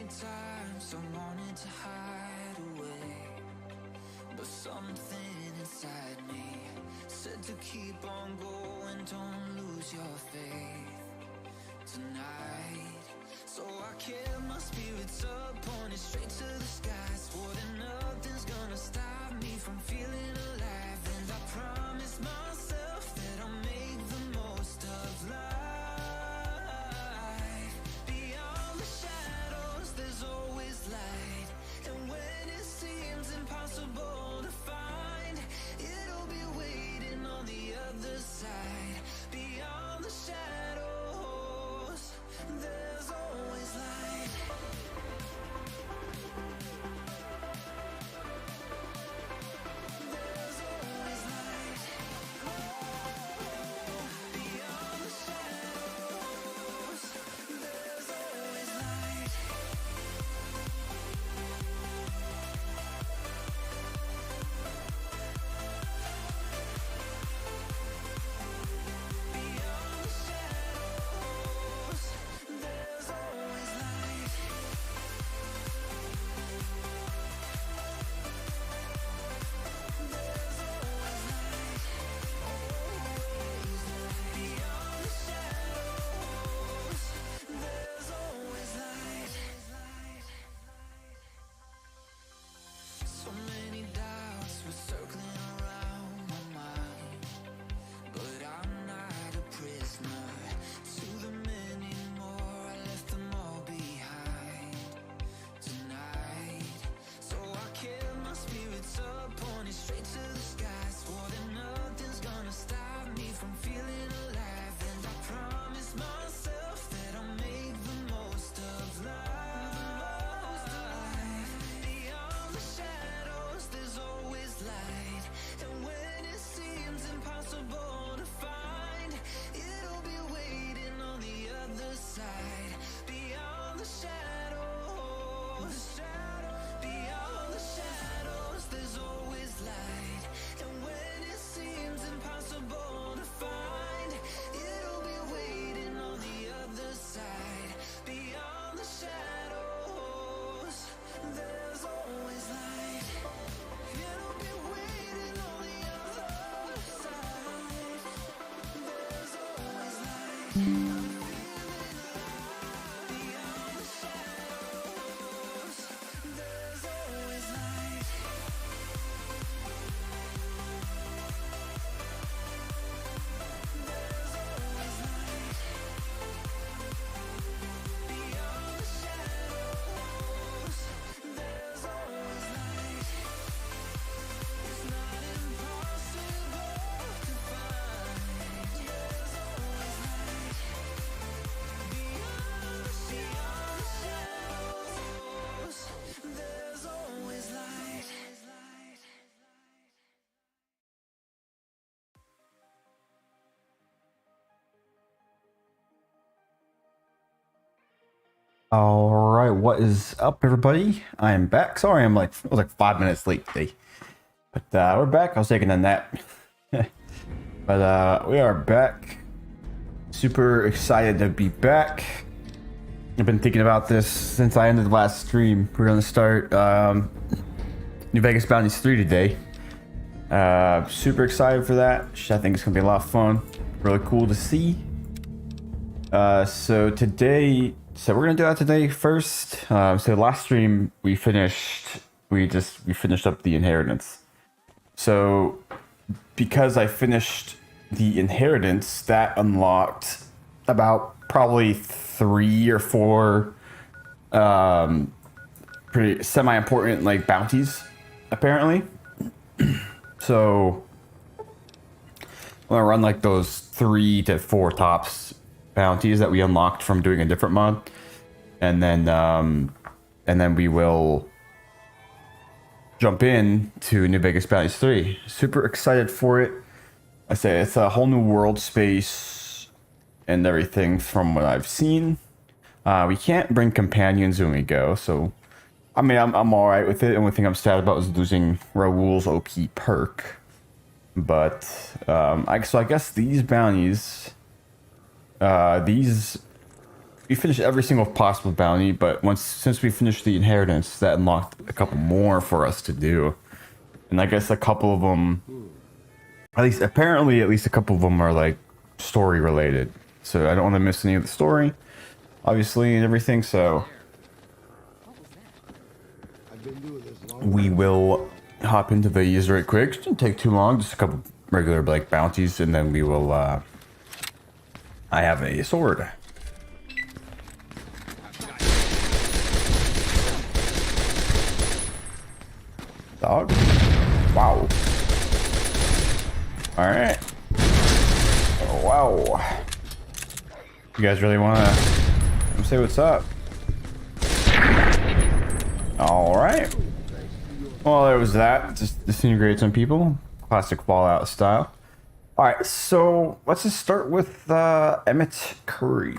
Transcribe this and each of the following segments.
many times I wanted to hide away, but something inside me said to keep on going, don't lose your faith tonight. So I kept my spirits up, pointed straight to the sky, swore that nothing's gonna stop me from feeling alive. And I promised myself that I'll make the most of life. Beyond the shadows there's always light, and when it seems impossible to find, it'll be waiting on the other side. Beyond the shadows there's always light. There's always light. Beyond the shadows there's always light. Beyond the shadows there's always light. There's always light. Always light. Beyond the shadows there's always light. So many doubts were circling around my mind, but I'm not a prisoner to them anymore. I left them all behind tonight. So I kept my spirits up, pointed straight to the sky, swore that nothing's gonna stop me from feeling alive. And I promised myself that I'll make the most of life. Beyond the shadows there's always light, and when it seems impossible to find, it'll be waiting on the other side. Beyond the shadows, beyond the shadows there's always light, and when it seems impossible to find, it'll be waiting on the other side. Beyond the shadows there's always light. It'll be waiting on the other side. There's always light. I'm feeling alive. Beyond the shadows there's always light. There's always light. Beyond the shadows there's always light. It's not impossible to find. There's always light. Beyond the shadows there's always light. All right, what is up, everybody? I am back. Sorry, I was like 5 minutes late today, but we're back. I was taking a nap, but we are back. Super excited to be back. I've been thinking about this since I ended the last stream. We're gonna start New Vegas Bounties 3 today. Super excited for that. I think it's gonna be a lot of fun. Really cool to see. So we're gonna do that today first. So last stream we finished up the inheritance. So because I finished the inheritance, that unlocked about probably 3 or 4 pretty semi-important like bounties apparently. So I'm gonna run like those 3 to 4 tops bounties that we unlocked from doing a different mod, and then we will jump in to New Vegas Bounties 3. Super excited for it. I say it's a whole new world space and everything from what I've seen. We can't bring companions when we go, so I mean I'm all right with it. The only thing I'm sad about is losing Raoul's OP perk. But I guess these bounties, these we finished every single possible bounty, but since we finished the inheritance, that unlocked a couple more for us to do. And I guess a couple of them, at least a couple of them are like story related. So I don't want to miss any of the story, obviously, and everything. So we will hop into these right quick. It shouldn't take too long, just a couple regular like bounties, and then we will. I have a sword. Dog. Wow. All right. Oh, wow. You guys really want to say what's up? All right. Well, there was that. Just disintegrate some people. Classic Fallout style. All right, so let's just start with Emmett Curry.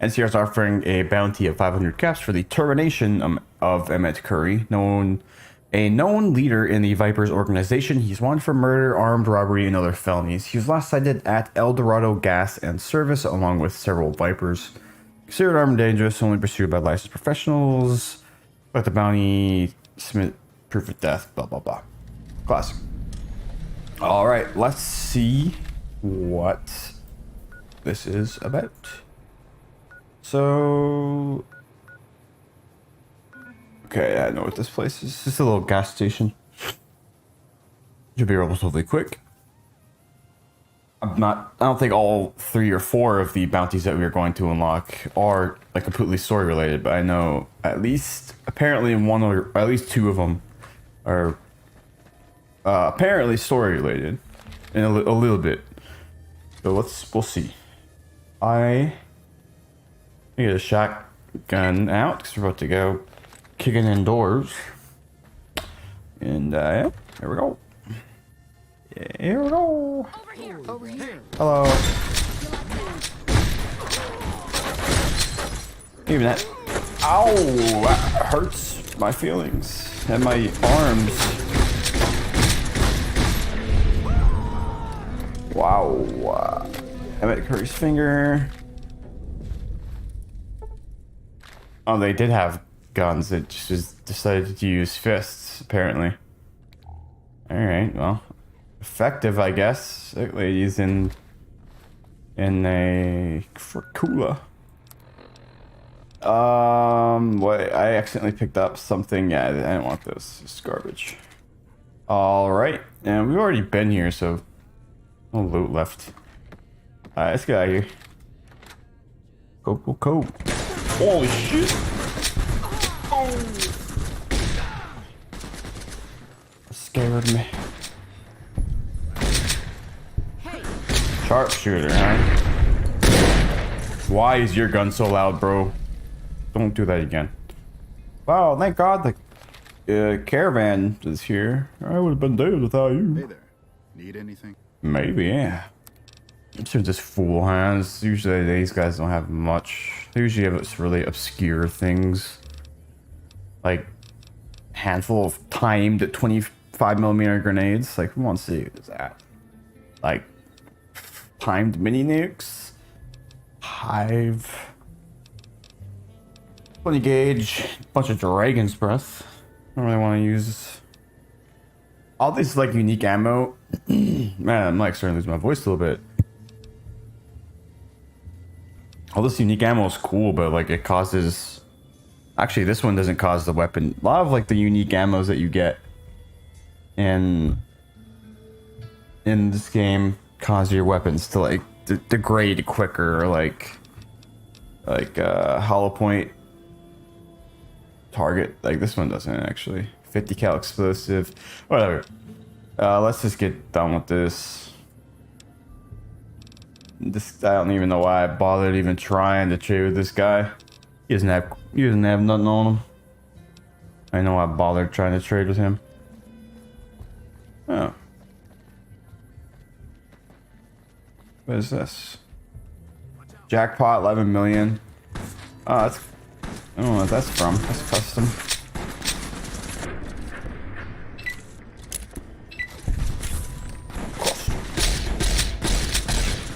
NCR is offering a bounty of 500 caps for the termination of Emmett Curry, a known leader in the Vipers organization. He's wanted for murder, armed robbery, and other felonies. He was last sighted at El Dorado Gas and Service along with several Vipers. Considered armed and dangerous, only pursued by licensed professionals. But the bounty, submit proof of death, blah, blah, blah. Classic. All right, let's see what this is about. So, okay, I know what this place is. It's just a little gas station. Should be relatively quick. I don't think all 3 or 4 of the bounties that we are going to unlock are like completely story related, but I know at least apparently one or at least 2 of them are apparently story related in a little bit. So we'll see. I get a shotgun out because we're about to go kicking in doors. And yeah, here we go. Here we go. Over here. Hello. Even that. Ow! That hurts my feelings and my arms. Wow. Emmett Curry's finger. Oh, they did have guns. It just decided to use fists, apparently. Alright, well. Effective, I guess. Ladies in a cooler. What? I accidentally picked up something. Yeah, I didn't want this. It's garbage. All right, and we've already been here, so no loot left. All right, let's get out of here. Go. Holy shit! Oh, that scared me. Sharpshooter, huh? Why is your gun so loud, bro? Don't do that again. Wow, thank God the caravan is here. I would have been dead without you. Hey there. Need anything? Maybe, yeah. It's just fool hands. Usually these guys don't have much. They usually have really obscure things. Like handful of timed 25mm grenades. Like, who wants to use that? Like timed mini nukes, hive, 20 gauge, bunch of dragon's breath. I don't really want to use all this like unique ammo. Man, I'm like starting to lose my voice a little bit. All this unique ammo is cool, but like it causes. Actually, this one doesn't cause the weapon. A lot of like the unique ammos that you get in this game cause your weapons to like degrade quicker, or like hollow point target. Like this one doesn't actually. 50 cal explosive, whatever. Let's just get done with this. I don't even know why I bothered even trying to trade with this guy. He doesn't have nothing on him. I know I bothered trying to trade with him. Oh. What is this? Jackpot 11 million. Oh, that's. I don't know what that's from. That's custom.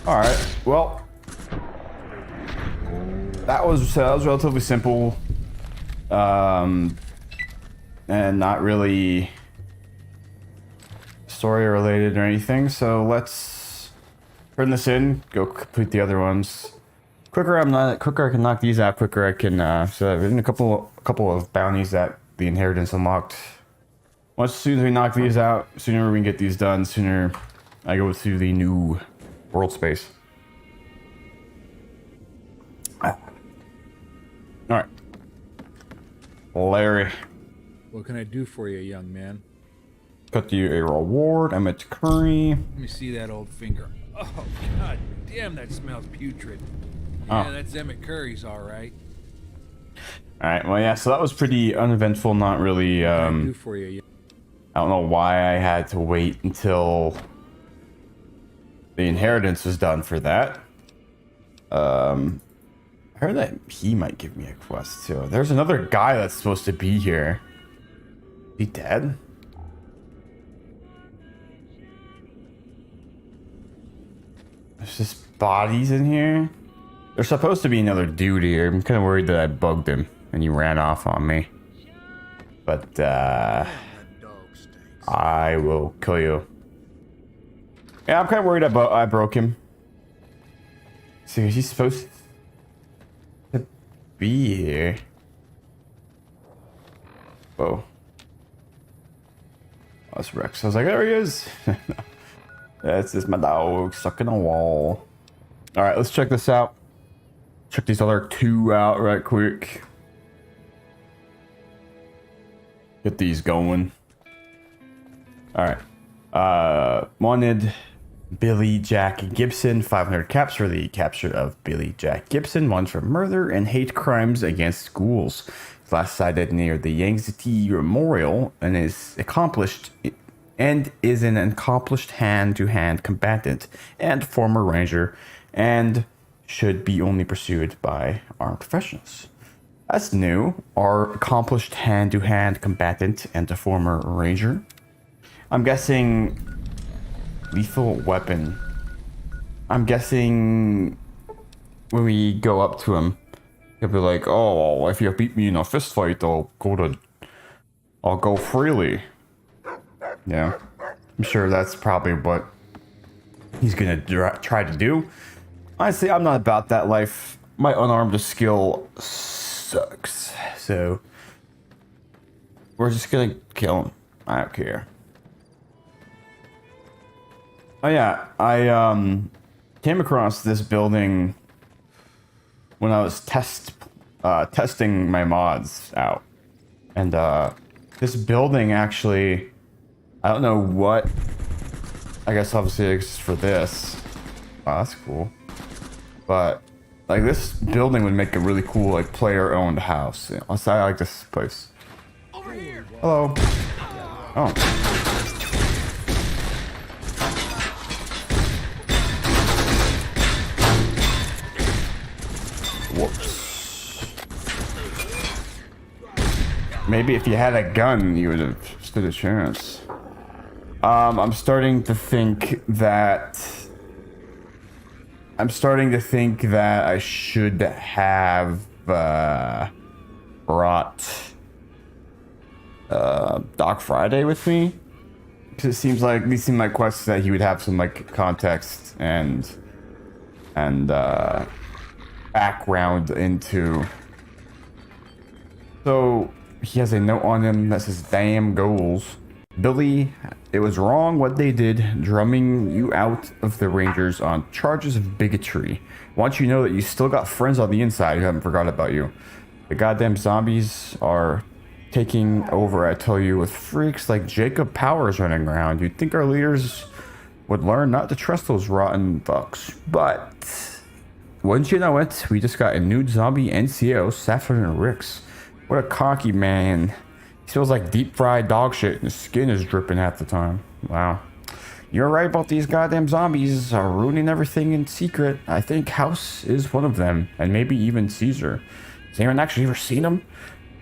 Alright, well. that was relatively simple, and not really story related or anything. So let's turn this in. Go complete the other ones. Quicker I can knock these out. Quicker I can. So there's a couple of bounties that the inheritance unlocked. As soon as we knock these out, sooner we can get these done. Sooner I go to the new world space. All right, Larry. What can I do for you, young man? Cut you a reward. I'm at curry. Let me see that old finger. Oh, god damn, that smells putrid. Yeah, that's Emmett Curry's all right. All right, well, yeah, so that was pretty uneventful. Not really, What can I do for you? I don't know why I had to wait until the inheritance was done for that. I heard that he might give me a quest too. There's another guy that's supposed to be here. Is he dead? There's just bodies in here. There's supposed to be another dude here. I'm kind of worried that I bugged him and he ran off on me. But, I will kill you. Yeah, I'm kind of worried I broke him. See, he's supposed to be here. Whoa. Oh, that's Rex. I was like, there he is. That's just my dog stuck in a wall. All right, let's check this out. Check these other two out right quick. Get these going. All right. Wanted Billy Jack Gibson. 500 caps for the capture of Billy Jack Gibson. One for murder and hate crimes against schools. Last sighted near the Yangtze Memorial and is an accomplished hand-to-hand combatant and former ranger, and should be only pursued by armed professionals. That's new. Our accomplished hand-to-hand combatant and a former ranger. I'm guessing lethal weapon. I'm guessing when we go up to him, he'll be like, "Oh, if you beat me in a fist fight, I'll go freely." Yeah, I'm sure that's probably what he's gonna try to do. Honestly, I'm not about that life. My unarmed skill sucks, so we're just gonna kill him. I don't care. Oh yeah, I came across this building when I was testing my mods out, and this building actually, I don't know what. I guess obviously it's for this. Oh, that's cool. But like this building would make a really cool like player-owned house. You know, I like this place. Over here. Hello. Oh. Whoops. Maybe if you had a gun, you would have stood a chance. I'm starting to think that I should have brought Doc Friday with me, because it seems like these seem like quests that he would have some like context and background into. So he has a note on him that says "damn goals." Billy, it was wrong what they did, drumming you out of the Rangers on charges of bigotry. Want you to know that you still got friends on the inside who haven't forgot about you. The goddamn zombies are taking over, I tell you, with freaks like Jacob Powers running around. You'd think our leaders would learn not to trust those rotten fucks. But wouldn't you know it, we just got a new zombie NCO, Saffron Ricks. What a cocky man. He smells like deep fried dog shit and his skin is dripping half the time. Wow. You're right about these goddamn zombies are ruining everything in secret. I think House is one of them, and maybe even Caesar. Has anyone actually ever seen them?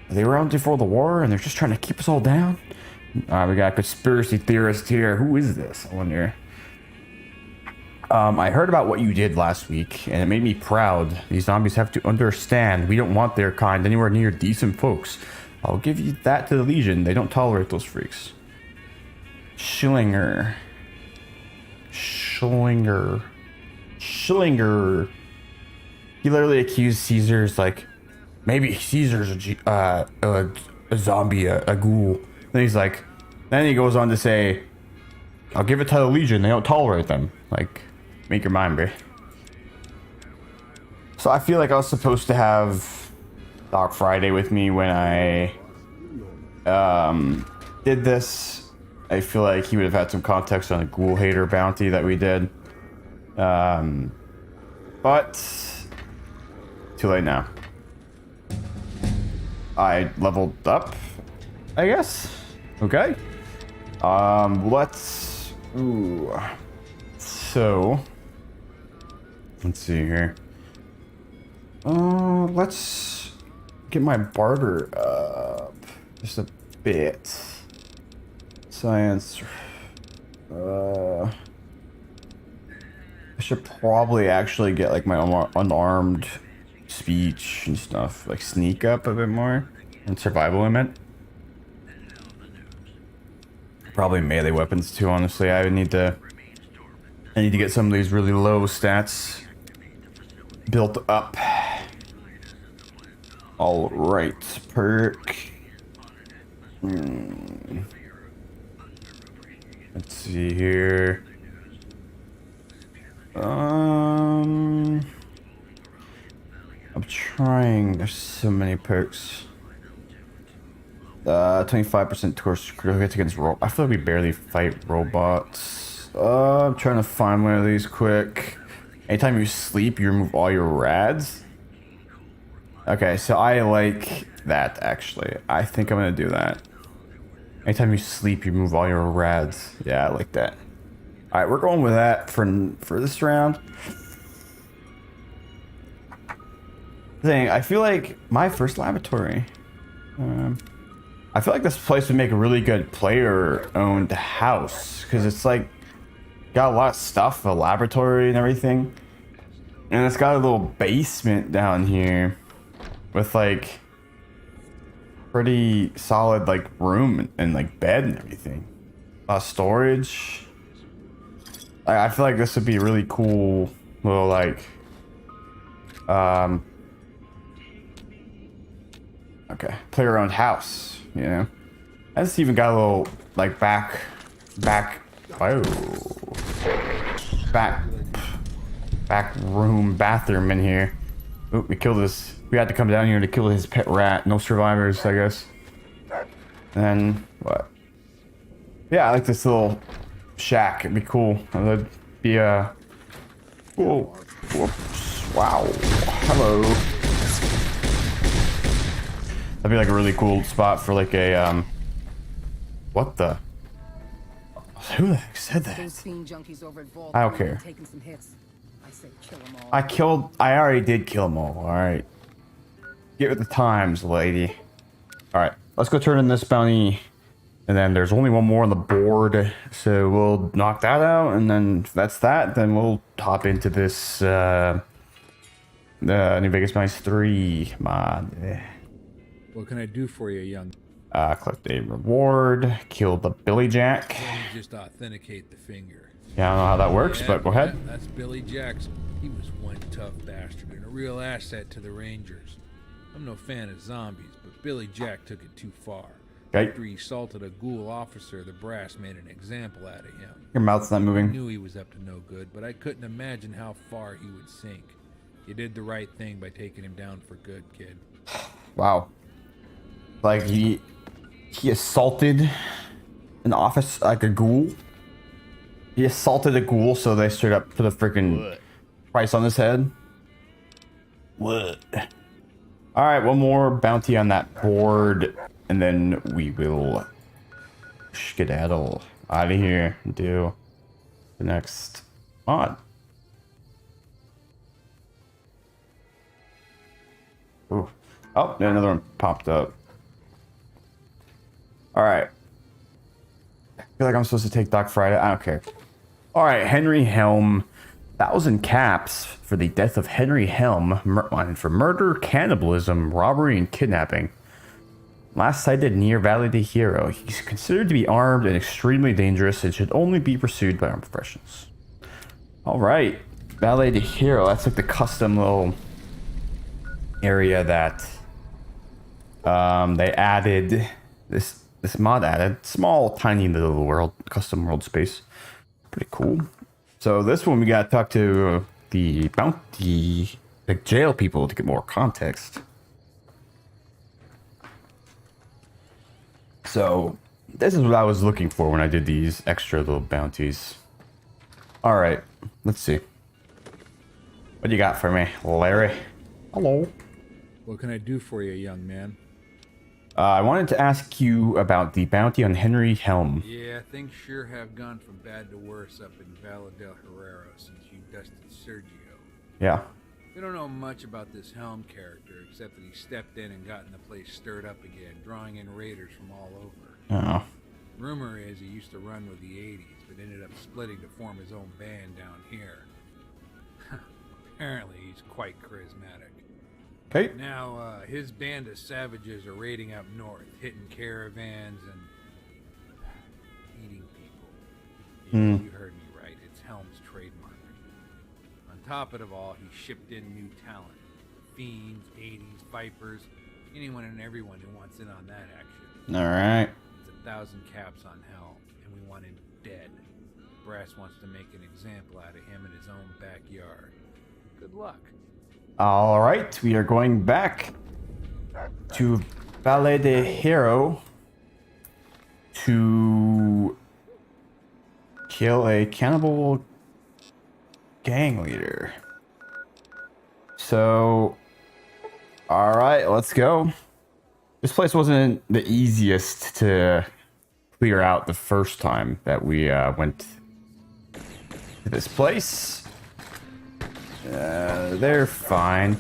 They were around before the war and they're just trying to keep us all down? We got a conspiracy theorist here. Who is this? I wonder. I heard about what you did last week, and it made me proud. These zombies have to understand we don't want their kind anywhere near decent folks. I'll give you that to the Legion. They don't tolerate those freaks. Schillinger. He literally accused Caesar's, like, maybe Caesar's a zombie, a ghoul. Then he's like, then he goes on to say, I'll give it to the Legion. They don't tolerate them. Like, make your mind, bro. So I feel like I was supposed to have Doc Friday with me when I did this. I feel like he would have had some context on the ghoul hater bounty that we did. But too late now. I leveled up, I guess. Okay. So let's see here. Let's get my barter up just a bit. Science. I should probably actually get like my unarmed speech and stuff, like sneak up a bit more, and survival limit. Probably melee weapons too, honestly. I need to get some of these really low stats built up. All right, perk. Let's see here. I'm trying. There's so many perks. 25% towards critical hits against I feel like we barely fight robots. I'm trying to find one of these quick. Anytime you sleep, you remove all your rads. Okay, so I like that actually. I think I'm gonna do that. Anytime you sleep, you remove all your rads. Yeah, I like that. All right, we're going with that for this round. Thing, I feel like my first laboratory. I feel like this place would make a really good player-owned house because it's like got a lot of stuff, a laboratory and everything, and it's got a little basement down here with like pretty solid like room and like bed and everything. Storage. I feel like this would be a really cool little like okay, player-owned house, you know. And it's even got a little like back room bathroom in here. Oop, we killed this. We had to come down here to kill his pet rat. No survivors, I guess. And then what? Yeah, I like this little shack. It'd be cool. That'd be a whoa, whoops, wow, hello. That'd be like a really cool spot for like a what the? Who the heck said that? I don't care. I already did kill them all. All right. Get with the times, lady. All right, let's go turn in this bounty, and then there's only one more on the board, so we'll knock that out, and then if that's that, then we'll hop into this the New Vegas Bounties 3 mod. What can I do for you, young? Collect a reward, kill the Billy Jack. Let me just authenticate the finger. Yeah, I don't know how that works, but go ahead. That's Billy Jackson. He was one tough bastard and a real asset to the Rangers. I'm no fan of zombies, but Billy Jack took it too far. Okay. After he assaulted a ghoul officer, the brass made an example out of him. Your mouth's not moving. I knew he was up to no good, but I couldn't imagine how far he would sink. You did the right thing by taking him down for good, kid. Wow. Like he assaulted an office, like a ghoul. He assaulted a ghoul, so they straight up put a freaking price on his head. What? All right, one more bounty on that board, and then we will skedaddle out of here and do the next mod. Ooh. Oh, another one popped up. All right. I feel like I'm supposed to take Doc Friday. I don't care. All right, Henry Helm. 1,000 caps for the death of Henry Helm and for murder, cannibalism, robbery, and kidnapping. Last sighted near Valley de Hero. He's considered to be armed and extremely dangerous and should only be pursued by armed professionals. Alright. Valley de Hero. That's like the custom little area that they added. This mod added. Small, tiny little world. Custom world space. Pretty cool. So this one we gotta talk to the bounty, the jail people to get more context. So this is what I was looking for when I did these extra little bounties. All right, let's see. What do you got for me, Larry? Hello. What can I do for you, young man? I wanted to ask you about the bounty on Henry Helm. Yeah, things sure have gone from bad to worse up in Valle del Herrero since you dusted Sergio. Yeah. We don't know much about this Helm character, except that he stepped in and gotten the place stirred up again, drawing in raiders from all over. Oh. Rumor is he used to run with the 80s, but ended up splitting to form his own band down here. Apparently, he's quite charismatic. Okay. Now, his band of savages are raiding up north, hitting caravans and eating people. Yeah, you heard me right. It's Helm's trademark. On top of it all, he shipped in new talent. Fiends, 80s, Vipers, anyone and everyone who wants in on that action. All right. It's 1,000 caps on Helm, and we want him dead. Brass wants to make an example out of him in his own backyard. Good luck. All right, we are going back to Valle de Hero to kill a cannibal gang leader. So, all right, let's go. This place wasn't the easiest to clear out the first time that we went to this place. They're fine.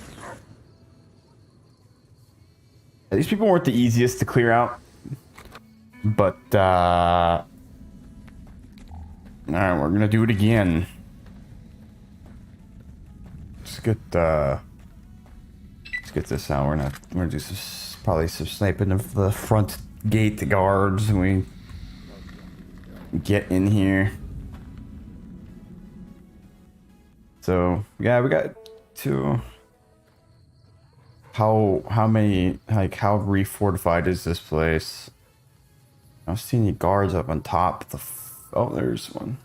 These people weren't the easiest to clear out. But, alright, we're gonna do it again. Let's get this out. We're gonna do probably some sniping of the front gate guards when we get in here. So yeah, we got to how many, like, how refortified is this place? I don't see any guards up on top. Oh, there's one.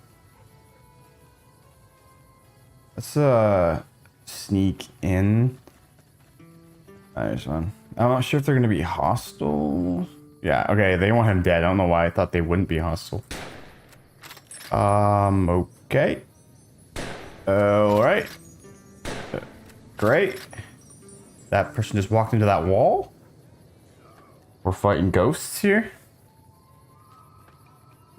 Let's sneak in. There's one. I'm not sure if they're gonna be hostile. Yeah, okay, they want him dead. I don't know why I thought they wouldn't be hostile. Okay. Alright. Great. That person just walked into that wall. We're fighting ghosts here.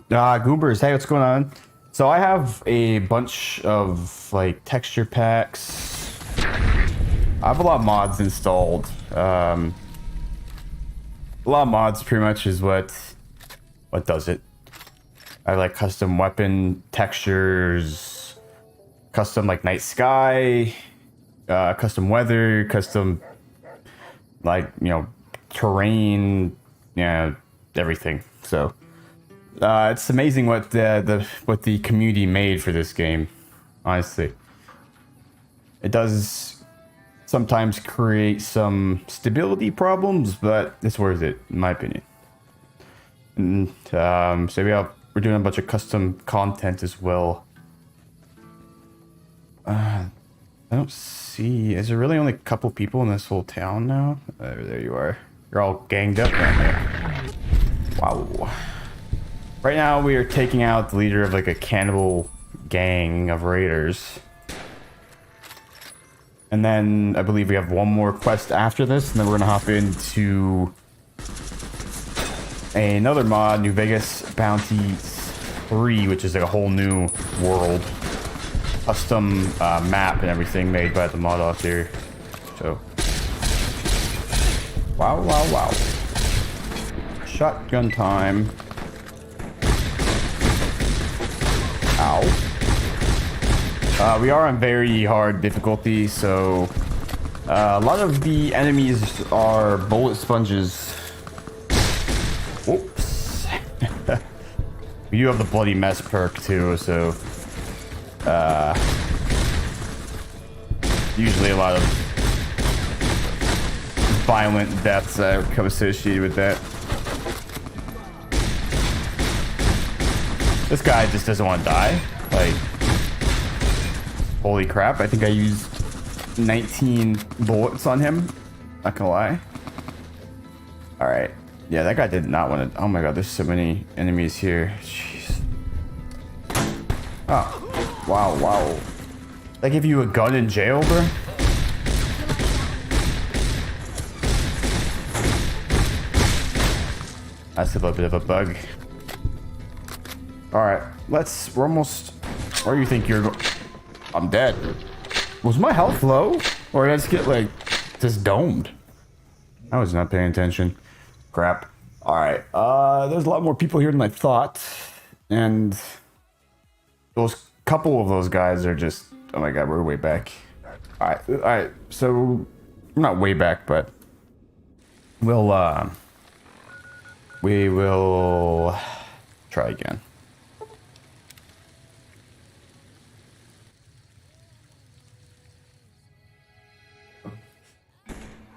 Goombers, hey, what's going on? So I have a bunch of, like, texture packs. I have a lot of mods installed. A lot of mods pretty much is what does it. I like custom weapon textures, custom like night sky, custom weather, custom like, you know, terrain, yeah, everything. So it's amazing what the community made for this game. Honestly, it does sometimes create some stability problems, but it's worth it in my opinion. And so we're doing a bunch of custom content as well. I don't see. Is there really only a couple people in this whole town now? There you are. You're all ganged up down there. Wow. Right now we are taking out the leader of like a cannibal gang of raiders. And then I believe we have one more quest after this, and then we're gonna hop into another mod, New Vegas Bounties 3, which is like a whole new world. Custom map and everything made by the mod author. So, wow. Shotgun time. Ow. We are on very hard difficulty, so a lot of the enemies are bullet sponges. Whoops. We do have the bloody mess perk too, so usually a lot of violent deaths that come associated with that. This guy just doesn't want to die. Like, holy crap, I think I used 19 bullets on him. Not gonna lie. Alright. Yeah, that guy did not want to. Oh my god, there's so many enemies here. Jeez. Oh. Wow, wow. They give you a gun in jail, bro? That's a little bit of a bug. Alright, we're almost... Where do you think you're going? I'm dead. Was my health low? Or did I just get, like, just domed? I was not paying attention. Crap. Alright, there's a lot more people here than I thought. And those couple of those guys are just... Oh my god, we're way back. Alright, so... We're not way back, but... We will... Try again.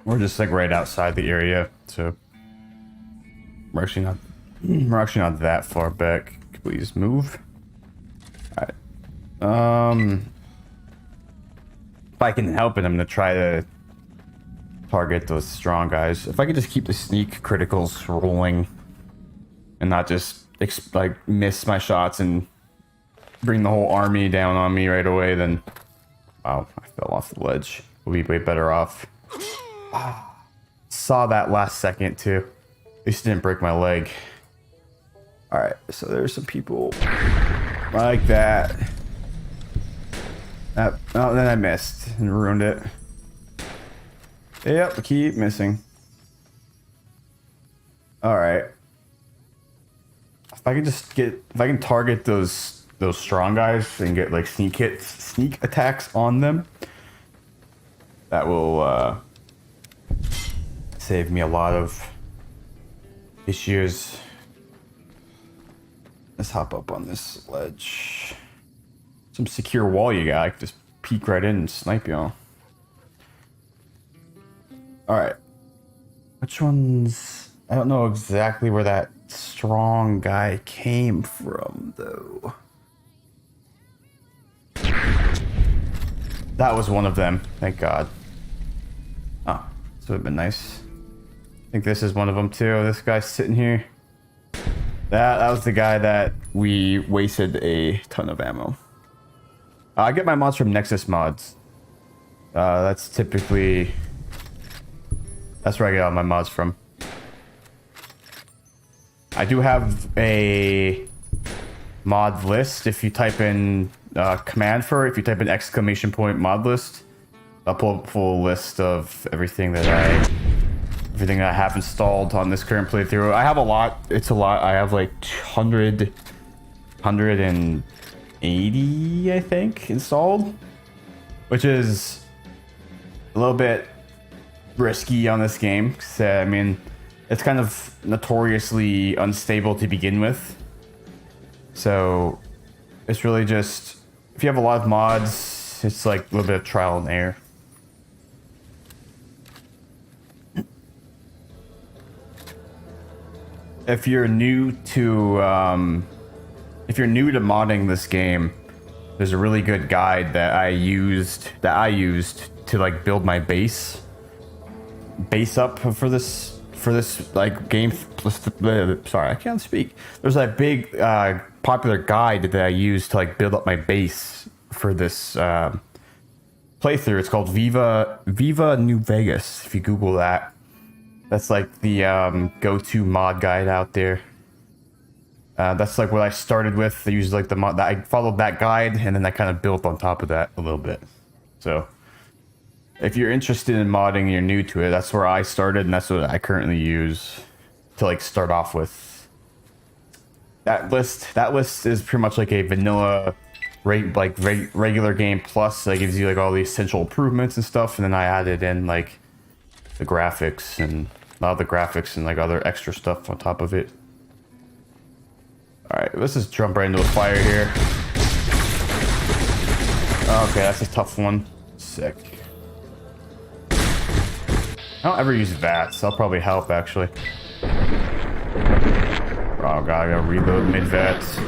We're just like right outside the area, so we're actually not that far back. Please move. Alright. If I can help it, I'm gonna try to target those strong guys. If I could just keep the sneak criticals rolling and not just like miss my shots and bring the whole army down on me right away, then wow, I fell off the ledge. We'll be way better off. Saw that last second too. At least it didn't break my leg. Alright, so there's some people like that. Oh, then I missed and ruined it. Yep, keep missing. Alright. If I can target those strong guys and get like sneak attacks on them, that will save me a lot of issues. Let's hop up on this ledge. Some secure wall you got. I can just peek right in and snipe y'all. Alright. Which ones? I don't know exactly where that strong guy came from, though. That was one of them. Thank God. Oh, this would have been nice. I think this is one of them, too. This guy's sitting here. That was the guy that we wasted a ton of ammo. I get my mods from Nexus Mods. That's typically... That's where I get all my mods from. I do have a mod list. If you type in command for it, if you type in exclamation point mod list, I'll pull up a full list of everything that I have installed on this current playthrough. I have a lot. It's a lot. I have like 180, I think, installed, which is a little bit risky on this game. I mean, it's kind of notoriously unstable to begin with. So it's really just, if you have a lot of mods, it's like a little bit of trial and error. If you're new to modding this game, there's a really good guide that I used to like build my base up for this like game. Sorry, I can't speak. There's a big popular guide that I used to like build up my base for this playthrough. It's called Viva New Vegas. If you Google that, that's like the go-to mod guide out there. That's like what I started with. I used like the mod that I followed that guide, and then I kind of built on top of that a little bit. So if you're interested in modding and you're new to it, that's where I started, and that's what I currently use to like start off with. That list is pretty much like a vanilla regular game plus that gives you like all the essential improvements and stuff, and then I added in like the graphics and a lot of the graphics and like other extra stuff on top of it. All right, let's just jump right into the fire here. Okay, that's a tough one. Sick. I don't ever use VATs. That'll probably help actually. Oh god, I gotta reload mid VATs.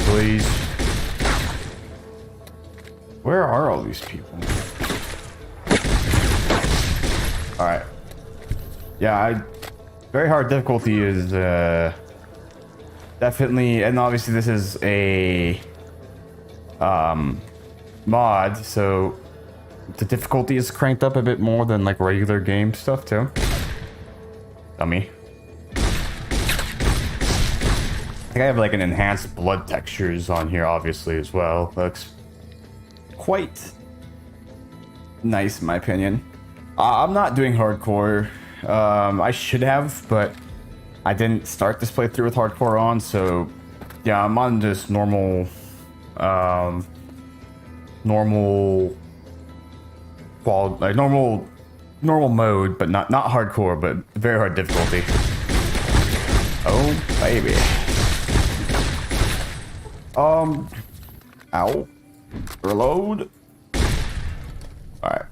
Please. Where are all these people? Alright. Yeah, very hard difficulty is definitely, and obviously this is a mod, so the difficulty is cranked up a bit more than like regular game stuff too. Dummy. I think I have like an enhanced blood textures on here obviously as well. Looks quite nice in my opinion. I'm not doing hardcore. I should have, but I didn't start this playthrough with hardcore on, so yeah, I'm on just normal normal mode, but not hardcore, but very hard difficulty. Oh baby. Ow. Reload. Alright.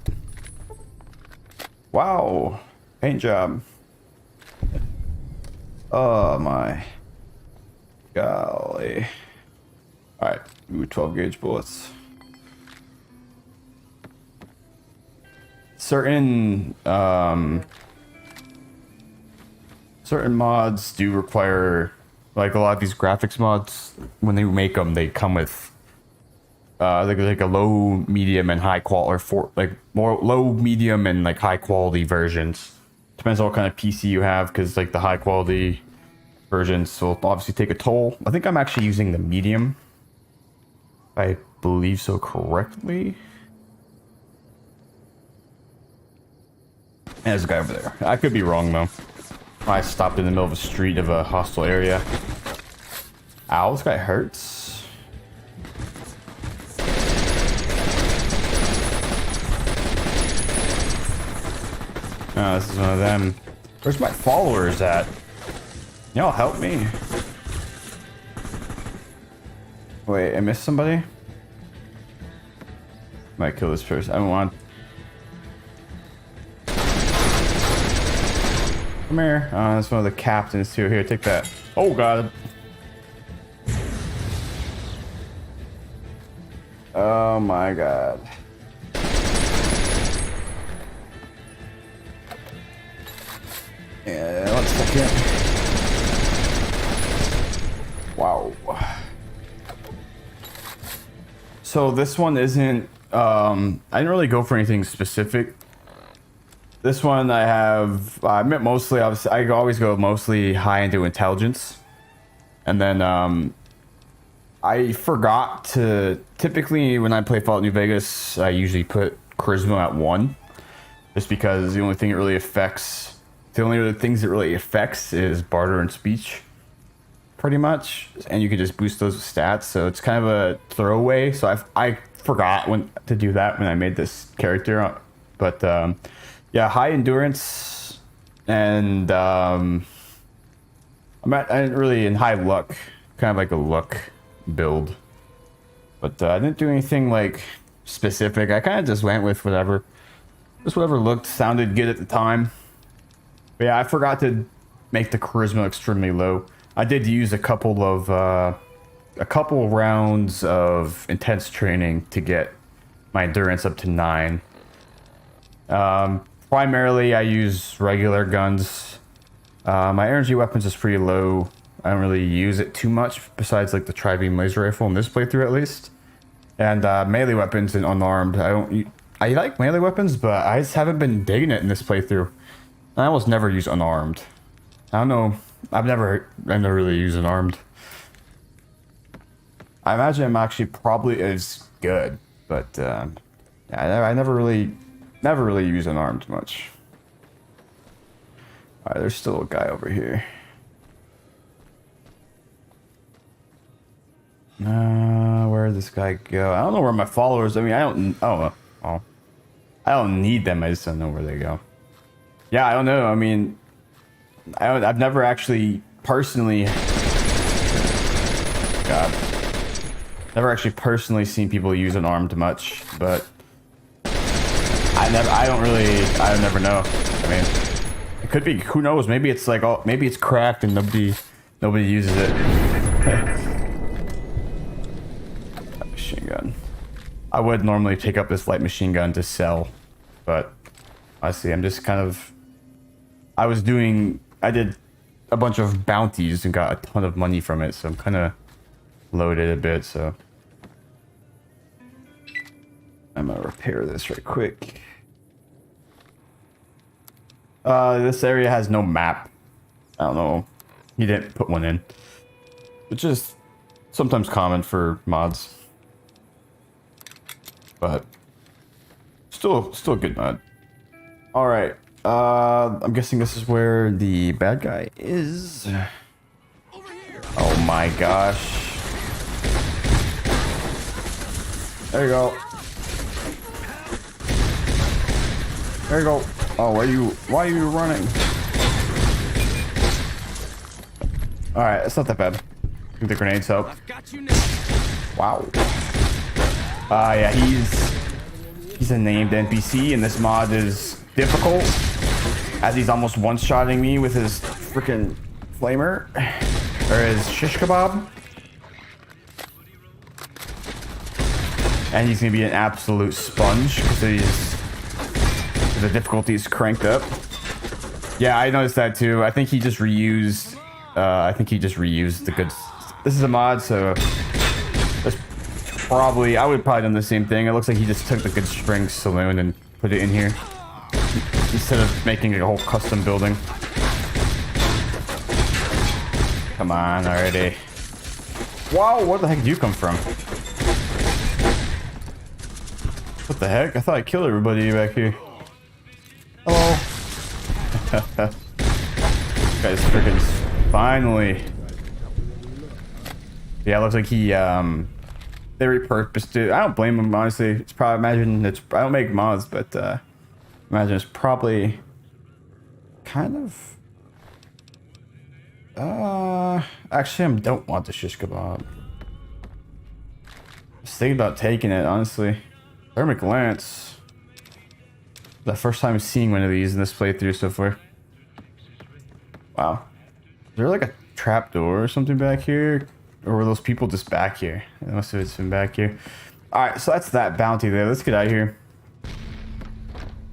Wow. Paint job. Oh my. Golly. Alright. Ooh, 12 gauge bullets. Certain mods do require, like a lot of these graphics mods, when they make them, they come with like a low, medium, and high quality, or like more low, medium, and like high quality versions. Depends on what kind of PC you have, because like the high quality versions will obviously take a toll. I think I'm actually using the medium. I believe so correctly. And there's a guy over there. I could be wrong though. I stopped in the middle of a street of a hostile area. Ow, this guy hurts. Oh, this is one of them. Where's my followers at? Y'all help me. Wait, I missed somebody? Might kill this person. I don't want. Come here. That's one of the captains too. Here, take that. Oh god. Oh my god. Yeah, 1 second. Wow. So this one isn't, I didn't really go for anything specific. This one I meant mostly, I always go mostly high into intelligence. And then, I forgot to, typically when I play Fallout New Vegas, I usually put charisma at 1. Just because the only thing it really affects, the only other things it really affects is barter and speech. Pretty much. And you can just boost those with stats, so it's kind of a throwaway. So I forgot to do that when I made this character. But, yeah, high endurance, and I'm really in high luck, kind of like a luck build. But I didn't do anything like specific. I kind of just went with whatever, just whatever sounded good at the time. But yeah, I forgot to make the charisma extremely low. I did use a couple rounds of intense training to get my endurance up to 9. Primarily, I use regular guns. My energy weapons is pretty low. I don't really use it too much, besides like the tri-beam laser rifle in this playthrough at least. And melee weapons and unarmed. I like melee weapons, but I just haven't been digging it in this playthrough. I almost never use unarmed. I don't know. I've never really used unarmed. I imagine I'm actually probably is good, but yeah, I never really use unarmed much. Alright, there's still a guy over here. Where did this guy go? I don't know where my followers. I mean, I don't. Oh, I don't need them. I just don't know where they go. Yeah, I don't know. I mean, I've never actually personally. God. Never actually personally seen people use an armed much, but I never know. I mean, it could be. Who knows? Maybe it's like maybe it's cracked and nobody uses it. Machine gun. I would normally take up this light machine gun to sell, but honestly, I'm just kind of. I did a bunch of bounties and got a ton of money from it, so I'm kind of loaded a bit. So I'm gonna repair this right quick. This area has no map. I don't know. He didn't put one in, which is sometimes common for mods, but still a good mod. All right. I'm guessing this is where the bad guy is. Oh my gosh. There you go. There you go. Oh, why are you running? Alright, it's not that bad. I think the grenades help. Wow. Yeah, he's a named NPC, and this mod is difficult, as he's almost one-shotting me with his freaking flamer, or his shish kebab. And he's gonna be an absolute sponge because the difficulty is cranked up. Yeah, I noticed that too. I think he just reused. The good. This is a mod, so that's probably. I would probably done the same thing. It looks like he just took the good string saloon and put it in here instead of making a whole custom building. Come on already. Wow, where the heck did you come from? What the heck? I thought I killed everybody back here. Hello. Guy's freaking finally. Yeah, it looks like he they repurposed it. I don't blame him, honestly. It's probably I don't make mods, but imagine it's probably kind of actually I don't want the shish kebab. I was thinking about taking it, honestly. Thermic lance. The first time seeing one of these in this playthrough so far. Wow. Is there like a trap door or something back here? Or were those people just back here? It must have been back here. Alright, so that's that bounty there. Let's get out of here.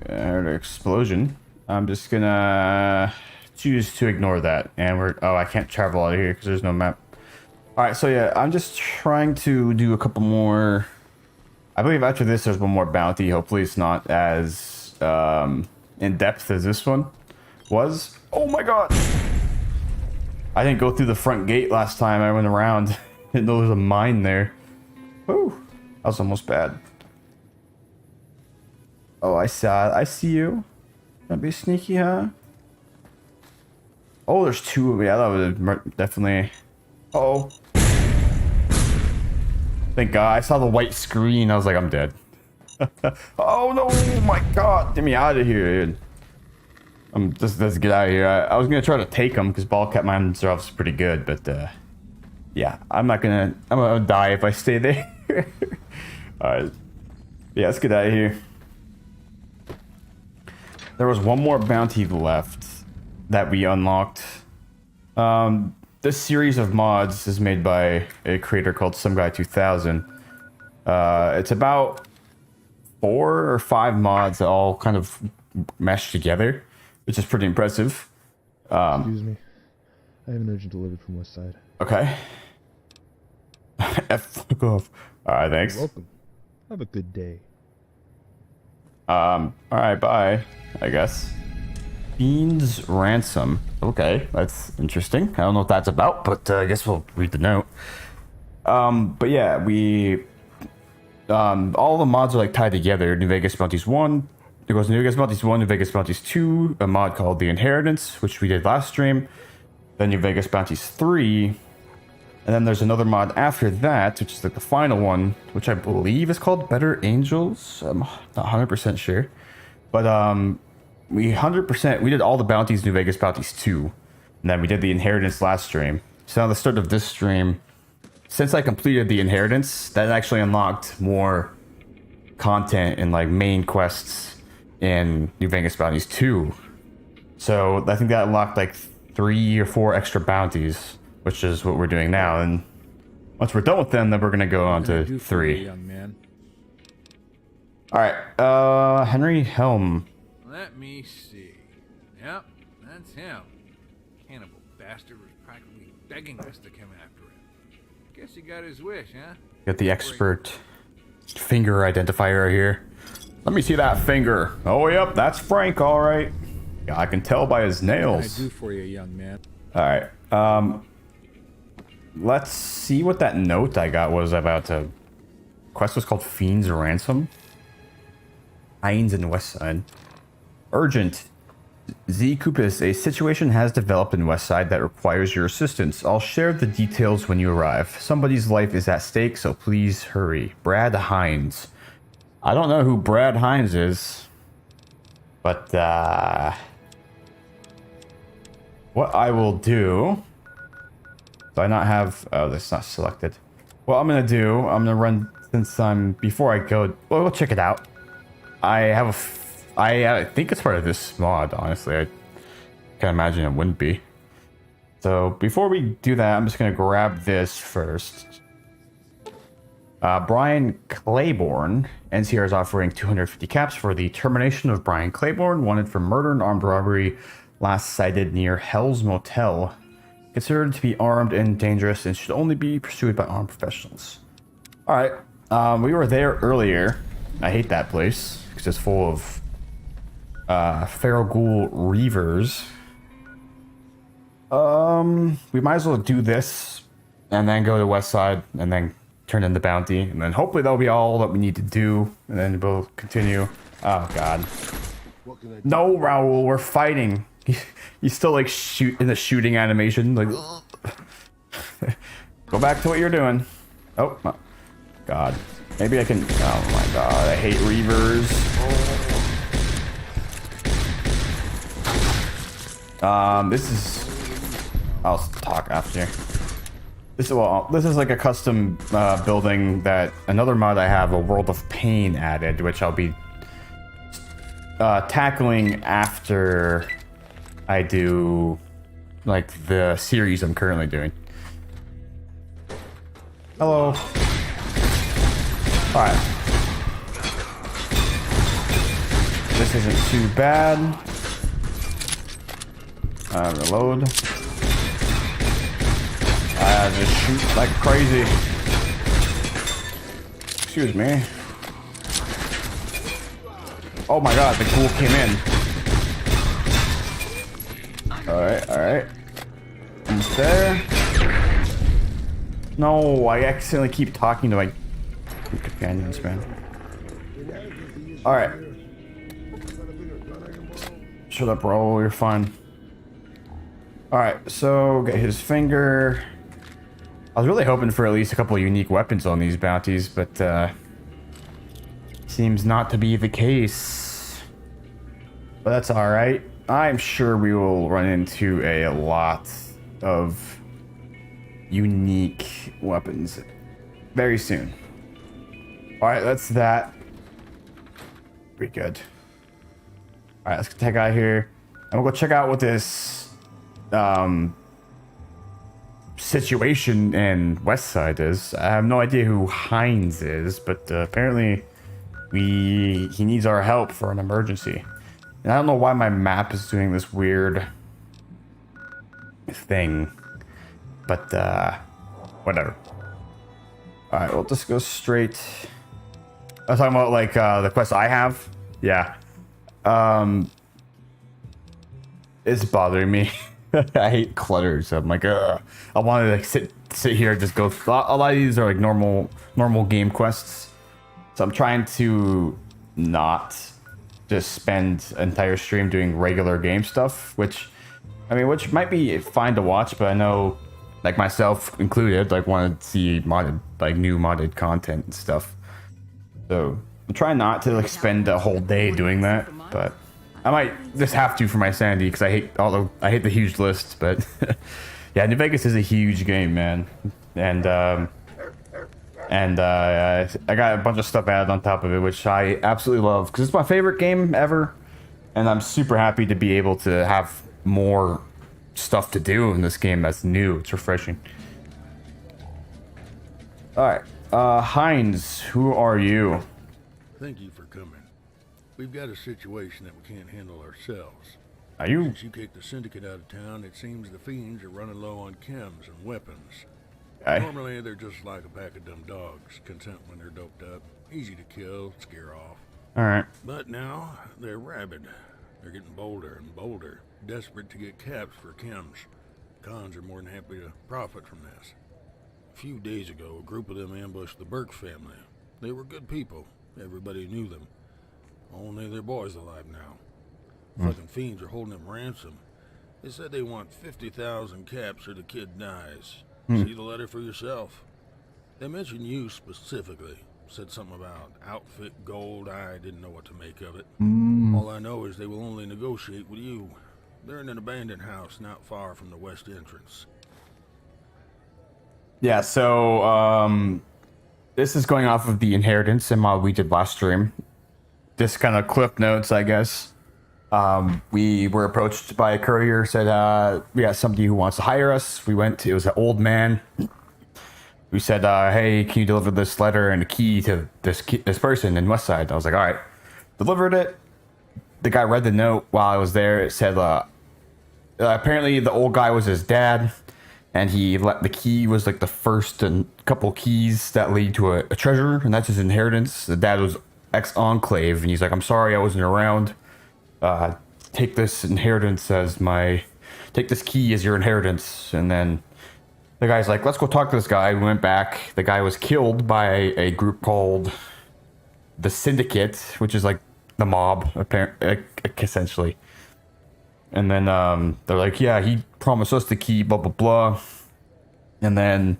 I heard an explosion. I'm just gonna choose to ignore that. And I can't travel out of here because there's no map. Alright, so yeah, I'm just trying to do a couple more. I believe after this there's one more bounty. Hopefully it's not as in depth as this one was. Oh my god! I didn't go through the front gate last time I went around. Didn't know there was a mine there. Whew. That was almost bad. Oh, I see you. Don't be sneaky, huh? Oh, there's two of me. I thought it would definitely. Uh-oh. Thank God. I saw the white screen. I was like, I'm dead. Oh no, my god. Get me out of here, dude. Let's get out of here. I was gonna try to take him because ball cap mines are obviously pretty good, but yeah, I'm gonna die if I stay there. Alright. Yeah, let's get out of here. There was one more bounty left that we unlocked. This series of mods is made by a creator called Some Guy 2000. It's about 4 or 5 mods that all kind of mesh together, which is pretty impressive. Excuse me. I have an urgent delivery from West Side. Okay. Fuck off. Alright, thanks. You're welcome. Have a good day. Alright, bye, I guess. Fiend's Ransom. Okay, that's interesting. I don't know what that's about, but I guess we'll read the note. But yeah, all the mods are like tied together. New Vegas Bounties 1. There goes New Vegas Bounties 1, New Vegas Bounties 2, a mod called The Inheritance, which we did last stream. Then New Vegas Bounties 3. And then there's another mod after that, which is like the final one, which I believe is called Better Angels. I'm not 100% sure. But we did all the bounties, New Vegas Bounties 2. And then we did the Inheritance last stream. So now the start of this stream, since I completed the Inheritance, that actually unlocked more content and like main quests in New Vegas Bounties 2. So I think that unlocked like 3 or 4 extra bounties, which is what we're doing now. And once we're done with them, then we're gonna go on to 3. Young man. All right, Henry Helm. Let me see. Yep, that's him. Cannibal bastard was practically begging us to come after him. Guess he got his wish, huh? Got the expert finger identifier here. Let me see that finger. Oh, yep, that's Frank, all right. Yeah, I can tell by his What can I nails. do for you, young man? All right, let's see what that note I got was about. To quest was called Fiend's Ransom. Hines and Westside. Urgent. Z Kupis, a situation has developed in Westside that requires your assistance. I'll share the details when you arrive. Somebody's life is at stake, so please hurry. Brad Hines. I don't know who Brad Hines is, but what I will do. Do I not have? Oh, that's not selected. What I'm gonna run since I'm before I go. Well, we'll check it out. I think it's part of this mod, honestly. I can't imagine it wouldn't be. So before we do that, I'm just going to grab this first. Brian Claiborne. NCR is offering 250 caps for the termination of Brian Claiborne, wanted for murder and armed robbery, last sighted near Hell's Motel. Considered to be armed and dangerous and should only be pursued by armed professionals. Alright, we were there earlier. I hate that place because it's full of feral ghoul reavers. We might as well do this and then go to West Side and then turn in the bounty, and then hopefully that'll be all that we need to do, and then we'll continue. Oh god. No, Raul, we're fighting. He's still like shoot in the shooting animation, like go back to what you're doing. Oh my god. Maybe I can. Oh my god, I hate reavers. This is. I'll talk after. This is like a custom building that another mod I have, a World of Pain, added, which I'll be tackling after I do like the series I'm currently doing. Hello. Alright. This isn't too bad. Reload. Just shoot like crazy. Excuse me. Oh my god, the ghoul came in. Alright. Almost there. No, I accidentally keep talking to my companions, man. Alright. Shut up, bro. You're fine. Alright, so get his finger. I was really hoping for at least a couple of unique weapons on these bounties, but seems not to be the case. But that's alright. I'm sure we will run into a lot of unique weapons very soon. Alright, that's that. Pretty good. Alright, let's get that guy here. And we'll go check out what this situation in West Side is. I have no idea who Hines is, but apparently he needs our help for an emergency. And I don't know why my map is doing this weird thing, but whatever. All right, we'll just go straight. I was talking about like the quest I have. Yeah. It's bothering me. I hate clutter, so I'm like, ugh. I want to like sit here and just go. A lot of these are like normal game quests, so I'm trying to not just spend an entire stream doing regular game stuff, which might be fine to watch, but I know like myself included, like want to see modded, like new modded content and stuff. So I'm trying not to like spend a whole day doing that, but I might just have to for my sanity because I hate the huge list. But yeah, New Vegas is a huge game, man, and I got a bunch of stuff added on top of it, which I absolutely love because it's my favorite game ever, and I'm super happy to be able to have more stuff to do in this game that's new. It's refreshing. All right, Heinz, who are you? Thank you for coming. We've got a situation that we can't handle ourselves. Are you? Since you kicked the syndicate out of town, it seems the fiends are running low on chems and weapons. Okay. Normally, they're just like a pack of dumb dogs, content when they're doped up, easy to kill, scare off. All right. But now, they're rabid. They're getting bolder and bolder, desperate to get caps for chems. Cons are more than happy to profit from this. A few days ago, a group of them ambushed the Burke family. They were good people. Everybody knew them. Only their boy's alive now. Fucking fiends are holding him ransom. They said they want 50,000 caps or the kid dies. See the letter for yourself. They mentioned you specifically. Said something about outfit, gold. I didn't know what to make of it. All I know is they will only negotiate with you. They're in an abandoned house not far from the west entrance. Yeah, so this is going off of the inheritance and mod we did last stream. Just kind of clip notes, I guess. We were approached by a courier, said we got somebody who wants to hire us. We went to, it was an old man. We said, hey, can you deliver this letter and a key to this person in Westside? I was like, all right. Delivered it. The guy read the note while I was there. It said, apparently the old guy was his dad, and the key was like the first and couple keys that lead to a treasure, and that's his inheritance. The dad was ex-enclave, and he's like, I'm sorry I wasn't around. Take this inheritance take this key as your inheritance. And then the guy's like, let's go talk to this guy. We went back. The guy was killed by a group called the Syndicate, which is like the mob, essentially. And then they're like, yeah, he promised us the key, blah, blah, blah. And then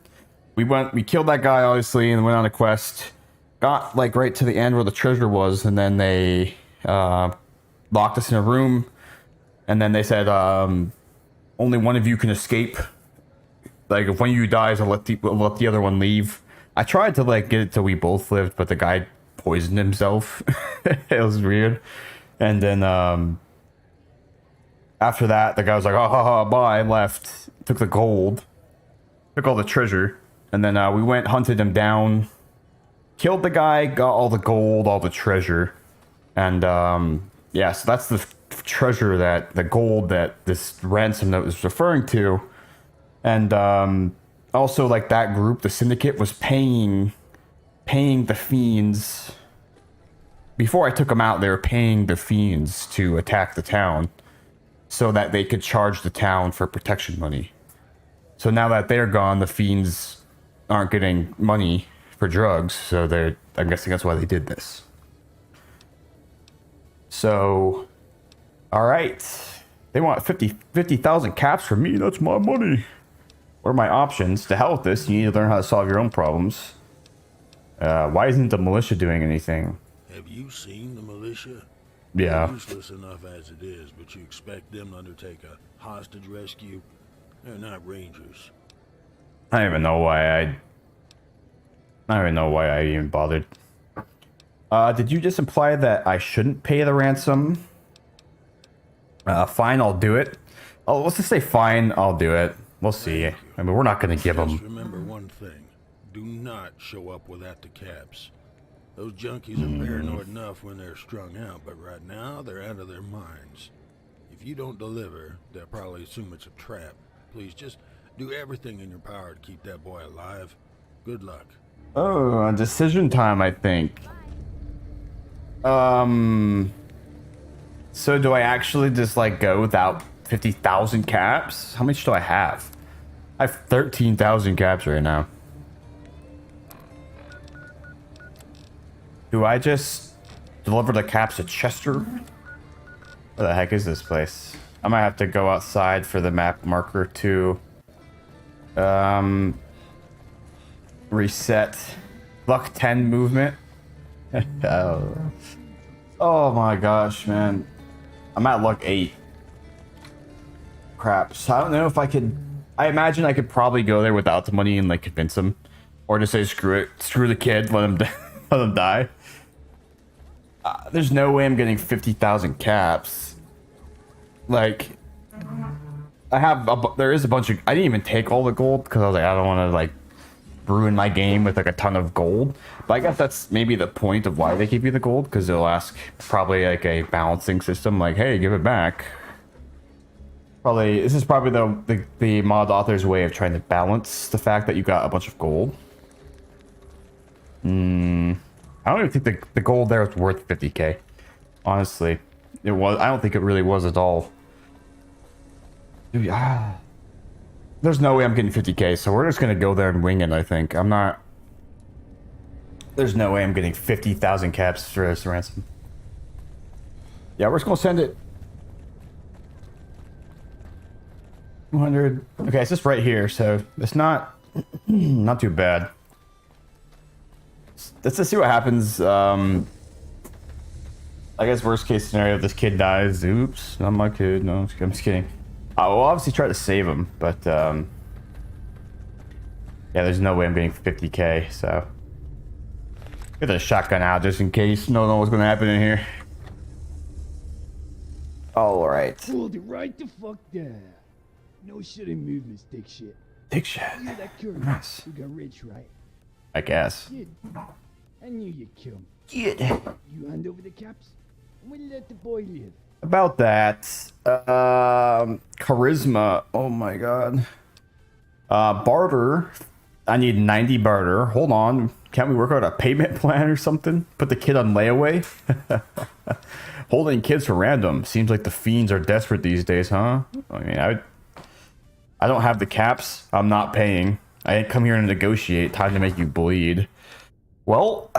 we killed that guy, obviously, and went on a quest. Got like right to the end where the treasure was, and then they locked us in a room. And then they said, only one of you can escape. Like, if one of you dies, I'll let the other one leave. I tried to like get it till we both lived, but the guy poisoned himself. It was weird. And then after that, the guy was like, oh, ha, ha, bye, left. Took the gold. Took all the treasure. And then we went, hunted him down. Killed the guy, got all the gold, all the treasure. And yeah, so that's the treasure, the gold that this ransom note is referring to. And also, like, that group, the Syndicate, was paying the fiends. Before I took them out, they were paying the fiends to attack the town so that they could charge the town for protection money. So now that they're gone, the fiends aren't getting money for drugs, so I'm guessing that's why they did this. So, alright. They want 50,000 caps from me, that's my money. What are my options? To hell with this, you need to learn how to solve your own problems. Why isn't the militia doing anything? Have you seen the militia? Yeah. They're useless enough as it is, but you expect them to undertake a hostage rescue? They're not rangers. I don't even know why I even bothered. Did you just imply that I shouldn't pay the ransom? Fine, I'll do it. Oh, let's just say fine, I'll do it. We'll see. I mean, we're not gonna give them. Just remember one thing. Do not show up without the caps. Those junkies are paranoid enough when they're strung out, but right now, they're out of their minds. If you don't deliver, they'll probably assume it's a trap. Please, just do everything in your power to keep that boy alive. Good luck. Oh, decision time, I think. So do I actually just, like, go without 50,000 caps? How much do I have? I have 13,000 caps right now. Do I just deliver the caps to Chester? Where the heck is this place? I might have to go outside for the map marker to Reset. Luck 10 movement. Oh. Oh my gosh, man. I'm at luck 8. Crap. So I don't know if I could... I imagine I could probably go there without the money and like convince him. Or just say screw it. Screw the kid. Let him, let him die. There's no way I'm getting 50,000 caps. Like... I have... there is a bunch of... I didn't even take all the gold because I was like, I don't want to like... ruin my game with like a ton of gold. But I guess that's maybe the point of why they give you the gold, because they'll ask probably like a balancing system like, hey, give it back. Probably this is probably the mod author's way of trying to balance the fact that you got a bunch of gold. I don't even think the gold there was worth 50k. Honestly, it was. I don't think it really was at all. Dude, there's no way I'm getting 50k, so we're just gonna go there and wing it, I think. I'm not... There's no way I'm getting 50,000 caps for this ransom. Yeah, we're just gonna send it. 200. Okay, it's just right here, so it's not... not too bad. Let's just see what happens. I guess worst case scenario, this kid dies. Oops, not my kid. No, I'm just kidding. I will obviously try to save him, but yeah, there's no way I'm getting 50k, so get the shotgun out just in case. No know what's gonna happen in here. All right. Hold it right the fuck there. No sudden movements, dick shit. Dick shit. You're that curve Nice. who got rich, right? I guess. Kid, I knew you'd kill him. Kid. You hand over the caps, and we'll let the boy live. About that, charisma. Oh my god. Barter. I need 90 barter. Hold on. Can't we work out a payment plan or something? Put the kid on layaway? Holding kids for random. Seems like the fiends are desperate these days, huh? I mean, I don't have the caps. I'm not paying. I didn't come here to negotiate. Time to make you bleed. Well,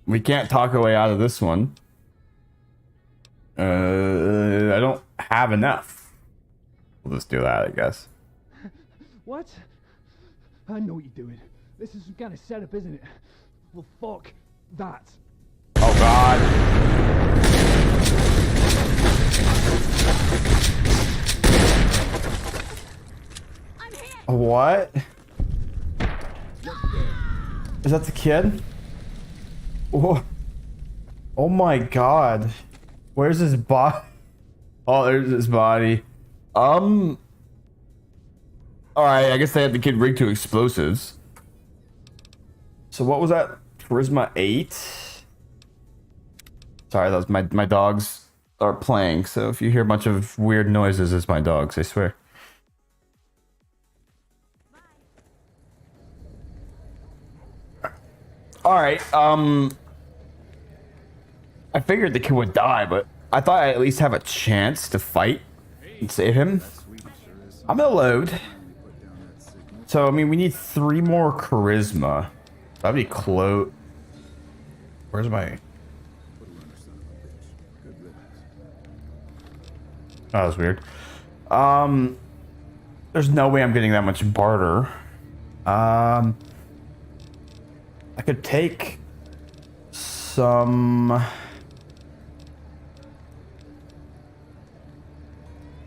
we can't talk our way out of this one. I don't have enough. We'll just do that, I guess. What? I know what you're doing. This is some kind of setup, isn't it? Well, fuck that. Oh god. What? Is that the kid? Oh, oh my god. Where's his body? Oh, there's his body. Alright, I guess they had the kid rigged to explosives. So what was that? Charisma 8? Sorry, that was my dogs are playing, so if you hear a bunch of weird noises, it's my dogs, I swear. Alright, I figured the kid would die, but I thought I'd at least have a chance to fight and save him. I'm gonna load. So, I mean, we need 3 more charisma. That'd be close. Where's my... Oh, that was weird. There's no way I'm getting that much barter. I could take some...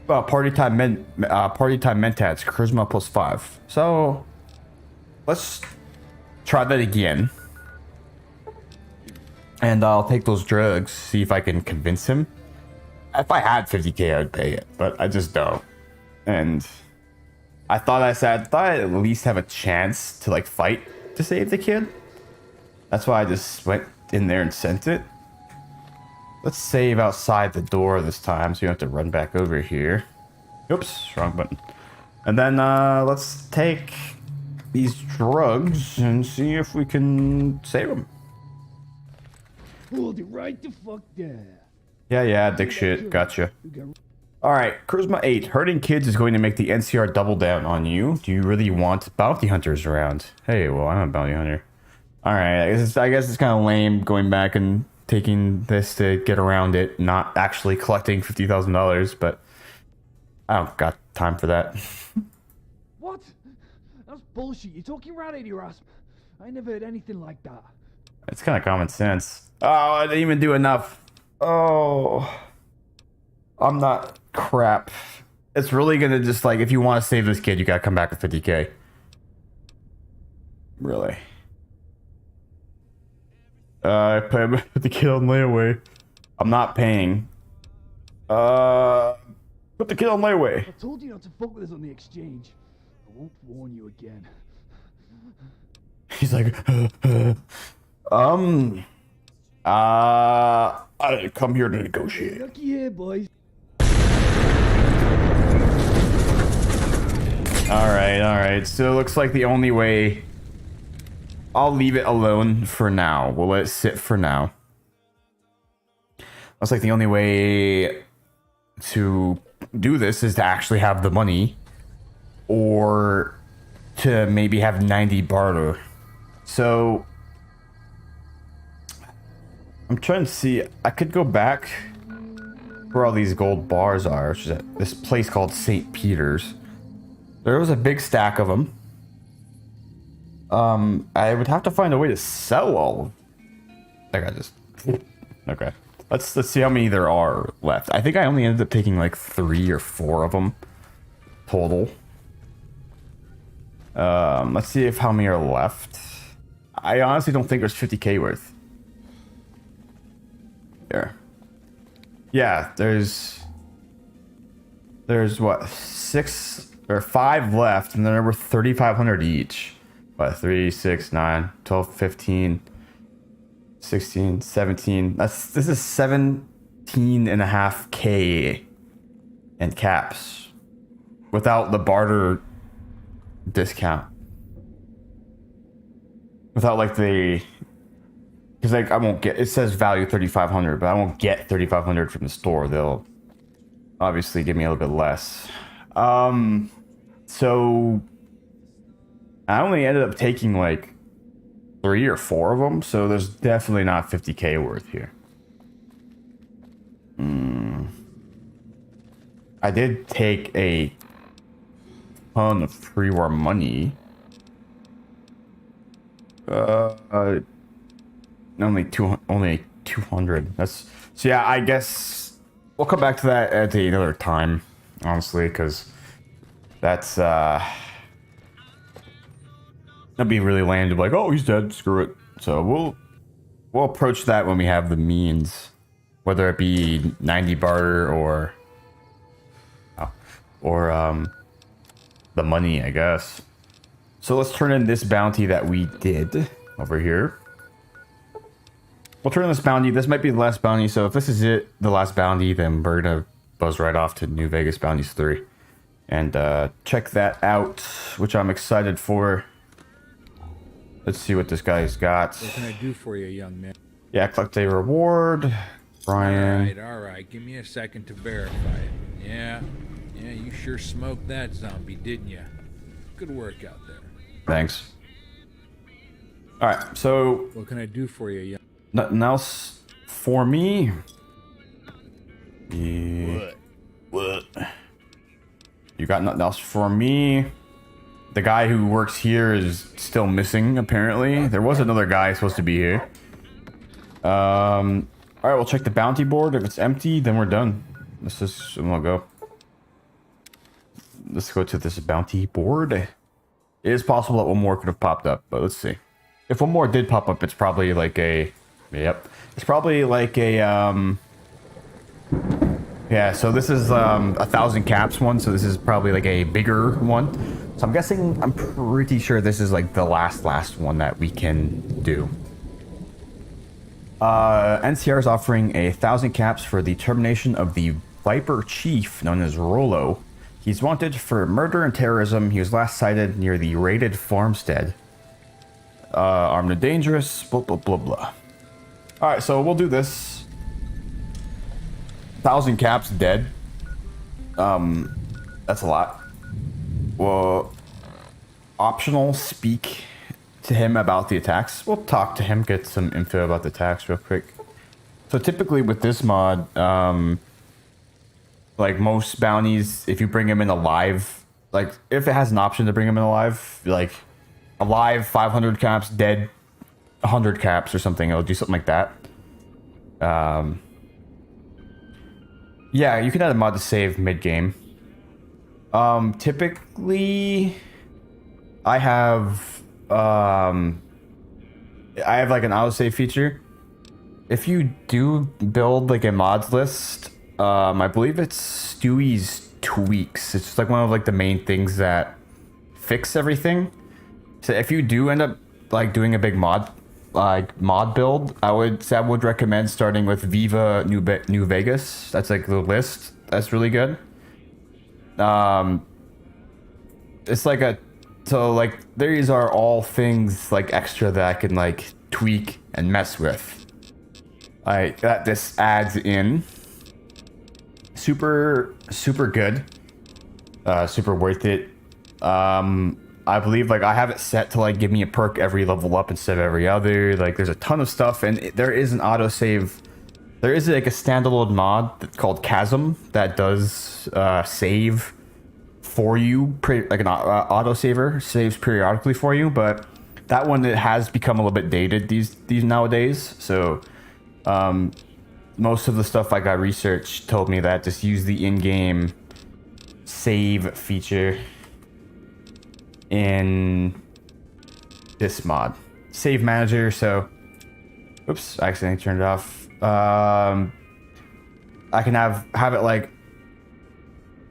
party time mentats, charisma +5. So let's try that again. And I'll take those drugs, see if I can convince him. If I had 50k, I'd pay it, but I just don't. And I thought I'd at least have a chance to like fight to save the kid. That's why I just went in there and sent it. Let's save outside the door this time, so you don't have to run back over here. Oops, wrong button. And then let's take these drugs and see if we can save them. Hold it right the fuck there. Yeah, dick shit. Gotcha. Alright, Charisma 8. Hurting kids is going to make the NCR double down on you. Do you really want bounty hunters around? Hey, well, I'm a bounty hunter. Alright, I guess it's kind of lame going back and taking this to get around it, not actually collecting $50,000, but I don't got time for that. What? bullshit. You're talking right out of your ass. I never heard anything like that. It's kind of common sense. Oh, I didn't even do enough. Oh, I'm not crap. It's really gonna just like, if you want to save this kid, you gotta come back with 50K. Really? I put the kid on layaway. I'm not paying. Put the kid on layaway. I told you not to fuck with us on the exchange. I won't warn you again. He's like, I didn't come here to negotiate. Lucky here, boys. Alright. So it looks like the only way... I'll leave it alone for now. We'll let it sit for now. Looks like the only way to do this is to actually have the money. Or to maybe have 90 barter. So... I'm trying to see... I could go back where all these gold bars are, which is at this place called St. Peter's. There was a big stack of them. I would have to find a way to sell all of them. I just... Okay. Let's see how many there are left. I think I only ended up taking like 3 or 4 of them total. Let's see how many are left. I honestly don't think there's 50K worth. There. Yeah, there's what, 6 or 5 left, and they're worth 3,500 each. What, 3, 6, 9, 12, 15, 16, 17. This is 17.5K in caps without the barter discount. Without like the, because like I won't get, it says value 3,500, but I won't get 3,500 from the store. They'll obviously give me a little bit less. So I only ended up taking like 3 or 4 of them, so there's definitely not 50K worth here. I did take a ton of pre-war money. Only 200. That's so. Yeah, I guess we'll come back to that at another time, honestly, because that's that'd be really lame to be like, oh, he's dead, screw it. So we'll approach that when we have the means, whether it be 90 barter or the money, I guess. So let's turn in this bounty that we did over here. We'll turn in this bounty. This might be the last bounty, so if this is it, the last bounty, then we're gonna buzz right off to New Vegas Bounties 3 and check that out, which I'm excited for. Let's see what this guy's got. What can I do for you, young man? Yeah, collect a reward. Brian. All right. Give me a second to verify it. Yeah, you sure smoked that zombie, didn't you? Good work out there. Thanks. All right, so What can I do for you, young? nothing else for me. Yeah. What? You got nothing else for me? The guy who works here is still missing, apparently. There was another guy supposed to be here. Alright, we'll check the bounty board. If it's empty, then we're done. We'll go. Let's go to this bounty board. It is possible that one more could have popped up, but let's see. If one more did pop up, it's probably like a... Yep. It's probably like a... Yeah, so this is 1,000 caps one, so this is probably like a bigger one. So I'm guessing, I'm pretty sure this is like the last one that we can do. NCR is offering 1,000 caps for the termination of the Viper Chief, known as Rolo. He's wanted for murder and terrorism. He was last sighted near the raided farmstead. Armed and dangerous, blah, blah, blah, blah. Alright, so we'll do this. 1,000 caps dead. That's a lot. Well, optional, speak to him about the attacks. We'll talk to him, get some info about the attacks real quick. So typically with this mod, like most bounties, if you bring him in alive, like if it has an option to bring them in alive, like alive 500 caps, dead 100 caps or something, it'll do something like that. Yeah, you can add a mod to save mid-game. Typically I have like an autosave feature. If you do build like a mods list, I believe it's Stewie's tweaks. It's just like one of like the main things that fix everything. So if you do end up like doing a big mod build, I would recommend starting with Viva New Vegas. That's like the list. That's really good. It's like these are all things like extra that I can like tweak and mess with. That this adds in. Super good. Super worth it. I believe like I have it set to like give me a perk every level up instead of every other. Like there's a ton of stuff, and there is an autosave. There is like a standalone mod called Chasm that does save for you, like an autosaver saves periodically for you, but that one, it has become a little bit dated these nowadays. So most of the stuff I got researched told me that just use the in-game save feature in this mod, save manager. So oops, I accidentally turned it off. I can have it like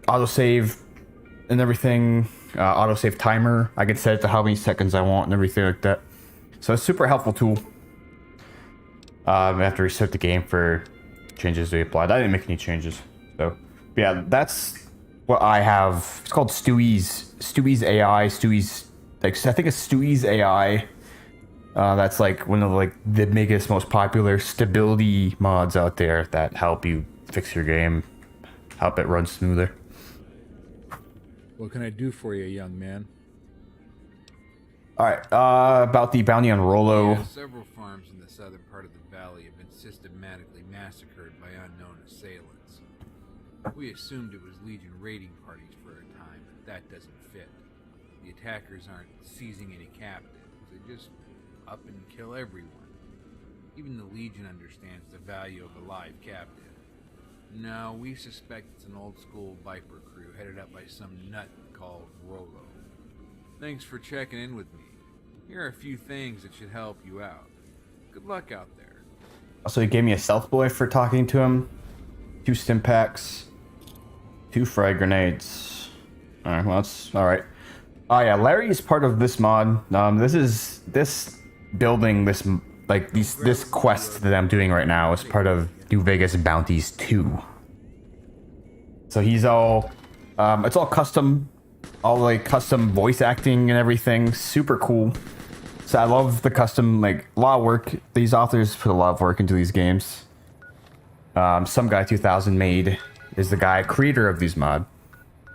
autosave and everything, autosave timer. I can set it to how many seconds I want and everything like that. So it's a super helpful tool. I have to restart the game for changes to be applied. I didn't make any changes. So yeah, that's what I have. It's called Stewie's AI. Stewie's, like, I think it's Stewie's AI. That's like one of like the biggest, most popular stability mods out there that help you fix your game, help it run smoother. What can I do for you, young man? All right, about the bounty on Rolo. Yeah, several farms in the southern part of the valley have been systematically massacred by unknown assailants. We assumed it was Legion raiding parties for a time, but that doesn't fit. The attackers aren't seizing any captives. They just up and kill everyone. Even the Legion understands the value of a live captive. No, we suspect it's an old-school Viper crew headed up by some nut called Rolo. Thanks for checking in with me. Here are a few things that should help you out. Good luck out there. Also, he gave me a stealth boy for talking to him. 2 stim packs. 2 frag grenades. Alright, well, that's alright. Oh yeah, Larry is part of this mod. This quest that I'm doing right now is part of New Vegas Bounties 2. So he's all, it's all custom, all like custom voice acting and everything. Super cool. So I love the custom, like, a lot of work. These authors put a lot of work into these games. Some guy 2000 made is the guy creator of these mod.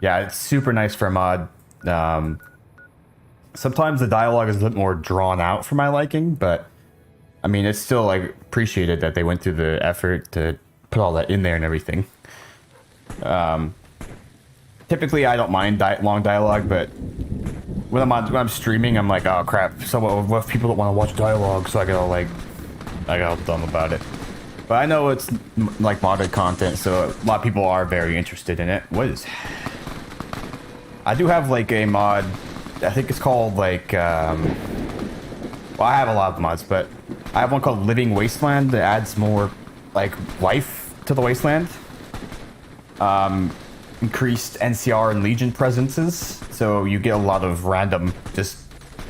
Yeah, it's super nice for a mod. Sometimes the dialogue is a bit more drawn out for my liking, but I mean, it's still like appreciated that they went through the effort to put all that in there and everything. Typically, I don't mind long dialogue, but when I'm streaming, I'm like, oh crap! So what if people don't want to watch dialogue? So I get all dumb about it. But I know it's like modded content, so a lot of people are very interested in it. I do have like a mod. I think it's called like. Well, I have a lot of mods, but I have one called Living Wasteland that adds more like life to the wasteland. Increased NCR and Legion presences, so you get a lot of random just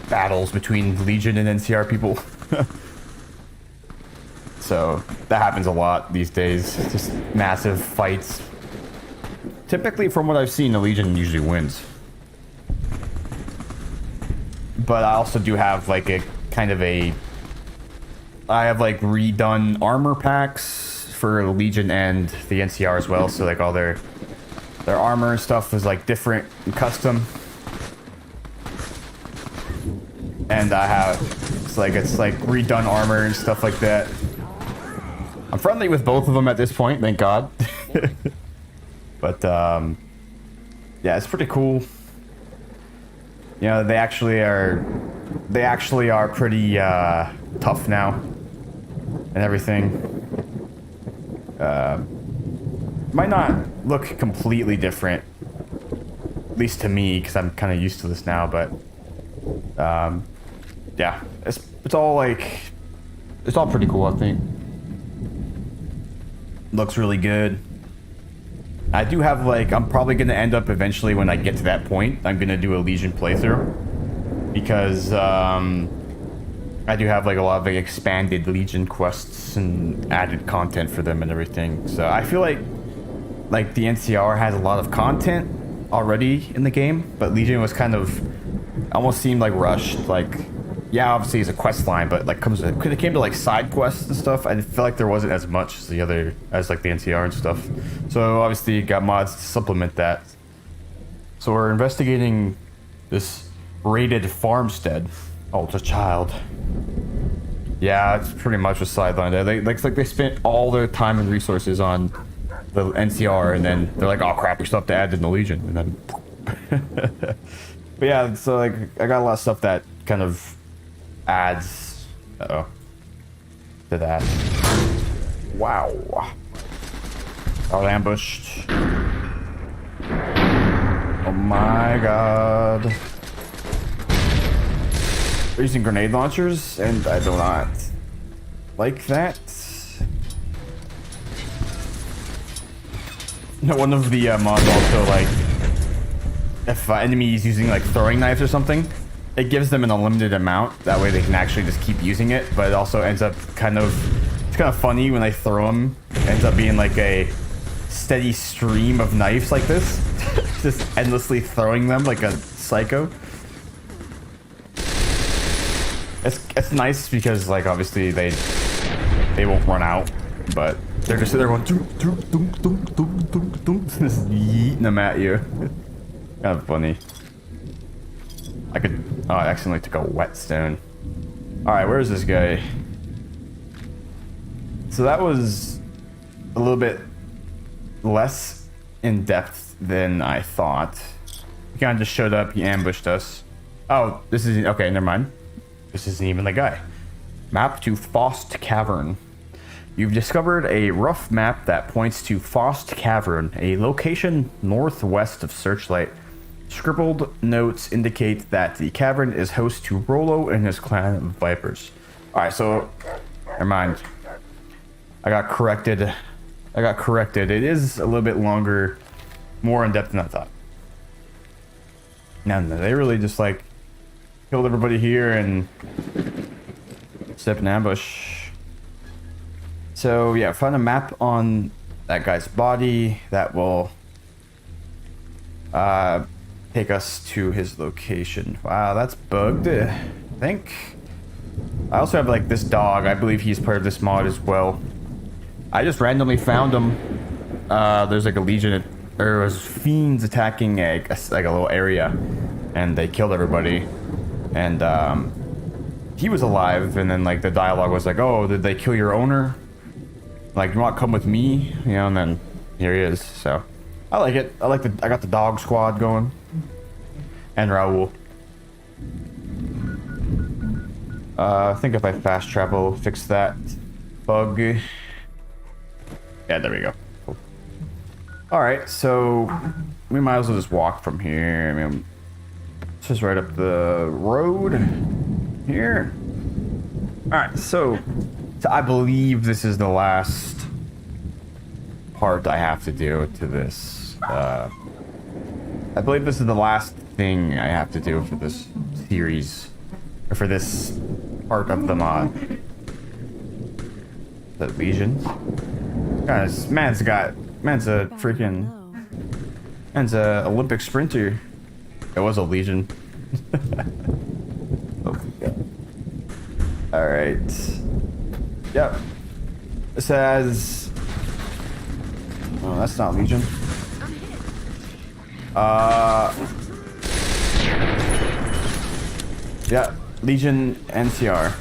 battles between Legion and NCR people. So that happens a lot these days, just massive fights. Typically, from what I've seen, the Legion usually wins. But I also do have like a kind of a... I have like redone armor packs for the Legion and the NCR as well, so like all their armor and stuff is like different and custom. And I have it's like redone armor and stuff like that. I'm friendly with both of them at this point, thank God. But yeah, it's pretty cool. You know, they actually are pretty tough now and everything. Might not look completely different, at least to me, because I'm kind of used to this now. But yeah, it's all like, it's all pretty cool. I think looks really good. I do have like, I'm probably gonna end up eventually when I get to that point, I'm gonna do a Legion playthrough, because I do have like a lot of like expanded Legion quests and added content for them and everything. So I feel like the NCR has a lot of content already in the game, but Legion was kind of, almost seemed like rushed. Like, yeah, obviously it's a quest line, but like could it came to like side quests and stuff, I feel like there wasn't as much as the other, as like the NCR and stuff. So obviously you got mods to supplement that. So we're investigating this raided farmstead. Oh, it's a child. Yeah, it's pretty much a sideline. They spent all their time and resources on the NCR, and then they're like, oh crap, we still have to add in the Legion, and then but yeah, so like I got a lot of stuff that kind of adds to that. Wow. I was ambushed. Oh my god. They're using grenade launchers, and I do not like that. One of the mods also, like, if enemy is using like throwing knives or something, it gives them an unlimited amount. That way they can actually just keep using it. But it also ends up it's kind of funny when they throw them. It ends up being like a steady stream of knives like this, just endlessly throwing them like a psycho. It's nice because like obviously they won't run out, but they're just sitting there going just yeeting them at you. Kind of funny. I accidentally took a whetstone. Alright, where's this guy? So that was a little bit less in depth than I thought. He kind of just showed up, he ambushed us. Oh, this is okay, never mind. This isn't even the guy. Map to Fost Cavern. You've discovered a rough map that points to Fost Cavern, a location northwest of Searchlight. Scribbled notes indicate that the cavern is host to Rollo and his clan of Vipers. Alright, so never mind. I got corrected. It is a little bit longer, more in depth than I thought. No, they really just like killed everybody here and set up an ambush. So yeah, found a map on that guy's body that will take us to his location. Wow, that's bugged, I think. I also have like this dog. I believe he's part of this mod as well. I just randomly found him. There's like a legion, there was fiends attacking a little area, and they killed everybody. And he was alive, and then like the dialogue was like, oh, did they kill your owner? Like, you want to come with me? You know, and then here he is. So I like it. I got the dog squad going. And Raul. I think if I fast travel, fix that bug. Yeah, there we go. Cool. Alright, so we might as well just walk from here. I mean, it's just right up the road here. Alright, so I believe this is the last part I have to do to this. I believe this is the last thing I have to do for this series, or for this part of the mod. The Legion. Guys, man's a Olympic sprinter. It was a Legion. Okay. Alright. Yep. It says... Oh, that's not Legion. Yeah, Legion NCR.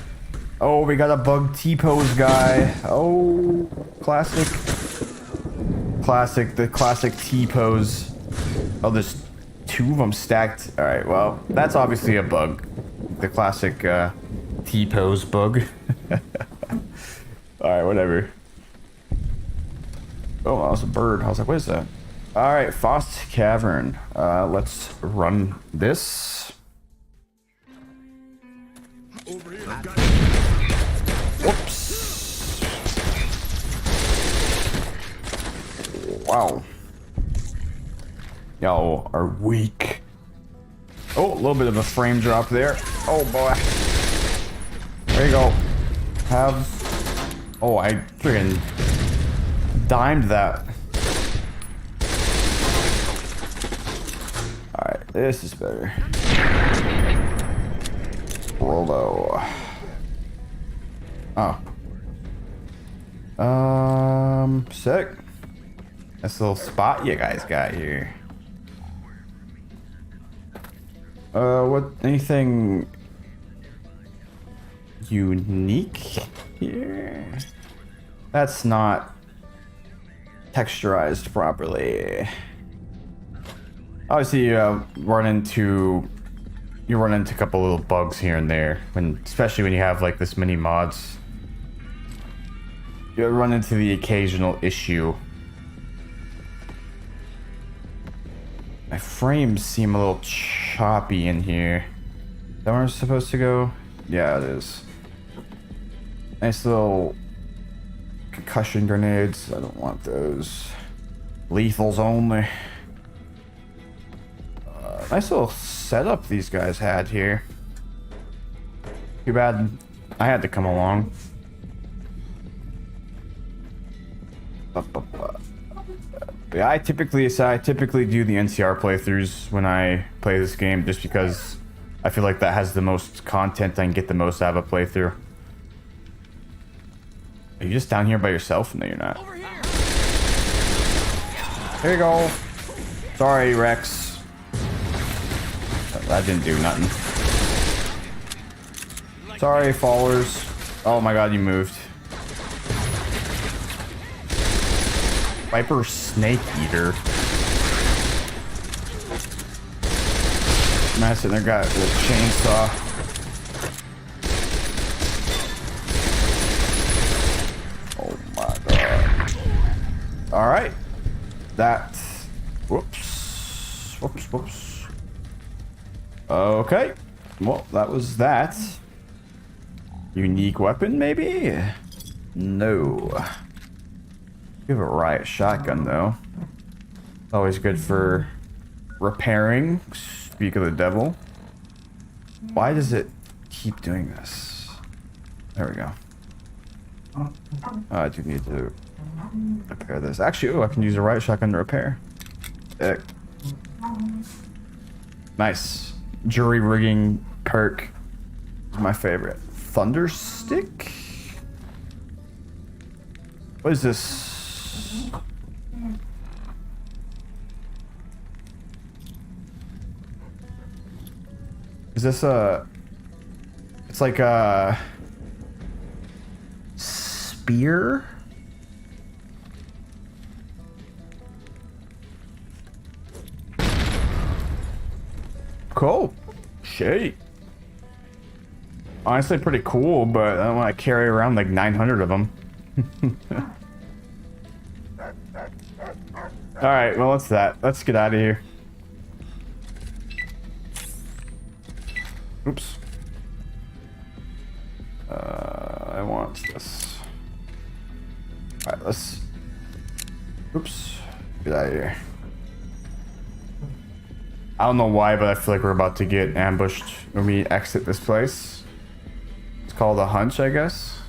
Oh, we got a bug T-pose guy. Oh, classic. The classic T-pose. Oh, there's 2 of them stacked. All right, well, that's obviously a bug. The classic T-pose bug. All right, whatever. Oh, that was a bird. I was like, what is that? All right, Fost Cavern. Let's run this. Over here, I've got Whoops. Wow. Y'all are weak. Oh, a little bit of a frame drop there. Oh boy. There you go. Oh, I friggin' dimed that. Alright, this is better. Rolo. Oh. Sick. Nice little spot you guys got here. Anything unique here? That's not texturized properly. Obviously, you run into a couple little bugs here and there, especially when you have like this many mods. You run into the occasional issue. My frames seem a little choppy in here. Is that where I'm supposed to go? Yeah, it is. Nice little concussion grenades. I don't want those. Lethals only. Nice little setup these guys had here. Too bad I had to come along. Yeah, I typically do the NCR playthroughs when I play this game, just because I feel like that has the most content. I can get the most out of a playthrough. Are you just down here by yourself? No, you're not. Here you go. Sorry, Rex. That didn't do nothing. Sorry, followers. Oh my god, you moved. Viper Snake Eater. Man, sitting there got a chainsaw. Oh my god. Alright. Whoops. Okay. Well, that was that. Unique weapon, maybe? No. You have a riot shotgun, though. Always good for repairing. Speak of the devil. Why does it keep doing this? There we go. Oh, I do need to repair this. Actually, I can use a riot shotgun to repair. Sick. Nice. Jury rigging perk is my favorite. Thunder stick? What is this? Is this it's like a spear? Cool. Shit. Honestly, pretty cool, but I don't want to carry around like 900 of them. Alright, well, that's that. Let's get out of here. Oops. I want this. Alright, let's... Oops. Get out of here. I don't know why, but I feel like we're about to get ambushed when we exit this place. It's called a hunch, I guess.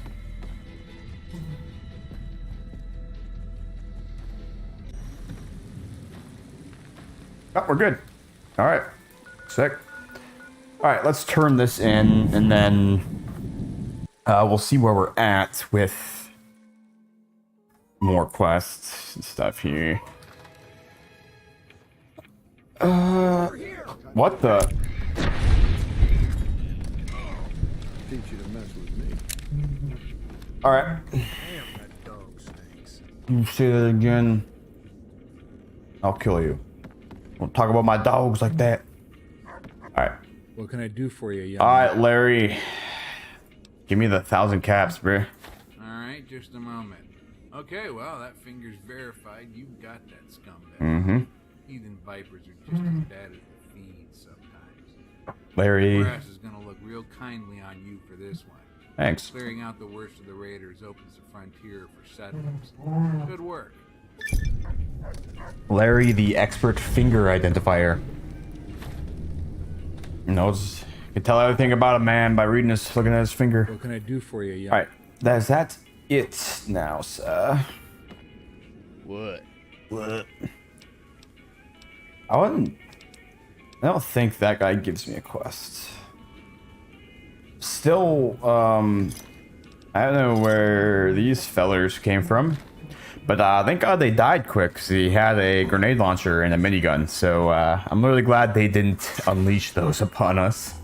Oh, we're good. All right. Sick. All right, let's turn this in, and then we'll see where we're at with more quests and stuff here. What the? teach you to mess with me. All right. Damn, that dog stinks. You say that again, I'll kill you. Don't talk about my dogs like that. Alright. What can I do for you, young Alright, man? Larry. Give me the 1,000 caps, bro. Alright, just a moment. Okay, well, that finger's verified. You've got that scumbag. Mm-hmm. Heathen vipers are just as bad as the fiends sometimes. Larry. Brass is gonna look real kindly on you for this one. Thanks. Clearing out the worst of the raiders opens the frontier for settlers. Good work. Larry, the expert finger identifier. Knows. You can tell everything about a man by reading his, looking at his finger. What can I do for you, young? Alright, that's it now, sir. What? I don't think that guy gives me a quest. Still, I don't know where these fellers came from, but thank God they died quick, because he had a grenade launcher and a minigun, so I'm really glad they didn't unleash those upon us.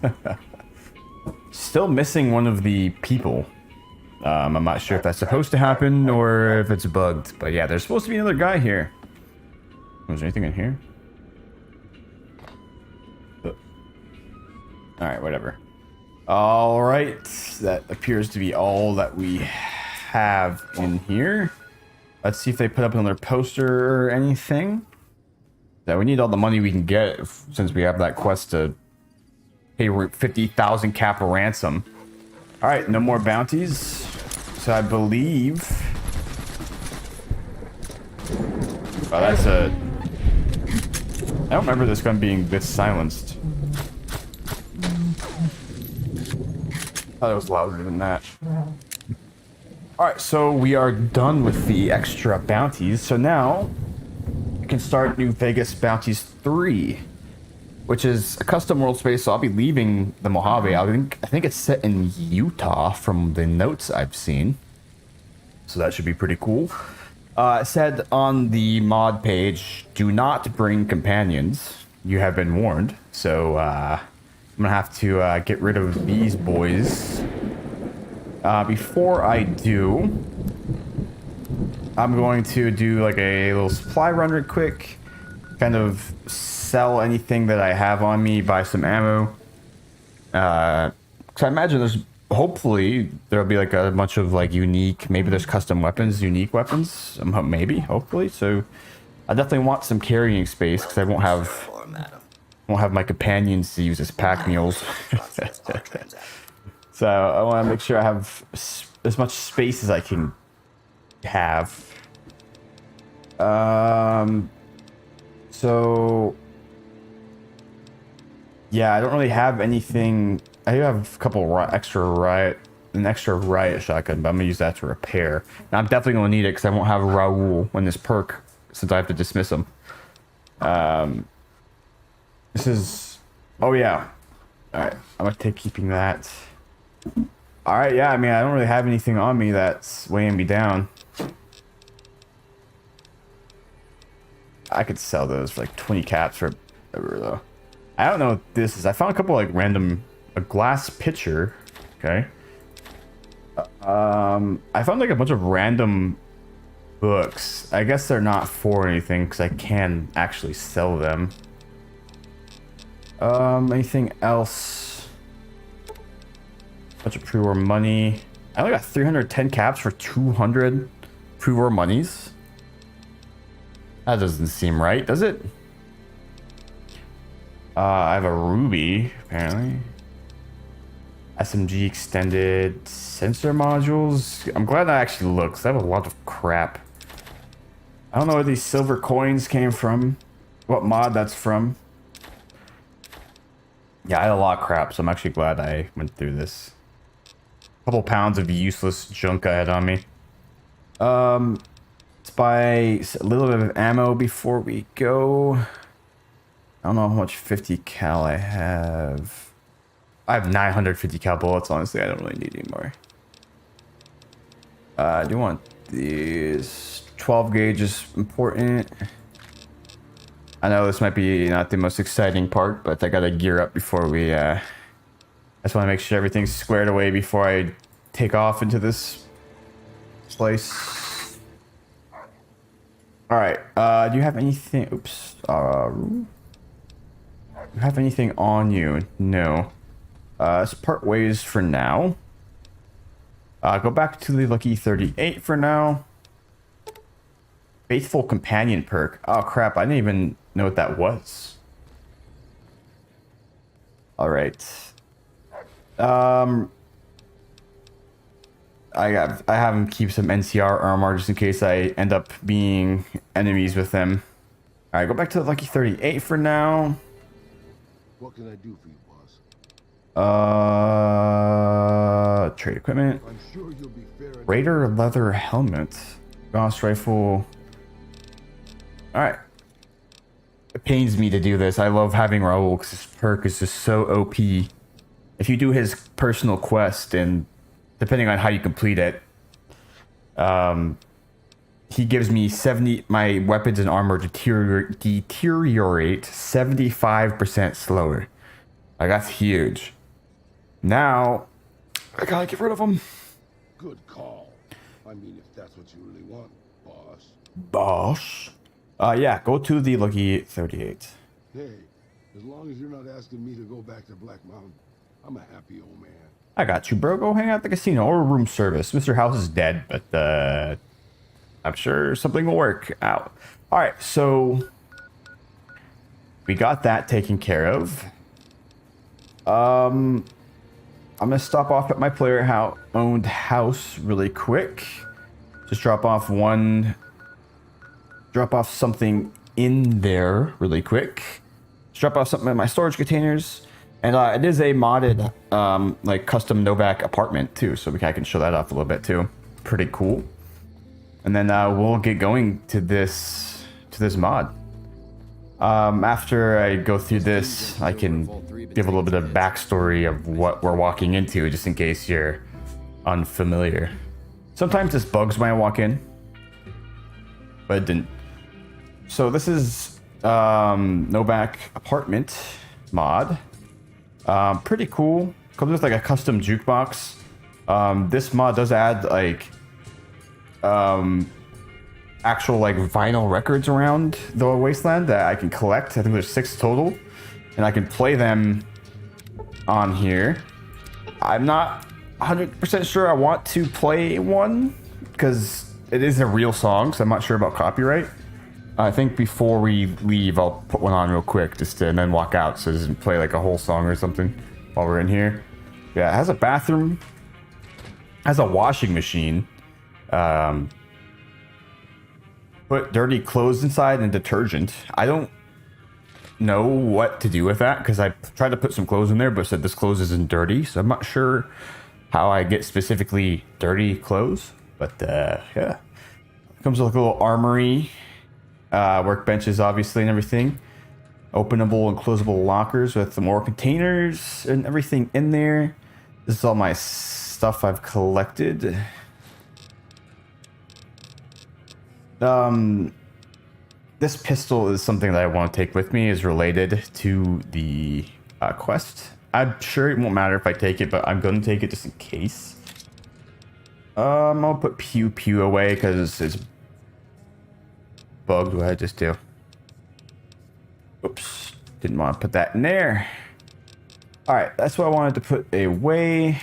Still missing one of the people. I'm not sure if that's supposed to happen or if it's bugged, but yeah, there's supposed to be another guy here. Was there anything in here? Alright, whatever. Alright, that appears to be all that we have in here. Let's see if they put up another poster or anything. Yeah, we need all the money we can get since we have that quest to pay 50,000 cap ransom. Alright, no more bounties. So I believe... Oh, that's a... I don't remember this gun being this silenced. I thought it was louder than that. Alright, so we are done with the extra bounties. So now we can start New Vegas Bounties 3, which is a custom world space. So I'll be leaving the Mojave. I think it's set in Utah from the notes I've seen. So that should be pretty cool. It said on the mod page, do not bring companions. You have been warned. So I'm gonna have to get rid of these boys. Before I do, I'm going to do like a little supply run real quick. Kind of sell anything that I have on me, buy some ammo. Cause I imagine hopefully there'll be like a bunch of like unique, maybe there's custom weapons, unique weapons, maybe, hopefully. So I definitely want some carrying space because I won't have my companions to use as pack mules. So I want to make sure I have as much space as I can have. So yeah, I don't really have anything. I do have a couple an extra riot shotgun, but I'm gonna use that to repair. And I'm definitely gonna need it because I won't have Raoul when this perk, since I have to dismiss him. This is, oh yeah. All right, I'm gonna take keeping that. All right, yeah. I mean, I don't really have anything on me that's weighing me down. I could sell those for like 20 caps for whatever though. I don't know what this is. I found a couple like a glass pitcher. Okay. I found like a bunch of random books. I guess they're not for anything because I can actually sell them. Anything else? Bunch of pre-war money. I only got 310 caps for 200 pre-war monies. That doesn't seem right, does it? I have a ruby, apparently. SMG extended sensor modules. I'm glad I actually looked, 'cause I have a lot of crap. I don't know where these silver coins came from. What mod that's from. Yeah, I had a lot of crap, so I'm actually glad I went through this. A couple pounds of useless junk I had on me. Let's buy a little bit of ammo before we go. I don't know how much 50 cal I have. I have 950 cal bullets, honestly. I don't really need any more. I do want these. 12 gauge is important. I know this might be not the most exciting part, but I gotta gear up before we, I just want to make sure everything's squared away before I take off into this place. Alright, do you have anything? Oops. You have anything on you? No. Let's part ways for now. Go back to the Lucky 38 for now. Faithful Companion perk. Oh crap, I didn't even know what that was. Alright. I have him keep some NCR armor just in case I end up being enemies with them. Alright, go back to the Lucky 38 for now. What can I do for you, boss? Trade equipment. I'm sure you'll be fair enough. Raider leather helmet. Gauss rifle. Alright. It pains me to do this. I love having Raoul because his perk is just so OP. If you do his personal quest, and depending on how you complete it, he gives me 70, my weapons and armor deteriorate 75% slower. Like, that's huge. Now, I gotta get rid of him. Good call. I mean, if that's what you really want, boss. Boss? Yeah, go to the Lucky 38. Hey, as long as you're not asking me to go back to Black Mountain, I'm a happy old man. I got you, bro. Go hang out at the casino or room service. Mr. House is dead, but I'm sure something will work out. All right, so we got that taken care of. I'm gonna stop off at my player-owned house really quick. Just drop off something in there really quick. Just drop off something in my storage containers. And it is a modded, like custom Novak apartment too, so I can show that off a little bit too. Pretty cool. And then we'll get going to this mod. After I go through this, I can give a little bit of backstory of what we're walking into, just in case you're unfamiliar. Sometimes this bugs when I walk in, but it didn't. So this is Novak apartment mod. Pretty cool. Comes with like a custom jukebox. This mod does add like actual like vinyl records around the wasteland that I can collect. I think there's 6 total, and I can play them on here. I'm not 100% sure I want to play one because it is a real song, so I'm not sure about copyright. I think before we leave, I'll put one on real quick and then walk out so it doesn't play like a whole song or something while we're in here. Yeah, it has a bathroom, has a washing machine, put dirty clothes inside and detergent. I don't know what to do with that because I tried to put some clothes in there but said this clothes isn't dirty, so I'm not sure how I get specifically dirty clothes. But yeah, comes with like a little armory. Workbenches, obviously, and everything. Openable and closable lockers with more containers and everything in there. This is all my stuff I've collected. This pistol is something that I want to take with me. Is related to the quest. I'm sure it won't matter if I take it, but I'm going to take it just in case. I'll put pew pew away because it's bugged. What did I just do? Oops, didn't want to put that in there. All right, that's what I wanted to put away.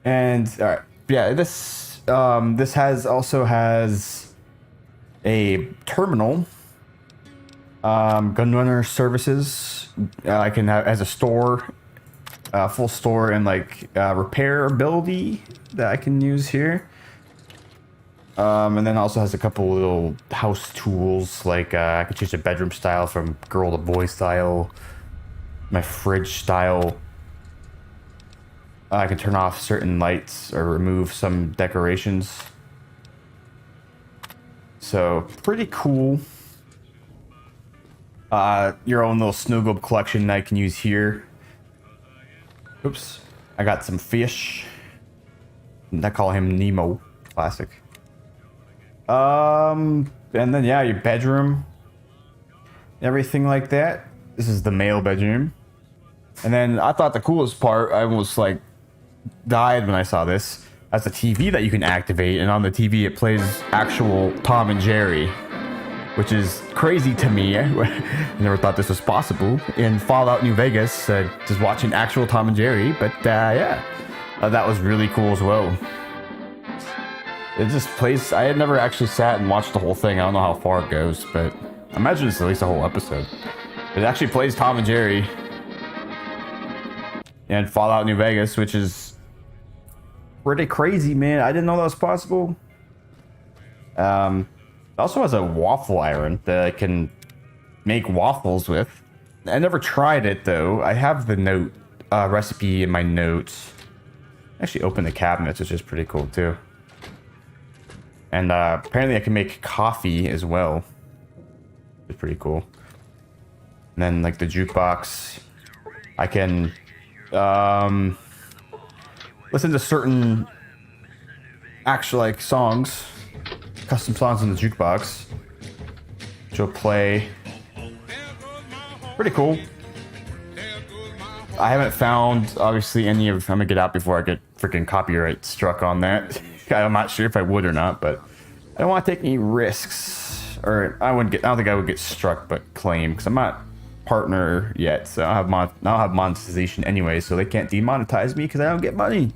And all right, yeah, this also has a terminal. Gunrunner services. I can have as a store, full store, and like repair ability that I can use here. And then also has a couple little house tools, like I can change the bedroom style from girl to boy style, my fridge style. I can turn off certain lights or remove some decorations. So pretty cool. Your own little snow globe collection I can use here. Oops, I got some fish. I call him Nemo. Classic. And then yeah, your bedroom, everything like that. This is the male bedroom. And then I thought the coolest part, I almost like died when I saw this. That's a TV that you can activate, and on the TV it plays actual Tom and Jerry. which is crazy to me. I never thought this was possible in Fallout New Vegas, just watching actual Tom and Jerry. But yeah, that was really cool as well. It just plays. I had never actually sat and watched the whole thing. I don't know how far it goes, but I imagine it's at least a whole episode. It actually plays Tom and Jerry and Fallout New Vegas, which is pretty crazy, man. I didn't know that was possible. It also has a waffle iron that I can make waffles with. I never tried it though. I have the recipe in my notes. Actually open the cabinets, which is pretty cool too. And apparently I can make coffee as well. It's pretty cool. And then like the jukebox, I can listen to certain actual like songs, custom songs in the jukebox, which will play. Pretty cool. I haven't found obviously any of. I'm gonna get out before I get freaking copyright struck on that. I'm not sure if I would or not, but I don't want to take any risks. Or I don't think I would get struck, but claim, because I'm not partner yet, so I don't have monetization anyway, so they can't demonetize me because I don't get money.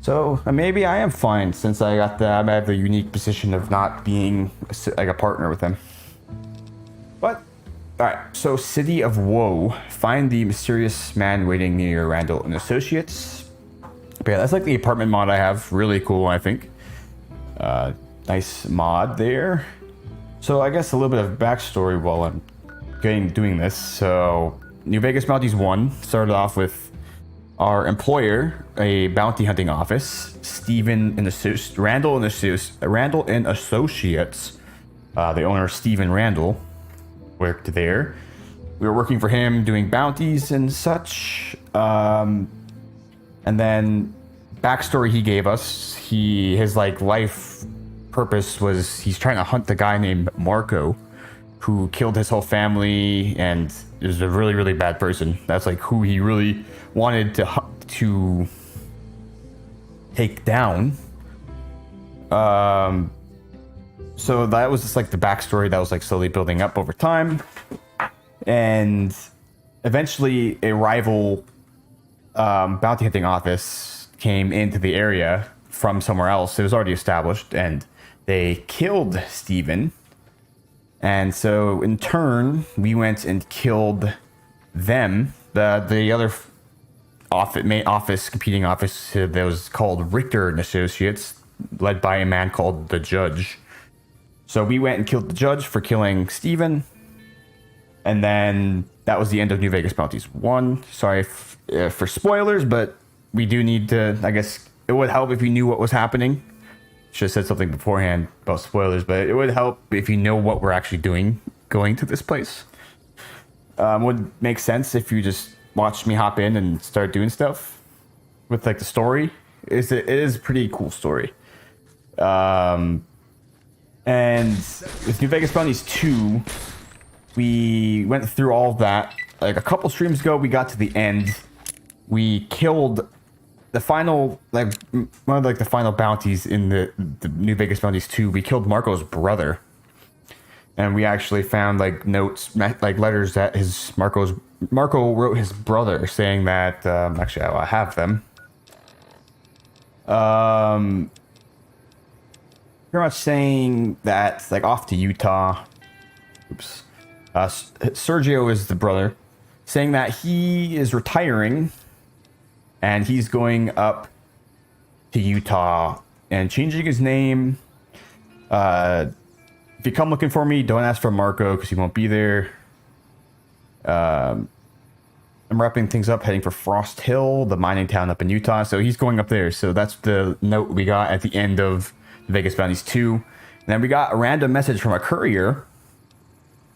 So maybe I am fine since I have the unique position of not being like a partner with them. But all right, so City of Woe, find the mysterious man waiting near Randall and Associates. But yeah, that's like the apartment mod I have. Really cool, I think. Nice mod there. So I guess a little bit of backstory while I'm doing this. So New Vegas Bounties 1 started off with our employer, a bounty hunting office, Randall and Associates. The owner, Stephen Randall, worked there. We were working for him, doing bounties and such. And then backstory he gave us, his like life purpose was he's trying to hunt the guy named Marco, who killed his whole family and is a really, really bad person. That's like who he really wanted to take down. So that was just like the backstory that was like slowly building up over time. And eventually a rival bounty hunting office came into the area from somewhere else. It was already established, and they killed Steven. And so in turn, we went and killed them. The other competing office that was called Richter and Associates, led by a man called the Judge. So we went and killed the Judge for killing Steven. And then that was the end of New Vegas Bounties 1. Sorry for spoilers, but we do need to, I guess it would help if you knew what was happening. Should have said something beforehand about spoilers, but it would help if you know what we're actually doing going to this place. Would make sense if you just watched me hop in and start doing stuff with like the story. It is a pretty cool story. And with New Vegas Bounties 2, we went through all of that. Like a couple streams ago, we got to the end. We killed the final, like one of like the final bounties in the New Vegas Bounties 2. We killed Marco's brother, and we actually found like notes, like letters that Marco wrote his brother saying that. Actually, I have them. Pretty much saying that like off to Utah. Oops. Sergio is the brother, saying that he is retiring and he's going up to Utah and changing his name. If you come looking for me, don't ask for Marco because he won't be there. I'm wrapping things up, heading for Frost Hill, the mining town up in Utah. So he's going up there. So that's the note we got at the end of Vegas Bounties 2. And then we got a random message from a courier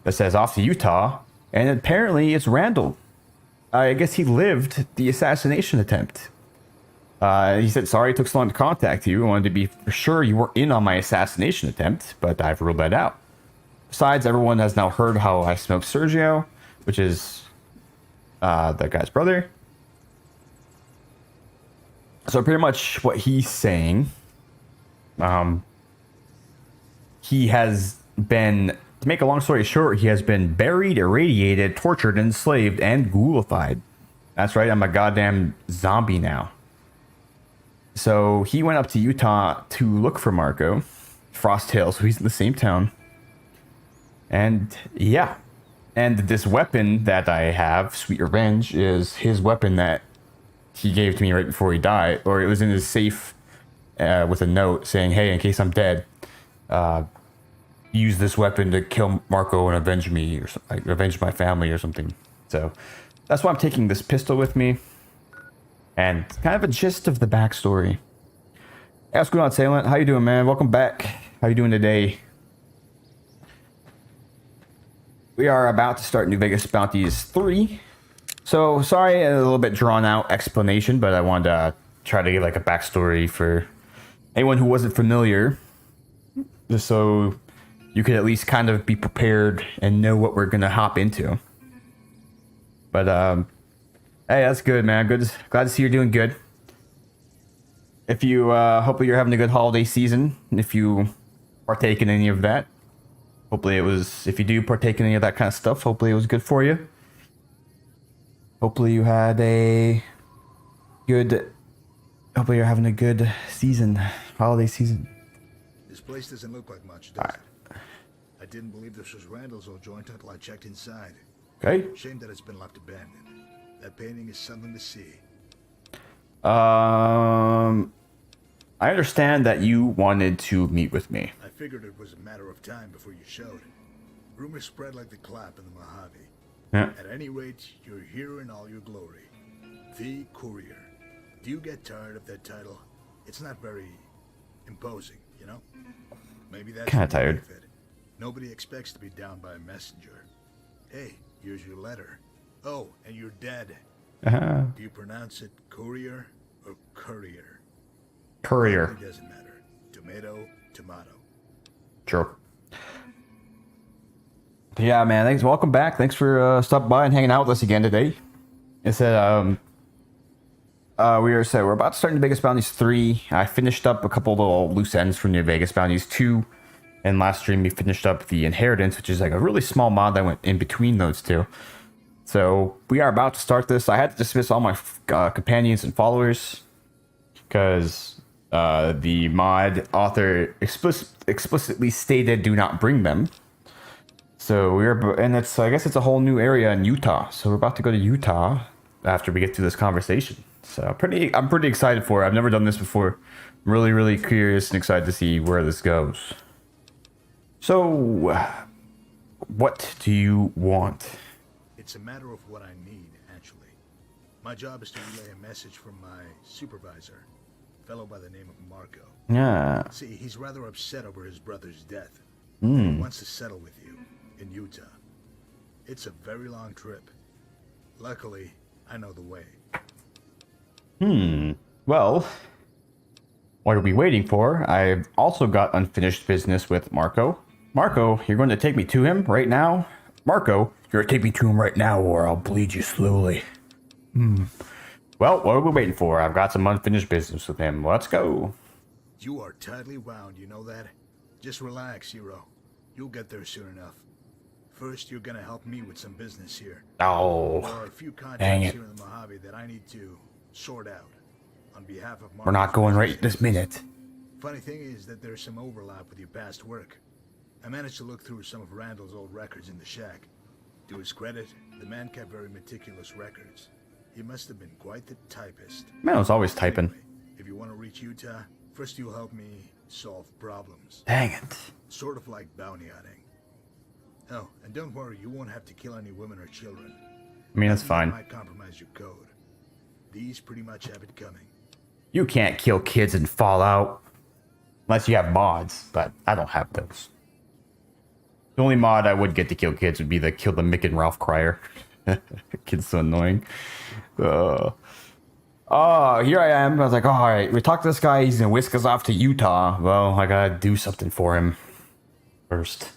that says off to Utah, and apparently it's Randall. I guess he lived the assassination attempt. He said, sorry it took so long to contact you. I wanted to be for sure you were in on my assassination attempt, but I've ruled that out. Besides, everyone has now heard how I smoked Sergio, which is that guy's brother. So pretty much what he's saying, he has been, to make a long story short, he has been buried, irradiated, tortured, enslaved, and ghoulified. That's right, I'm a goddamn zombie now. So he went up to Utah to look for Marco, Frost Hill, so he's in the same town. And yeah, and this weapon that I have, Sweet Revenge, is his weapon that he gave to me right before he died, or it was in his safe with a note saying, hey, in case I'm dead, use this weapon to kill Marco and avenge me, or like, avenge my family or something. So that's why I'm taking this pistol with me. And kind of a gist of the backstory. Hey, what's going on, Salient? How you doing, man? Welcome back. How you doing today? We are about to start New Vegas Bounties 3. So, sorry, a little bit drawn out explanation, but I wanted to try to give like a backstory for anyone who wasn't familiar. Just so you could at least kind of be prepared and know what we're going to hop into. But, hey, that's good, man. Good. Glad to see you're doing good. If you, hopefully you're having a good holiday season. If you partake in any of that. Hopefully it was, if you do partake in any of that kind of stuff, hopefully it was good for you. Hopefully you had a good, hopefully you're having a good season, holiday season. This place doesn't look like much, does it? I didn't believe this was Randall's old joint until I checked inside. Okay. Shame that it's been left abandoned. That painting is something to see. I understand that you wanted to meet with me. I figured it was a matter of time before you showed. Rumors spread like the clap in the Mojave. Yeah. At any rate, you're here in all your glory. The Courier. Do you get tired of that title? It's not very imposing, you know? Maybe that's Kinda the beauty tired. of it. Nobody expects to be down by a messenger. Hey, here's your letter. Oh, and you're dead. Uh-huh. Do you pronounce it courier or courier? Courier. It doesn't matter. Tomato, tomato. Sure. Yeah, man. Thanks. Welcome back. Thanks for stopping by and hanging out with us again today. It said, we're about to start New Vegas Bounties 3. I finished up a couple little loose ends from New Vegas Bounties 2. And last stream we finished up the Inheritance, which is like a really small mod that went in between those two. So we are about to start this. I had to dismiss all my companions and followers because the mod author explicitly stated do not bring them. So and it's, I guess it's a whole new area in Utah. So we're about to go to Utah after we get through this conversation. So I'm pretty excited for it. I've never done this before. I'm really, really curious and excited to see where this goes. So, what do you want? It's a matter of what I need, actually. My job is to relay a message from my supervisor, a fellow by the name of Marco. Yeah. See, he's rather upset over his brother's death. Mm. He wants to settle with you in Utah. It's a very long trip. Luckily, I know the way. Well, what are we waiting for? I've also got unfinished business with Marco. Marco, you're going to take me to him right now? Marco, you're going to take me to him right now or I'll bleed you slowly. Well, what are we waiting for? I've got some unfinished business with him. Let's go. You are tightly wound, you know that? Just relax, hero. You'll get there soon enough. First, you're gonna help me with some business here. Oh, There are a few dang contacts it. here in the Mojave that I need to sort out. On behalf of We're not going right this minute. Funny thing is that there's some overlap with your past work. I managed to look through some of Randall's old records in the shack. To his credit, the man kept very meticulous records. He must have been quite the typist. Man, I was always typing. Anyway, if you want to reach Utah, first you'll help me solve problems. Dang it. Sort of like bounty hunting. Oh, and don't worry, you won't have to kill any women or children. I mean, that's Nothing that fine. might compromise your code. These pretty much have it coming. You can't kill kids in Fallout. Unless you have mods, but I don't have those. The only mod I would get to kill kids would be the kill the Mick and Ralph Crier. Kid's so annoying. Here I am. I was like, oh, all right, we talked to this guy. He's gonna whisk us off to Utah. Well, I gotta do something for him first.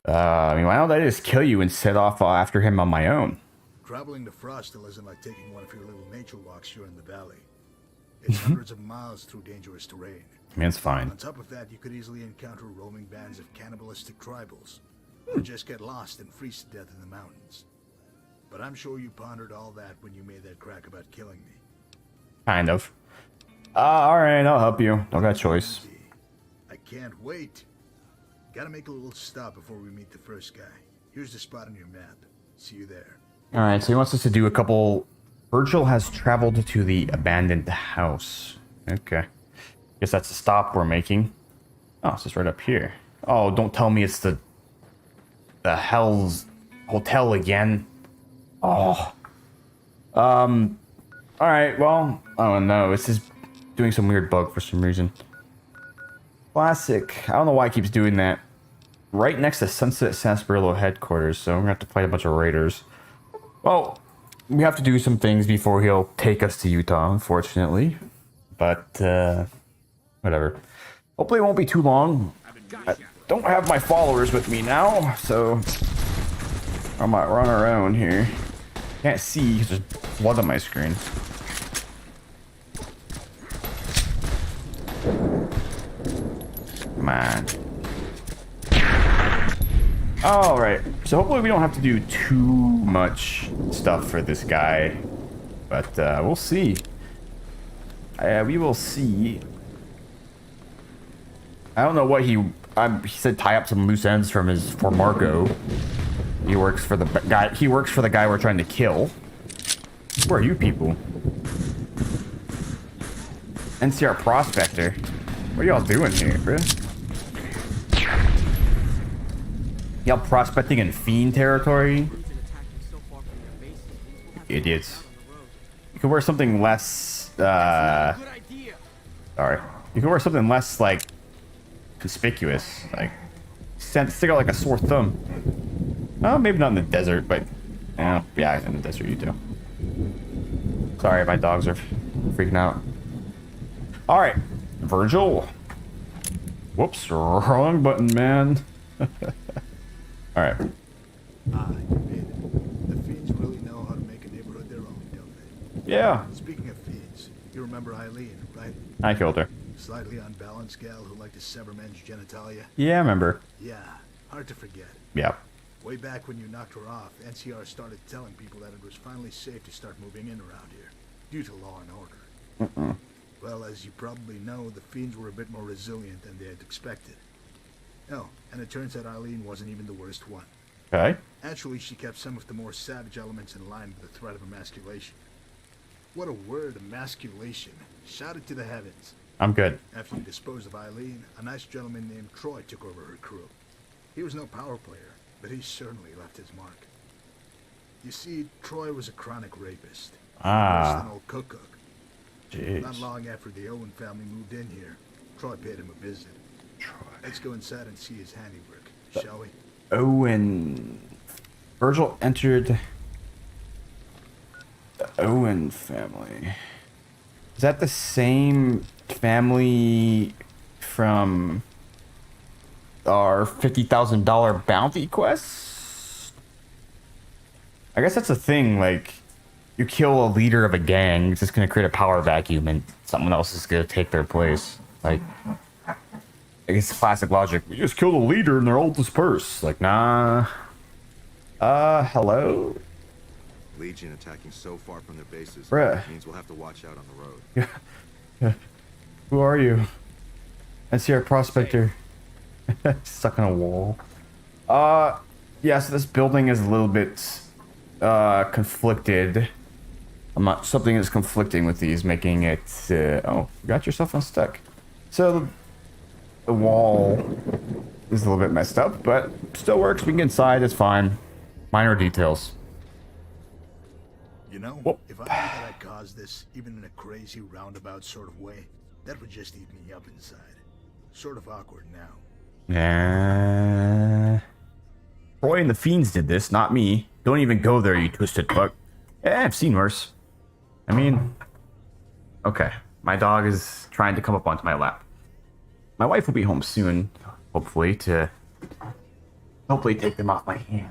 I mean, why don't I just kill you and set off after him on my own? Traveling to Frost Hill isn't like taking one of your little nature walks here in the valley. It's hundreds of miles through dangerous terrain. I mean, it's fine. On top of that, you could easily encounter roaming bands of cannibalistic tribals, or just get lost and freeze to death in the mountains. But I'm sure you pondered all that when you made that crack about killing me. Kind of. Alright, I'll help you. Don't got a choice. I can't wait. Gotta make a little stop before we meet the first guy. Here's the spot on your map. See you there. Alright, so he wants us to do a couple... Virgil has traveled to the abandoned house. Okay. Guess that's the stop we're making. Oh, it's just right up here. Oh, don't tell me it's the Hell's Hotel again. Oh. Alright, well, I don't know. It's just doing some weird bug for some reason. Classic. I don't know why it keeps doing that. Right next to Sunset Sarsaparilla headquarters, so we're gonna have to fight a bunch of raiders. Well, we have to do some things before he'll take us to Utah, unfortunately. But, whatever. Hopefully it won't be too long. I don't have my followers with me now, so I might run around here. Can't see because there's blood on my screen. Come on. Alright, so hopefully we don't have to do too much stuff for this guy. But we'll see. We will see. I don't know what he said tie up some loose ends for Marco. He works for the guy we're trying to kill. Who are you people? NCR Prospector. What are y'all doing here, bro? Y'all prospecting in Fiend territory? Idiots. You could wear something less, sorry. You could wear something less, like, conspicuous. Like, stick out like a sore thumb. Oh, maybe not in the desert, but... yeah, in the desert you do. Sorry, my dogs are freaking out. Alright, Virgil. Whoops, wrong button, man. Alright. You made it. The Fiends really know how to make a neighborhood their own, don't they? Yeah. Speaking of Fiends, you remember Eileen, right? I killed her. Slightly unbalanced gal who liked to sever men's genitalia? Yeah, I remember. Yeah, hard to forget. Yeah. Way back when you knocked her off, NCR started telling people that it was finally safe to start moving in around here, due to law and order. Well, as you probably know, the Fiends were a bit more resilient than they had expected. Oh, and it turns out Eileen wasn't even the worst one. Okay. Actually, she kept some of the more savage elements in line with the threat of emasculation. What a word, emasculation. Shout it to the heavens. I'm good. After you disposed of Eileen, a nice gentleman named Troy took over her crew. He was no power player, but he certainly left his mark. You see, Troy was a chronic rapist. Worse than old Cook. Jeez. Not long after the Owen family moved in here, Troy paid him a visit. Troy. Let's go inside and see his handiwork, shall we? Owen. Virgil entered the Owen family. Is that the same family from our $50,000 bounty quest? I guess that's the thing, like, you kill a leader of a gang, it's just gonna create a power vacuum and someone else is gonna take their place. Like, I guess classic logic. We just kill the leader and they're all dispersed. Like, nah. Hello? Legion attacking so far from their bases Bruh. means we'll have to watch out on the road. Yeah. Who are you? NCR Prospector. Stuck on a wall. Yeah, so this building is a little bit conflicted. Something is conflicting with these, making it oh, you got yourself unstuck. So the wall is a little bit messed up, but still works. We can get inside, it's fine. Minor details. You know, Whoop. if I knew that I caused this, even in a crazy roundabout sort of way, that would just eat me up inside. Sort of awkward now. Nah. Troy and the Fiends did this, not me. Don't even go there, you twisted fuck. Yeah, I've seen worse. I mean... Okay. My dog is trying to come up onto my lap. My wife will be home soon, hopefully, to... hopefully take them off my hand.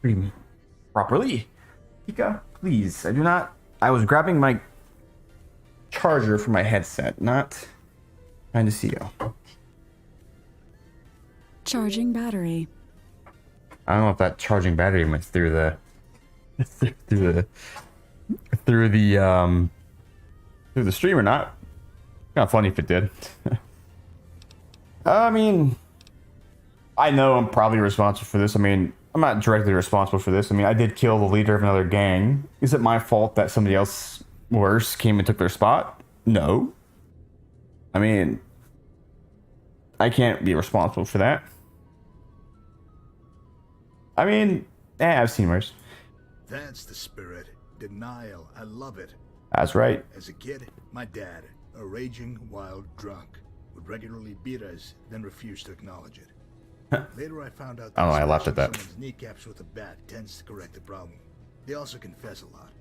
Free me. Properly. Pika, please. I do not... I was grabbing my charger for my headset, not Kind to see you. Charging battery. I don't know if that charging battery went through the through the stream or not. Kind of funny if it did. I mean, I know I'm probably responsible for this. I mean, I'm not directly responsible for this. I mean, I did kill the leader of another gang. Is it my fault that somebody else worse came and took their spot? No. I mean, I can't be responsible for that. I mean, I've seen worse. That's the spirit. Denial. I love it. That's right. As a kid, my dad, a raging wild drunk, would regularly beat us, then refuse to acknowledge it. Later I found out that I laughed at that. someone's kneecaps with a bat tends to correct the problem. They also confess a lot.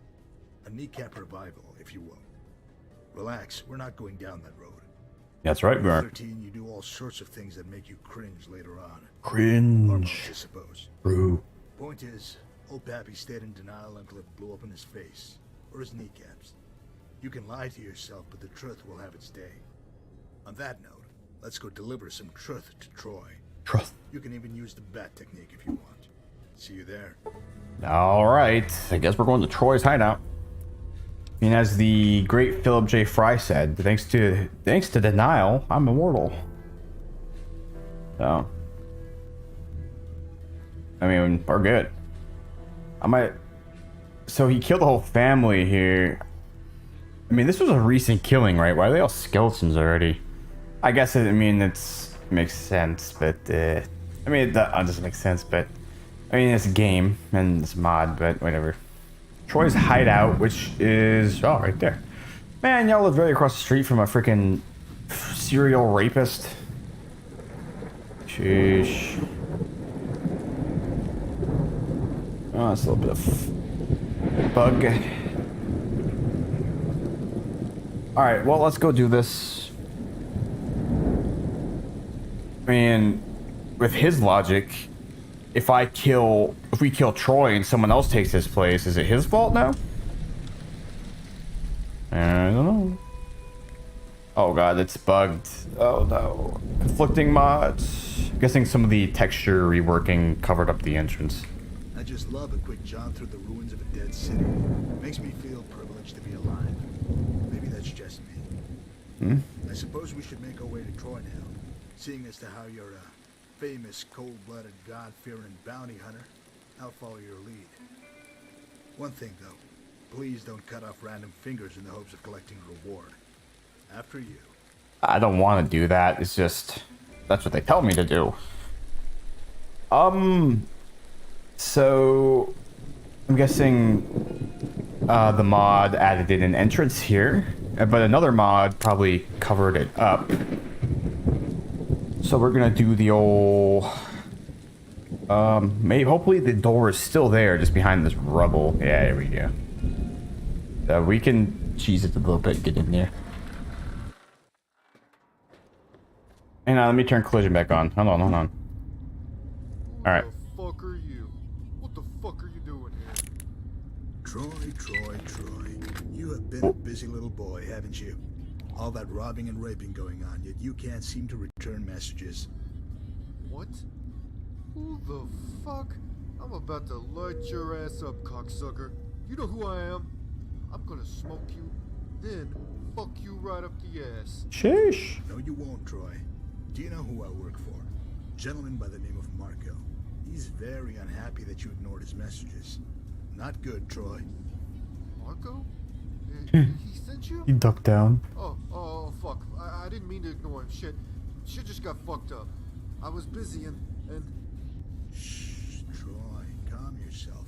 A kneecap revival, if you will. Relax, we're not going down that road. That's right, we aren't. 13, you do all sorts of things that make you cringe later on. Cringe. Hormones, I suppose. True. Point is, old Pappy stayed in denial until it blew up in his face. Or his kneecaps. You can lie to yourself, but the truth will have its day. On that note, let's go deliver some truth to Troy. Truth. You can even use the bat technique if you want. See you there. Alright, I guess we're going to Troy's hideout. And as the great Philip J. Fry said, thanks to denial, I'm immortal. So, I mean, we're good. So he killed the whole family here. I mean, this was a recent killing, right? Why are they all skeletons already? I guess it makes sense, but I mean, it doesn't make sense, but I mean, it's a game and it's a mod, but whatever. Troy's hideout, which is right there. Man, y'all live right across the street from a freaking serial rapist. Sheesh. Oh, it's a little bit of bug. Alright, well, let's go do this. I mean, with his logic, if we kill Troy and someone else takes his place, is it his fault now? I don't know. Oh god, it's bugged. Oh no. Conflicting mods. I'm guessing some of the texture reworking covered up the entrance. I just love a quick jaunt through the ruins of a dead city. Makes me feel privileged to be alive. Maybe that's just me. I suppose we should make our way to Troy now. Seeing as to how you're a famous, cold-blooded, God-fearing bounty hunter, I'll follow your lead. One thing, though. Please don't cut off random fingers in the hopes of collecting a reward. After you. I don't want to do that. It's just... that's what they tell me to do. So... I'm guessing... the mod added in an entrance here. But another mod probably covered it up. So we're gonna do the old... maybe, hopefully the door is still there, just behind this rubble. Yeah, there we go. So we can cheese it a little bit, get in there. Hang on, let me turn collision back on. Hold on. Alright. Who the fuck are you? What the fuck are you doing here? Troy. You have been a busy little boy, haven't you? All that robbing and raping going on, yet you can't seem to return messages. What? Who the fuck? I'm about to light your ass up, cocksucker. You know who I am? I'm gonna smoke you, then fuck you right up the ass. Sheesh. No, you won't, Troy. Do you know who I work for? A gentleman by the name of Marco. He's very unhappy that you ignored his messages. Not good, Troy. Marco? He sent you? He ducked down. Oh, fuck. I didn't mean to ignore him. Shit just got fucked up. I was busy and... Shh, Troy, calm yourself.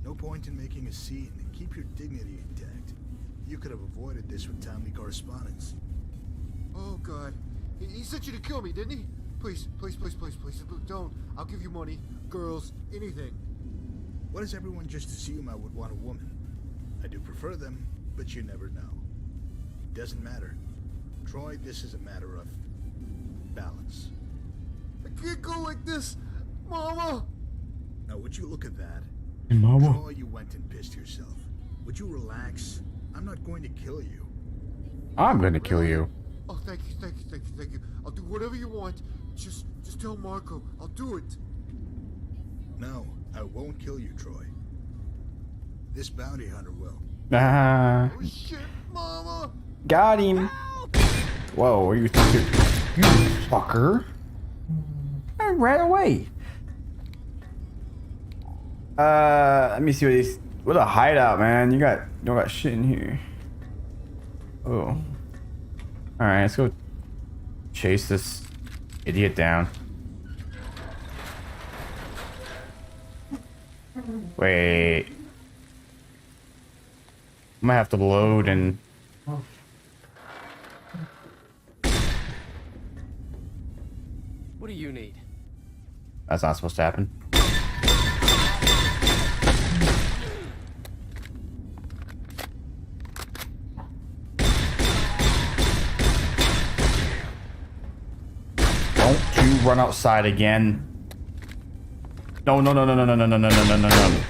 No point in making a scene. Keep your dignity intact. You could have avoided this with timely correspondence. Oh, God. He sent you to kill me, didn't he? Please, don't. I'll give you money, girls, anything. Why does everyone just assume I would want a woman? I do prefer them, but you never know. Doesn't matter. Troy, this is a matter of balance. I can't go like this, Mama! Now, would you look at that? Mama. Troy, you went and pissed yourself. Would you relax? I'm not going to kill you. I'm gonna kill you. Oh, thank you, thank you, thank you, thank you. I'll do whatever you want. Just tell Marco. I'll do it. No, I won't kill you, Troy. This bounty hunter will. Ah, Oh shit, Mama! got him. Whoa, what are you thinking? You fucker. I ran away. Let me see what these. What a hideout, man. You got shit in here. Oh. Alright, let's go chase this idiot down. Wait. I might have to load and... What do you need? That's not supposed to happen. Don't you run outside again. No, no, no, no, no, no, no, no, no, no, no, no.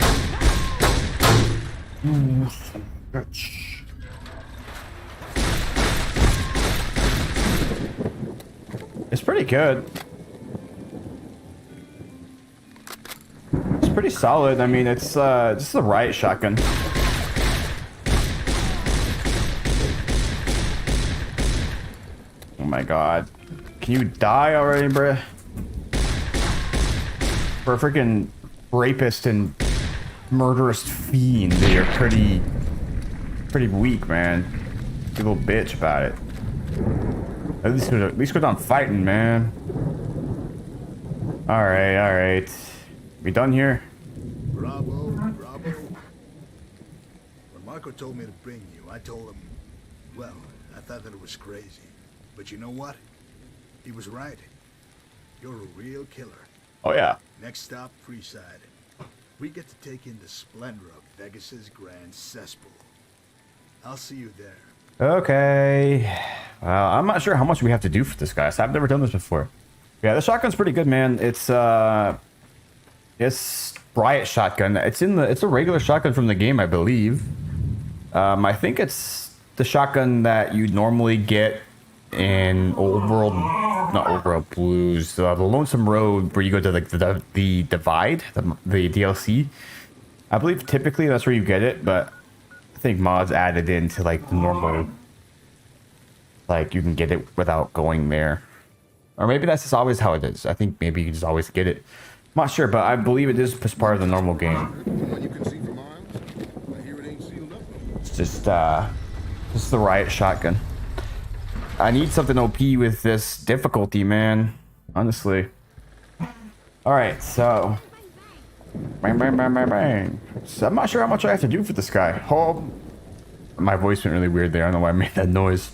Ooh, son of a bitch. It's pretty good. It's pretty solid. I mean, it's just a riot shotgun. Oh my god. Can you die already, bruh? For a freaking rapist and murderous fiend, you're pretty weak, man. You little bitch about it. At least go down fighting, man. Alright. We done here? Bravo, bravo. When Marco told me to bring you, I told him, well, I thought that it was crazy. But you know what? He was right. You're a real killer. Oh, yeah. Next stop, Freeside. We get to take in the splendor of Vegas's grand cesspool. I'll see you there. Okay. Well, I'm not sure how much we have to do for this guy. So I've never done this before. Yeah, the shotgun's pretty good, man. It's riot shotgun. It's a regular shotgun from the game, I believe. I think it's the shotgun that you normally get in not Old World Blues, the Lonesome Road, where you go to like the Divide, the DLC. I believe typically that's where you get it, but I think mods added into like the normal, like you can get it without going there, or maybe that's just always how it is. I think maybe you just always get it. I'm not sure, but I believe it is part of the normal game. It's just the riot shotgun. I need something OP with this difficulty, man. Honestly. Alright, so. Bang, bang, bang, bang, bang. So I'm not sure how much I have to do for this guy. Oh, my voice went really weird there. I don't know why I made that noise.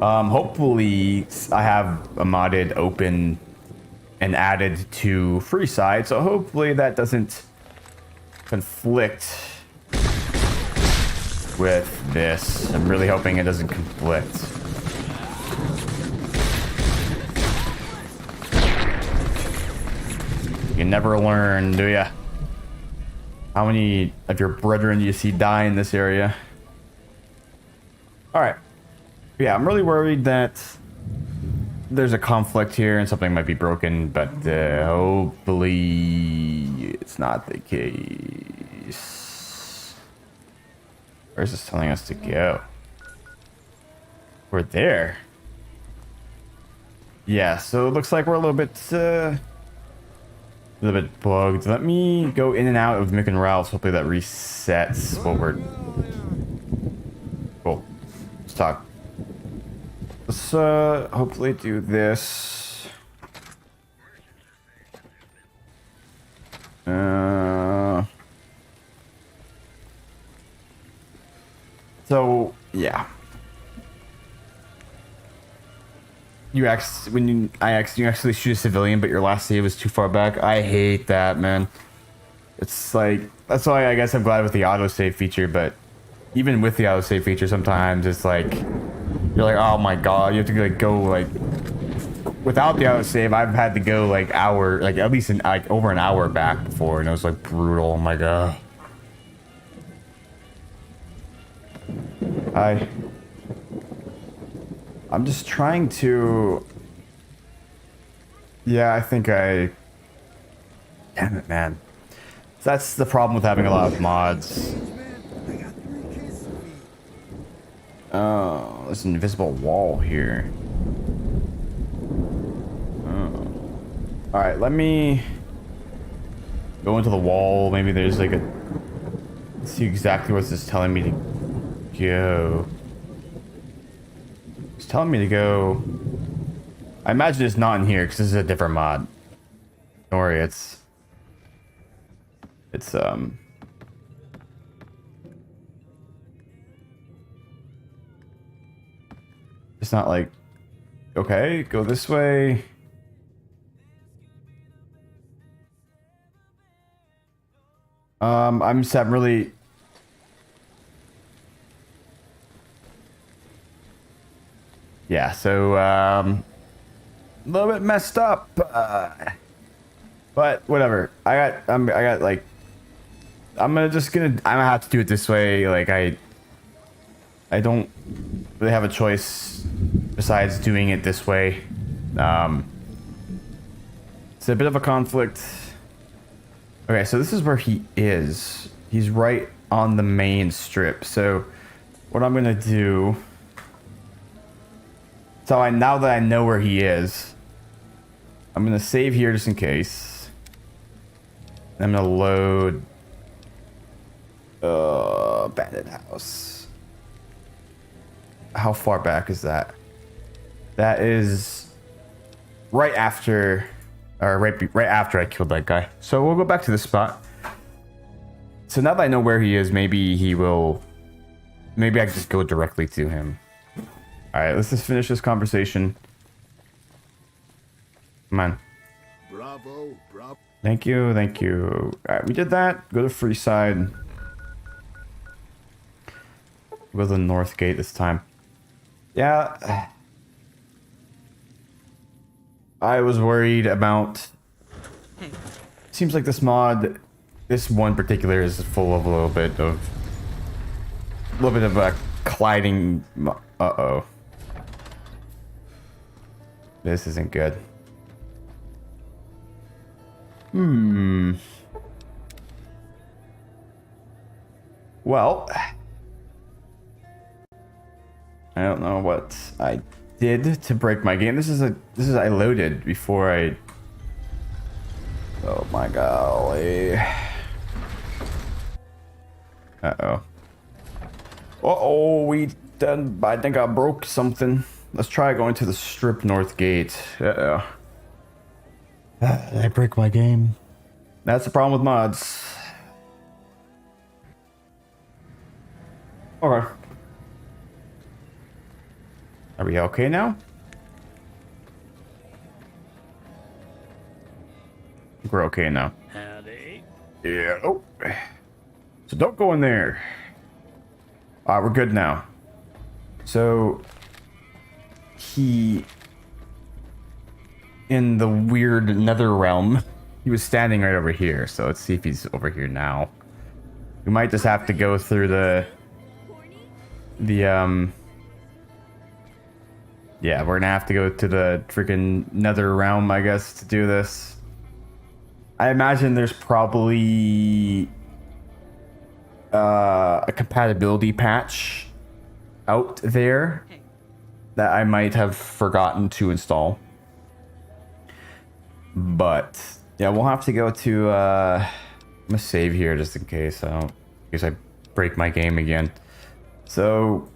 Hopefully, I have a modded open and added to Freeside, so hopefully that doesn't conflict with this. I'm really hoping it doesn't conflict. You never learn, do ya? How many of your brethren do you see die in this area? Alright. Yeah, I'm really worried that there's a conflict here and something might be broken, but hopefully it's not the case. Where's this telling us to go? We're there. Yeah, so it looks like we're a little bit bugged. Let me go in and out of Mick and Ralph's. Hopefully that resets what we're... Cool. Let's talk. Let's hopefully do this. So yeah. You actually shoot a civilian, but your last save is too far back. I hate that, man. It's like, that's why I guess I'm glad with the autosave feature, but even with the autosave feature, sometimes it's like, you're like, oh my god, you have to like go like, without the autosave, I've had to go like at least over an hour back before, and it was like brutal. Oh my god. Hi. I'm just trying to... Yeah, I think I... Damn it, man. That's the problem with having a lot of mods. Oh, there's an invisible wall here. Oh. Alright, let me go into the wall. Maybe there's like a... Let's see exactly what this is telling me to go. It's telling me to go... I imagine it's not in here because this is a different mod. Don't worry, it's It's not like, okay, go this way. I'm really... Yeah, so, a little bit messed up, but whatever. I got like, I'm gonna have to do it this way. Like, I don't really have a choice besides doing it this way. It's a bit of a conflict. Okay, so this is where he is. He's right on the main strip. So what I'm gonna do... So now that I know where he is, I'm gonna save here just in case. I'm gonna load... Bandit House. How far back is that? That is right after... Or right after I killed that guy. So we'll go back to this spot. So now that I know where he is, maybe he will... Maybe I can just go directly to him. Alright, let's just finish this conversation. Come on. Bravo, bravo. Thank you, thank you. Alright, we did that. Go to Freeside. Go to the North Gate this time. Yeah. I was worried about... Seems like this mod, this one particular, is full of a little bit of a colliding... Uh-oh. This isn't good. Well... I don't know what I did to break my game. I loaded before I... Oh my golly. Uh-oh. Uh-oh, we done... I think I broke something. Let's try going to the Strip North Gate. Uh-oh. Did I break my game? That's the problem with mods. Okay. Are we okay now? We're okay now. Howdy. Yeah. Oh. So don't go in there. We're good now. So he, in the weird nether realm, he was standing right over here. So let's see if he's over here now. We might just have to go through yeah, we're gonna have to go to the freaking nether realm, I guess, to do this. I imagine there's probably a compatibility patch out there that I might have forgotten to install. But yeah, we'll have to go to I'm gonna save here just in case I break my game again. So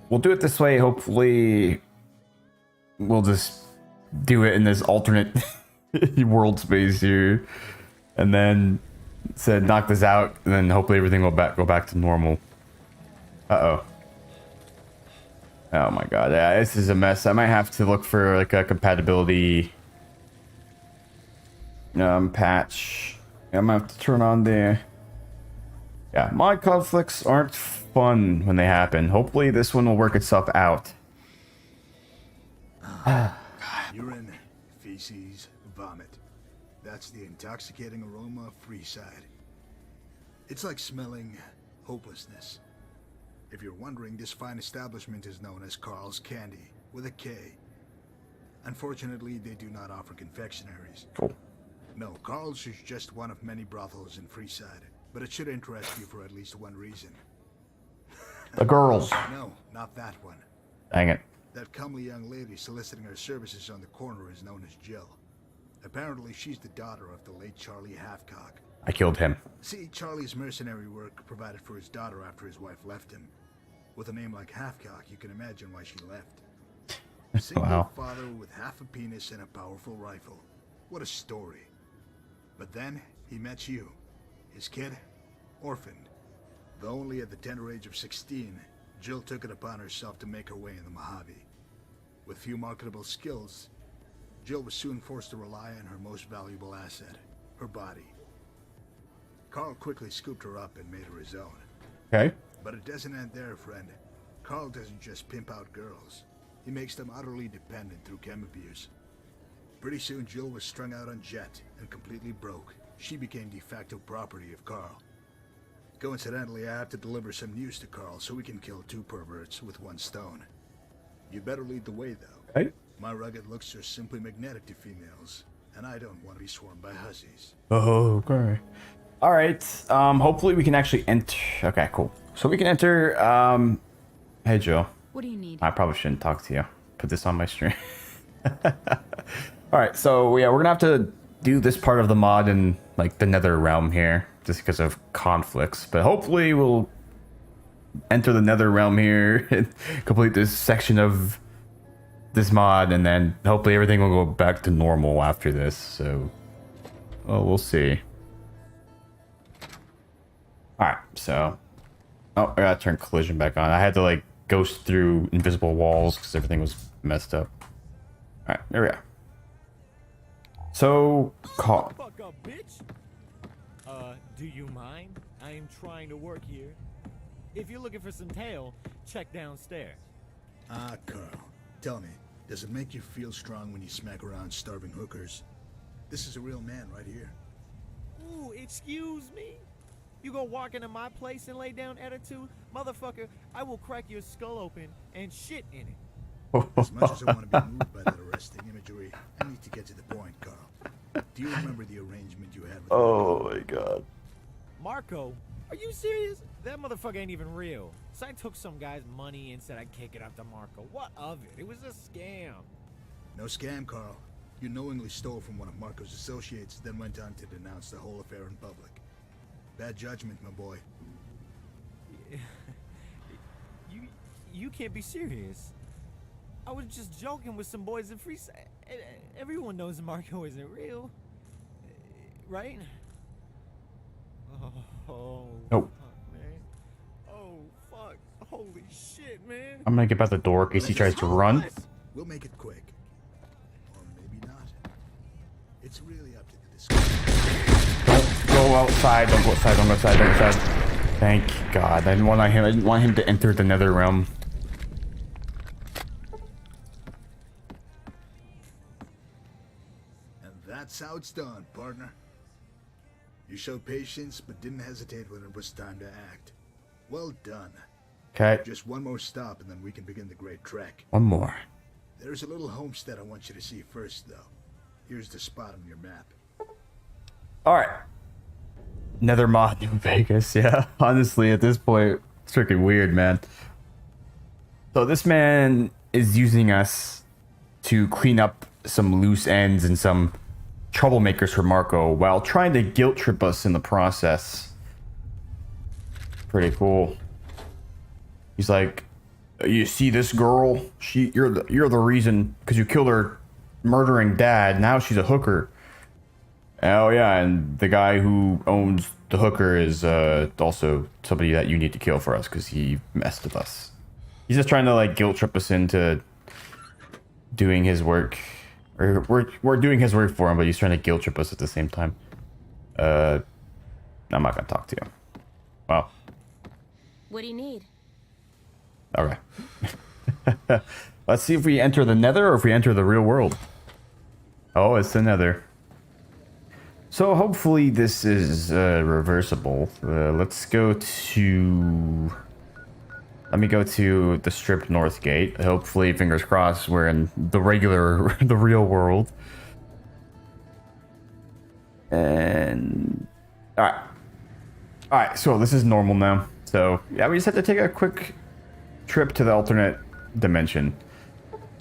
we'll do it this way. Hopefully we'll just do it in this alternate world space here, and then knock this out, and then hopefully everything will go back to normal. Uh-oh. Oh my god, yeah, this is a mess. I might have to look for like a compatibility patch. I'm gonna have to turn on the... Yeah, mod conflicts aren't fun when they happen. Hopefully this one will work itself out. Urine, feces, vomit. That's the intoxicating aroma of Freeside. It's like smelling hopelessness. If you're wondering, this fine establishment is known as Carl's Candy. with a K. Unfortunately, they do not offer confectionaries. Cool. No, Carl's is just one of many brothels in Freeside, but it should interest you for at least one reason. The girls. No, not that one. Dang it. That comely young lady soliciting her services on the corner is known as Jill. Apparently, she's the daughter of the late Charlie Halfcock. I killed him. See, Charlie's mercenary work provided for his daughter after his wife left him. With a name like Halfcock, you can imagine why she left. Single Wow. father with half a penis and a powerful rifle. What a story. But then, he met you. His kid, orphaned. Though only at the tender age of 16, Jill took it upon herself to make her way in the Mojave. With few marketable skills, Jill was soon forced to rely on her most valuable asset, her body. Carl quickly scooped her up and made her his own. Okay. But it doesn't end there, friend. Carl doesn't just pimp out girls. He makes them utterly dependent through chem abuse. Pretty soon, Jill was strung out on jet and completely broke. She became de facto property of Carl. Coincidentally, I have to deliver some news to Carl so we can kill two perverts with one stone. You better lead the way, though. Okay. My rugged looks are simply magnetic to females, and I don't want to be swarmed by hussies. Oh, okay. All right. Hopefully we can actually enter. Okay, cool. So we can enter. Hey, Joe. What do you need? I probably shouldn't talk to you. Put this on my stream. All right. So yeah, we're gonna have to do this part of the mod in like the Nether realm here, just because of conflicts. But hopefully we'll enter the Nether realm here and complete this section of this mod, and then hopefully everything will go back to normal after this. So, oh, we'll see. All right, so, oh, I gotta turn collision back on. I had to like ghost through invisible walls because everything was messed up. All right, there we are. So, call. Fuck up, bitch. Do you mind? I am trying to work here. If you're looking for some tail, check downstairs. Ah, Carl. Tell me, does it make you feel strong when you smack around starving hookers? This is a real man right here. Ooh, excuse me? You go walk into my place and lay down attitude? Motherfucker, I will crack your skull open and shit in it. As much as I want to be moved by that arresting imagery, I need to get to the point, Carl. Do you remember the arrangement you had with Oh my god. Marco? Are you serious? That motherfucker ain't even real. So I took some guy's money and said I'd kick it up to Marco. What of it? It was a scam. No scam, Carl. You knowingly stole from one of Marco's associates, then went on to denounce the whole affair in public. Bad judgment, my boy. You can't be serious. I was just joking with some boys in Freeside. Everyone knows Marco isn't real. Right? Oh, Nope. fuck, man. Oh, fuck. Holy shit, man. I'm gonna get by the door in case he tries to run. We'll make it quick. Or maybe not. It's really up to the discussion. Don't go outside. Don't go outside. Don't go outside. Don't go outside. Thank God. I didn't want him to enter the Nether realm. And that's how it's done, partner. You showed patience, but didn't hesitate when it was time to act. Well done. Okay. Just one more stop, and then we can begin the great trek. One more. There's a little homestead I want you to see first, though. Here's the spot on your map. All right. Nether mod, New Vegas. Yeah. Honestly, at this point, it's freaking weird, man. So this man is using us to clean up some loose ends and some troublemakers for Marco while trying to guilt trip us in the process. Pretty cool. He's like, you see this girl? You're the reason because you killed her murdering dad. Now she's a hooker. Oh yeah, and the guy who owns the hooker is also somebody that you need to kill for us because he messed with us. He's just trying to like guilt trip us into doing his work. Or we're doing his work for him, but he's trying to guilt trip us at the same time. I'm not gonna talk to you. Well. What do you need? Okay. Let's see if we enter the Nether or if we enter the real world. Oh, it's the Nether. So hopefully this is reversible. Let's go to Let me go to the Strip North Gate. Hopefully, fingers crossed, we're in the regular, the real world. And all right. So this is normal now. So yeah, we just have to take a quick trip to the alternate dimension.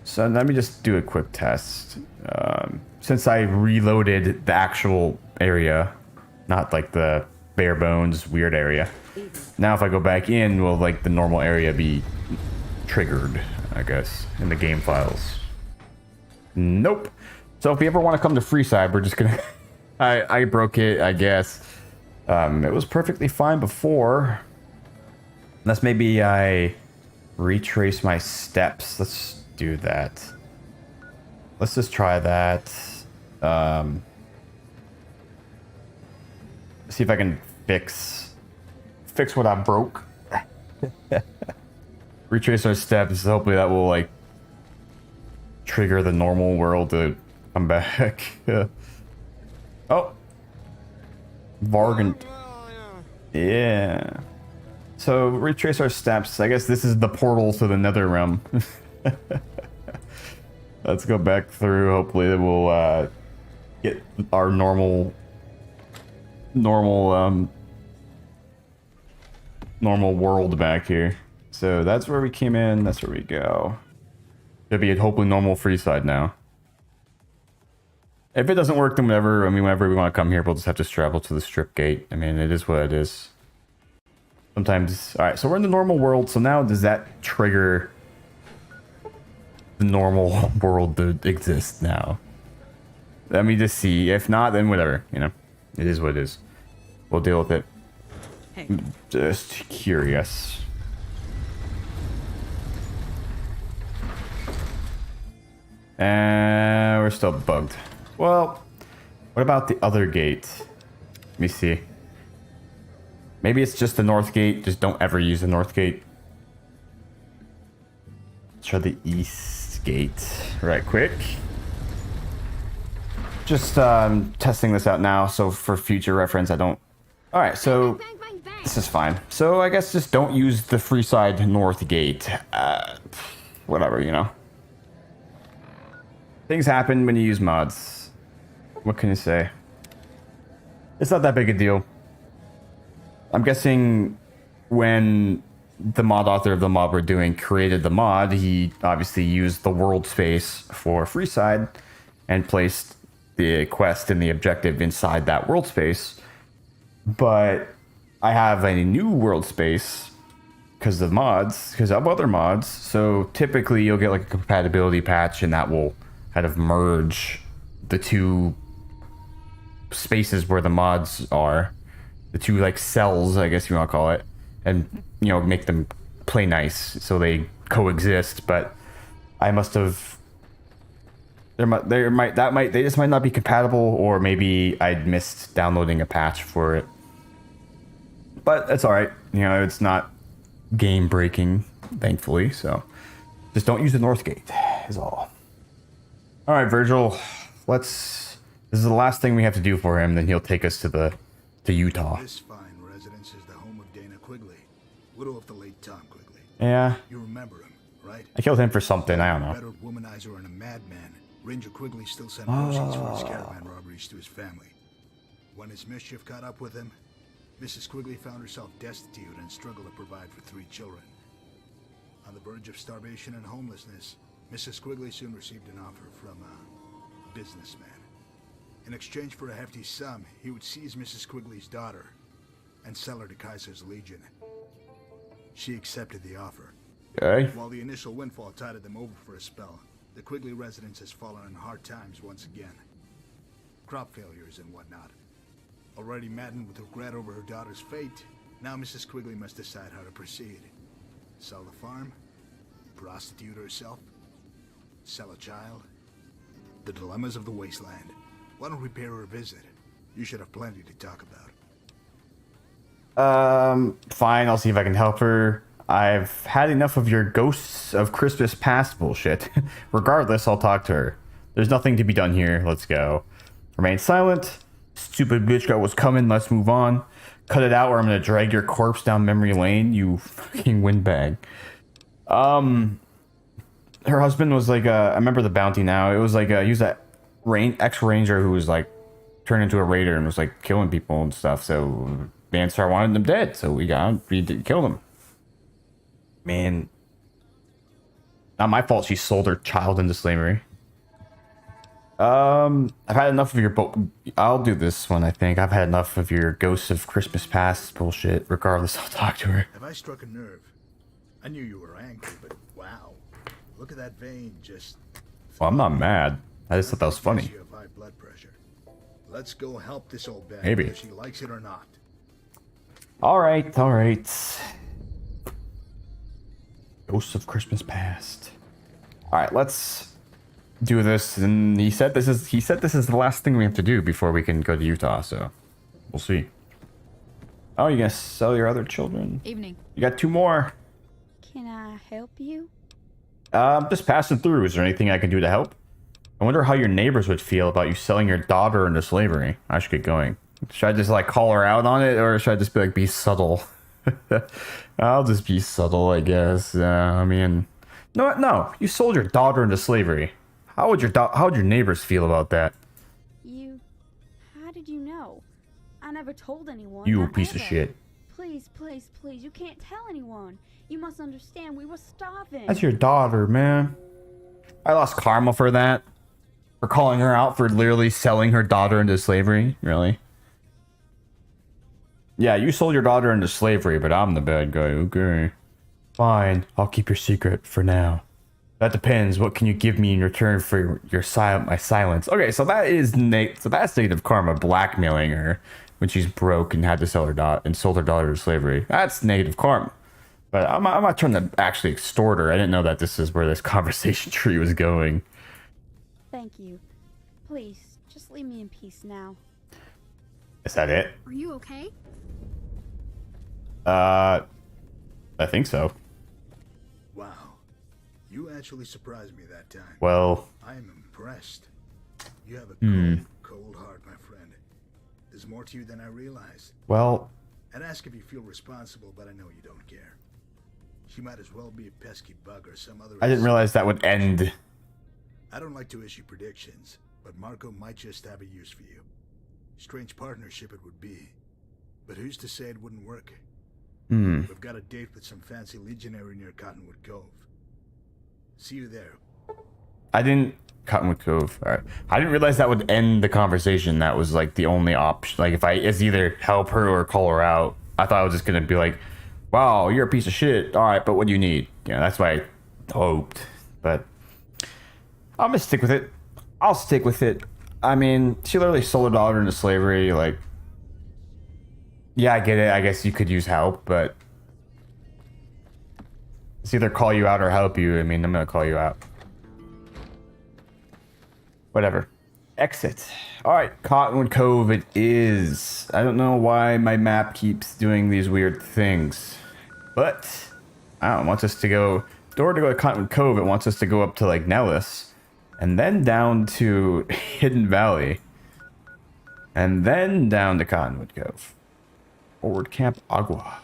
So let me just do a quick test. Since I reloaded the actual area, not like the bare bones weird area. Now if I go back in, will like the normal area be triggered, I guess, in the game files? Nope. So if you ever want to come to Freeside, we're just gonna... I broke it, I guess. It was perfectly fine before. Unless maybe I retrace my steps. Let's do that. Let's just try that. See if I can fix what I broke. Retrace our steps. Hopefully that will like trigger the normal world to come back. Oh, Vargan. Yeah. So retrace our steps. I guess this is the portal to the Nether Realm. Let's go back through. Hopefully we'll get our normal world back here. So that's where we came in. That's where we go. Should be a hopefully normal Freeside now. If it doesn't work, then whatever. I mean, whenever we want to come here, we'll just have to travel to the Strip Gate. I mean, it is what it is. Sometimes... Alright, so we're in the normal world. So now does that trigger the normal world to exist now? Let me just see. If not, then whatever. You know, it is what it is. We'll deal with it. Hey. Just curious. And we're still bugged. Well, what about the other gate? Let me see. Maybe it's just the North Gate. Just don't ever use the North Gate. Let's try the East Gate right quick. Just testing this out now, so for future reference, I don't... Alright, so this is fine. So I guess just don't use the Freeside North Gate. Whatever, you know. Things happen when you use mods. What can you say? It's not that big a deal. I'm guessing when the mod author of the mod we're doing created the mod, he obviously used the world space for Freeside and placed the quest and the objective inside that world space. But I have a new world space because of mods, because of other mods. So typically you'll get like a compatibility patch and that will kind of merge the two spaces where the mods are, the two like cells, I guess you want to call it, and you know, make them play nice so they coexist. But I must have they just might not be compatible, or maybe I'd missed downloading a patch for it. But that's all right, you know, it's not game breaking, thankfully. So just don't use the North Gate is all. All right, Virgil, this is the last thing we have to do for him, then he'll take us to Utah. This fine residence is the home of Dana Quigley, widow of the late Tom Quigley. Yeah. You remember him, right? I killed him for something, I don't know. Battered womanizer and a madman, Ranger Quigley still sent proceeds for his caravan robberies to his family. When his mischief caught up with him, Mrs. Quigley found herself destitute and struggled to provide for 3 children. On the verge of starvation and homelessness, Mrs. Quigley soon received an offer from a businessman. In exchange for a hefty sum, he would seize Mrs. Quigley's daughter and sell her to Kaiser's Legion. She accepted the offer. Okay. While the initial windfall tided them over for a spell, the Quigley residence has fallen on hard times once again. Crop failures and whatnot. Already maddened with regret over her daughter's fate, now Mrs. Quigley must decide how to proceed. Sell the farm? Prostitute herself? Sell a child? The dilemmas of the wasteland. Why don't we pay her a visit? You should have plenty to talk about. Fine, I'll see if I can help her. I've had enough of your ghosts of Christmas past bullshit. Regardless, I'll talk to her. There's nothing to be done here. Let's go. Remain silent. Stupid bitch got what's coming. Let's move on. cut it out or I'm gonna drag your corpse down memory lane, you fucking windbag. Her husband was like I remember the bounty now. It was like he was that ex-ranger who was like turned into a raider and was like killing people and stuff. So Manstar wanted them dead, so we killed them. Man, not my fault. She sold her child into slavery. I've had enough of your I'll do this one. I think I've had enough of your Ghosts of Christmas Past bullshit. Regardless, I'll talk to her. Have I struck a nerve? I knew you were angry, but wow. Look at that vein just... Well, I'm not mad. I just thought that was funny. You have high blood pressure. Let's go help this old bag, Maybe. whether she likes it or not. All right. Ghosts of Christmas Past. All right, let's do this. And he said this is the last thing we have to do before we can go to Utah. So we'll see. Oh, you gonna sell your other children? Evening. You got 2 more. Can I help you? Just passing through. Is there anything I can do to help? I wonder how your neighbors would feel about you selling your daughter into slavery. I should get going. Should I just like call her out on it, or should I just be subtle? I'll just be subtle, I guess. I mean, no. You sold your daughter into slavery. How would your neighbors feel about that? How did you know? I never told anyone. You not piece of ever. shit. Please, you can't tell anyone. You must understand, we were starving. That's your daughter, man. I lost karma for that. For calling her out for literally selling her daughter into slavery. Really? Yeah, you sold your daughter into slavery, but I'm the bad guy. Okay. Fine. I'll keep your secret for now. That depends. What can you give me in return for my silence? Okay, so that's negative karma, blackmailing her when she's broke and had to sell her daughter and sold her daughter to slavery. That's negative karma. But I'm not trying to actually extort her. I didn't know that this is where this conversation tree was going. Thank you. Please, just leave me in peace now. Is that it? Are you okay? I think so. Wow. You actually surprised me that time. Well, I am impressed. You have a cold heart, my friend. There's more to you than I realized. Well, I'd ask if you feel responsible, but I know you don't care. She might as well be a pesky bug or some other... I didn't realize that would end. I don't like to issue predictions, but Marco might just have a use for you. Strange partnership it would be. But who's to say it wouldn't work? We've got a date with some fancy legionary near Cottonwood Cove. See you there. Cottonwood Cove. All right. I didn't realize that would end the conversation. That was like the only option. Like it's either help her or call her out. I thought I was just gonna be like, "Wow, you're a piece of shit." All right, but what do you need? Yeah, that's what I hoped. But I'm gonna stick with it. I'll stick with it. I mean, she literally sold her daughter into slavery. Like, yeah, I get it. I guess you could use help, but it's either call you out or help you. I mean, I'm gonna call you out. Whatever. Exit. All right, Cottonwood Cove it is. I don't know why my map keeps doing these weird things, but I don't know, it wants us to go. In order to go to Cottonwood Cove, it wants us to go up to like Nellis, and then down to Hidden Valley, and then down to Cottonwood Cove. Forward Camp Agua.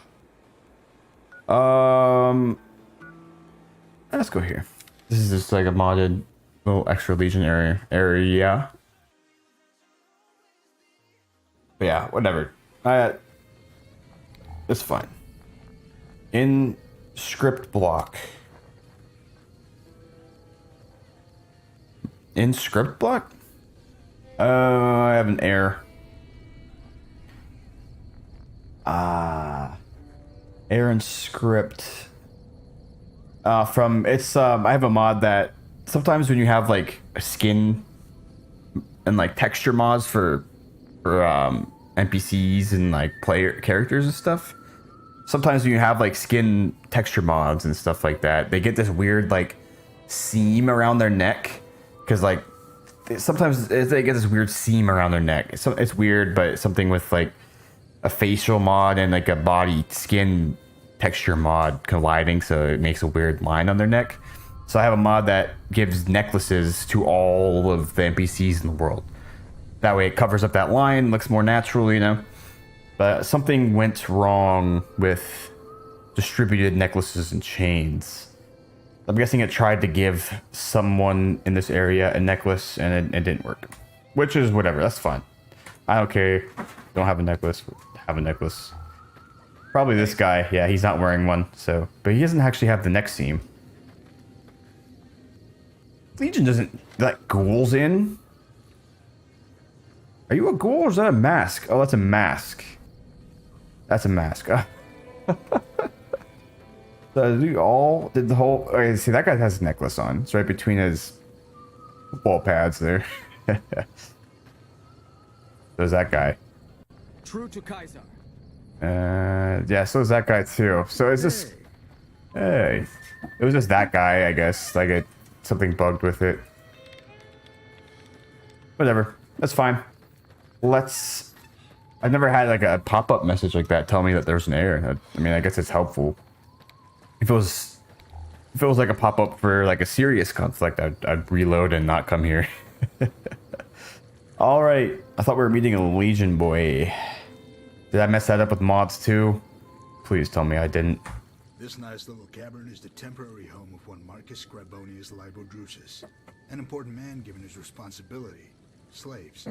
Let's go here. This is just like a modded little extra Legion area. But yeah, whatever. It's fine. In script block. In script block? I have an error. Error in script. I have a mod that sometimes when you have like a skin and like texture mods for NPCs and like player characters and stuff, sometimes when you have like skin texture mods and stuff like that, they get this weird like seam around their neck because like sometimes they get this weird seam around their neck. It's weird, but it's something with like a facial mod and like a body skin texture mod colliding, so it makes a weird line on their neck. So I have a mod that gives necklaces to all of the NPCs in the world. That way it covers up that line, looks more natural, you know. But something went wrong with distributed necklaces and chains. I'm guessing it tried to give someone in this area a necklace and it didn't work. Which is whatever, that's fine. I don't care. Don't have a necklace. Have a necklace. Probably this guy. Yeah, he's not wearing one, so. But he doesn't actually have the neck seam. Legion doesn't let ghouls in. Are you a ghoul or is that a mask? Oh, that's a mask. That's a mask. So we all did the whole. Okay, see, that guy has a necklace on. It's right between his ball pads there. There's that guy. True to Kaiser. Yeah, so is that guy too. So it's just. Hey. It was just that guy, I guess. Like, something bugged with it. Whatever. That's fine. Let's. I've never had like a pop-up message like that tell me that there's an error. I mean, I guess it's helpful. If it was like a pop-up for like a serious conflict, I'd reload and not come here. All right. I thought we were meeting a Legion boy. Did I mess that up with mods too? Please tell me I didn't. This nice little cavern is the temporary home of one Marcus Grabonius Libodrusus, an important man given his responsibility. Slaves.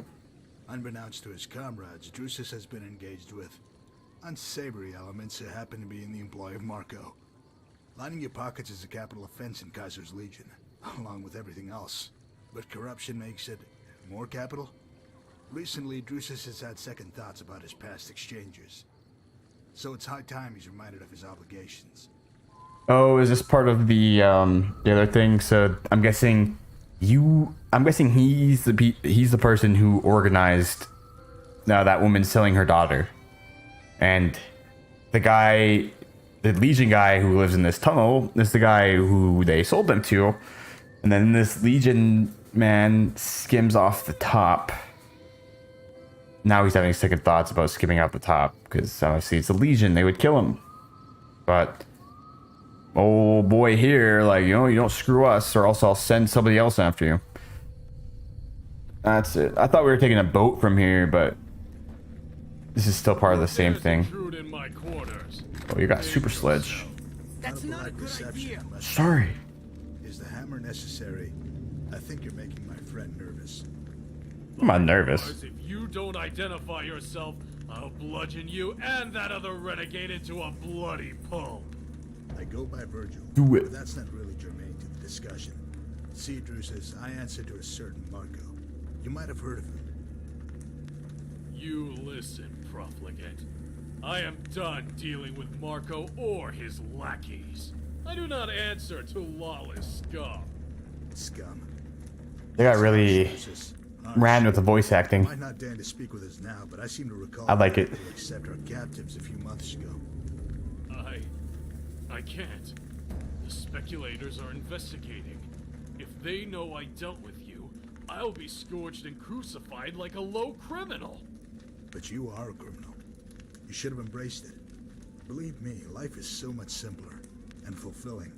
Unbeknownst to his comrades, Drusus has been engaged with unsavory elements that happen to be in the employ of Marco. Lining your pockets is a capital offense in Kaiser's Legion, along with everything else. But corruption makes it more capital? Recently, Drusus has had second thoughts about his past exchanges. So it's high time he's reminded of his obligations. Oh, is this part of the other thing? So I'm guessing he's the person who organized that woman selling her daughter. And the Legion guy who lives in this tunnel is the guy who they sold them to. And then this Legion man skims off the top. Now he's having second thoughts about skimming out the top because obviously it's a Legion. They would kill him. But oh boy here, like, you don't screw us or else I'll send somebody else after you. That's it. I thought we were taking a boat from here, but this is still part of the same thing. Oh, you got super sledge. That's not a good idea. Sorry. Is the hammer necessary? I think you're making my friend nervous. I'm not nervous. If you don't identify yourself, I'll bludgeon you and that other renegade into a bloody pulp. I go by Virgil. Do it. But that's not really germane to the discussion. See, Drusus, I answer to a certain Marco. You might have heard of him. You listen, profligate. I am done dealing with Marco or his lackeys. I do not answer to lawless scum. Scum. They got really ran with the voice acting. Might not deign to speak with us now, but I seem to recall I like it. to accept our captives a few months ago. I can't. The speculators are investigating. If they know I dealt with you, I'll be scourged and crucified like a low criminal. But you are a criminal. You should have embraced it. Believe me, life is so much simpler and fulfilling.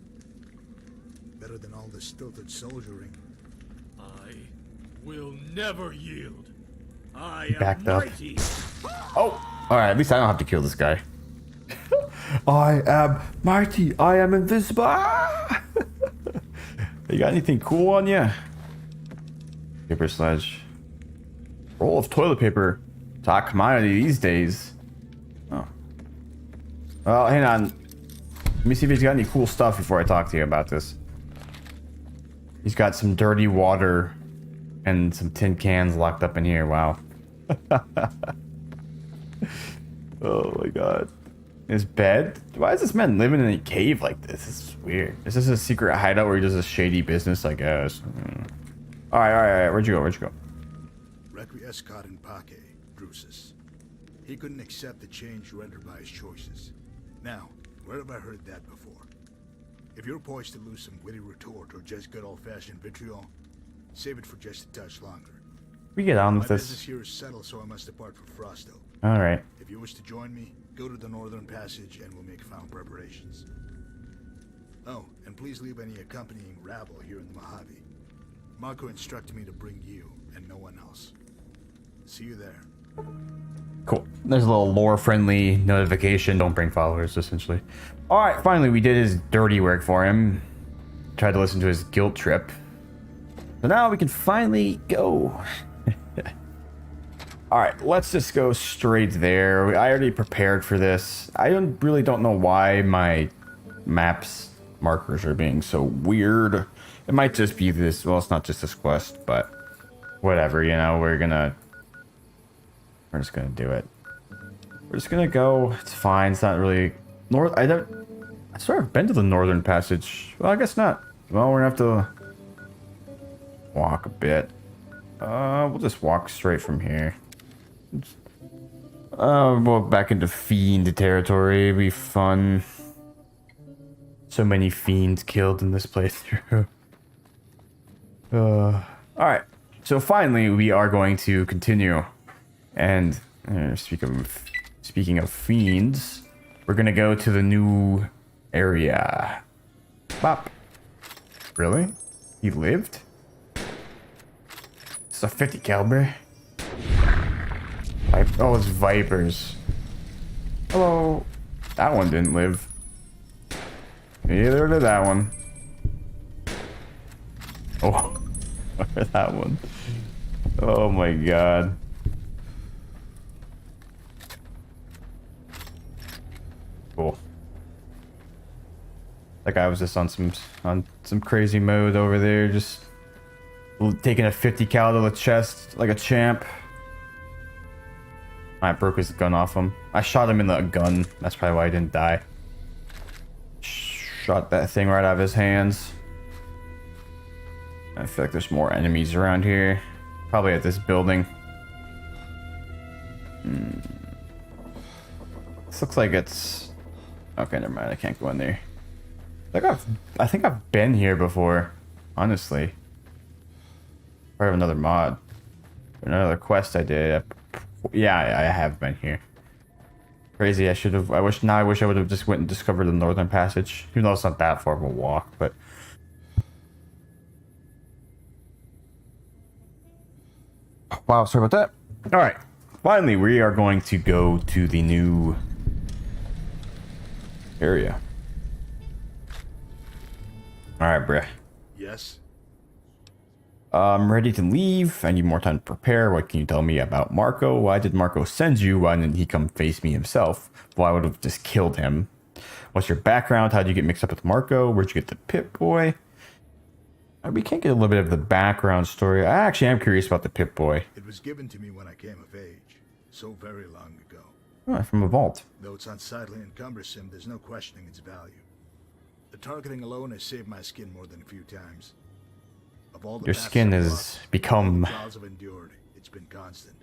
Better than all the stilted soldiering. I will never yield. I am Backed up. mighty. Oh, all right. At least I don't have to kill this guy. I am mighty. I am invisible. Ah! You got anything cool on you? Paper sledge. Roll of toilet paper. Top commodity these days. Oh. Well, hang on. Let me see if he's got any cool stuff before I talk to you about this. He's got some dirty water and some tin cans locked up in here. Wow. Oh my god. His bed? Why is this man living in a cave like this? This is weird. Is this a secret hideout where he does a shady business, I guess? Alright. Where'd you go? Requiescat in pace, Drusus. He couldn't accept the change rendered by his choices. Now, where have I heard that before? If you're poised to lose some witty retort or just good old-fashioned vitriol, save it for just a touch longer. We get on with My this. business here is settled, so I must depart for Frosto. Alright. If you wish to join me, go to the Northern Passage and we'll make final preparations. Oh, and please leave any accompanying rabble here in the Mojave. Marco instructed me to bring you and no one else. See you there. Cool. There's a little lore-friendly notification. Don't bring followers, essentially. Alright, finally, we did his dirty work for him. Tried to listen to his guilt trip. So now we can finally go. Alright, let's just go straight there. I already prepared for this. I really don't know why my maps markers are being so weird. It might just be this. Well, it's not just this quest, but whatever, you know, we're just gonna do it. We're just gonna go. It's fine. It's not really I swear I've been to the Northern Passage. Well, I guess not. Well, we're gonna have to walk a bit. We'll just walk straight from here. We'll back into Fiend territory. It'll be fun. So many fiends killed in this playthrough. Alright. So finally, we are going to continue. And speaking of fiends, we're gonna go to the new area. Bop. Really? He lived? It's a 50 caliber. Oh, it's vipers. Hello. That one didn't live. Neither did that one. Oh, that one. Oh my god. Cool. That guy was just on some crazy mode over there, just taking a 50 cal to the chest like a champ. I broke his gun off him. I shot him in the gun. That's probably why I didn't die. Shot that thing right out of his hands. I feel like there's more enemies around here. Probably at this building. This looks like it's... Okay, never mind. I can't go in there. I think I've been here before. Honestly. Part of another mod. Another quest I did. Yeah, I have been here. Crazy. I wish I would have just went and discovered the Northern Passage. Even though it's not that far of a walk, but... Wow, sorry about that. Alright. Finally, we are going to go to the new area. Alright, bruh. Yes? I'm ready to leave. I need more time to prepare. What can you tell me about Marco? Why did Marco send you? Why didn't he come face me himself? Well, I would have just killed him. What's your background? How did you get mixed up with Marco? Where'd you get the Pip-Boy? We can't get a little bit of the background story. I actually am curious about the Pip-Boy. It was given to me when I came of age, so very long ago. Oh, from a vault. Though it's unsightly and cumbersome, there's no questioning its value. The targeting alone has saved my skin more than a few times. Of all the Your skin has become... trials I've endured, it's been constant.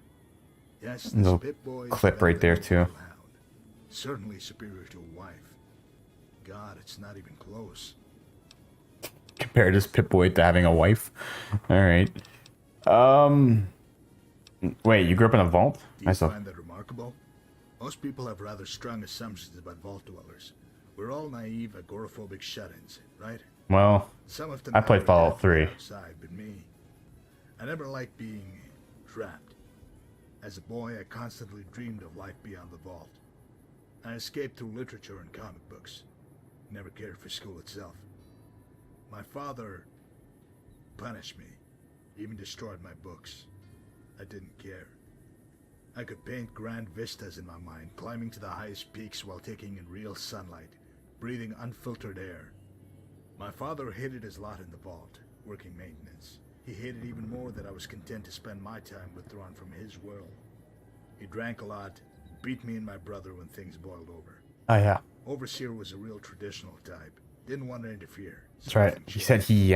Yes, this little Pip-Boy clip right there too. Certainly superior to a wife. God, it's not even close. Compared this Pip-Boy to having a wife. Alright. Wait, you grew up in a vault? Do you find that remarkable? Most people have rather strong assumptions about vault dwellers. We're all naive, agoraphobic shut-ins, right? Well, I played Fallout 3. Outside, but me, I never liked being trapped. As a boy, I constantly dreamed of life beyond the vault. I escaped through literature and comic books. Never cared for school itself. My father punished me, even destroyed my books. I didn't care. I could paint grand vistas in my mind, climbing to the highest peaks while taking in real sunlight, breathing unfiltered air. My father hated his lot in the vault, working maintenance. He hated even more that I was content to spend my time withdrawn from his world. He drank a lot, beat me and my brother when things boiled over. Oh, yeah. Overseer was a real traditional type. Didn't want to interfere. That's right. He said he,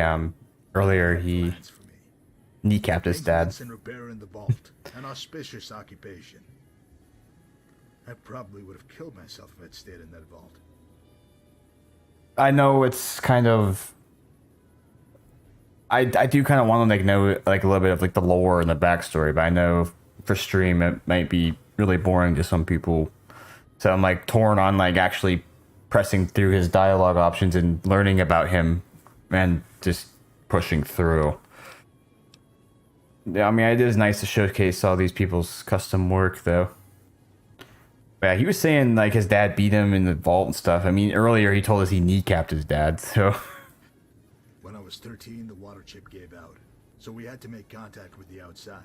earlier he kneecapped his dad. And repair in the vault, an auspicious occupation. I probably would have killed myself if I'd stayed in that vault. I know it's kind of... I do kind of want to know like a little bit of like the lore and the backstory, but I know for stream it might be really boring to some people. So I'm like torn on like actually pressing through his dialogue options and learning about him and just pushing through. Yeah, I mean, it is nice to showcase all these people's custom work, though. Yeah, he was saying like his dad beat him in the vault and stuff. I mean, earlier he told us he kneecapped his dad. So. When I was 13, the water chip gave out, so we had to make contact with the outside.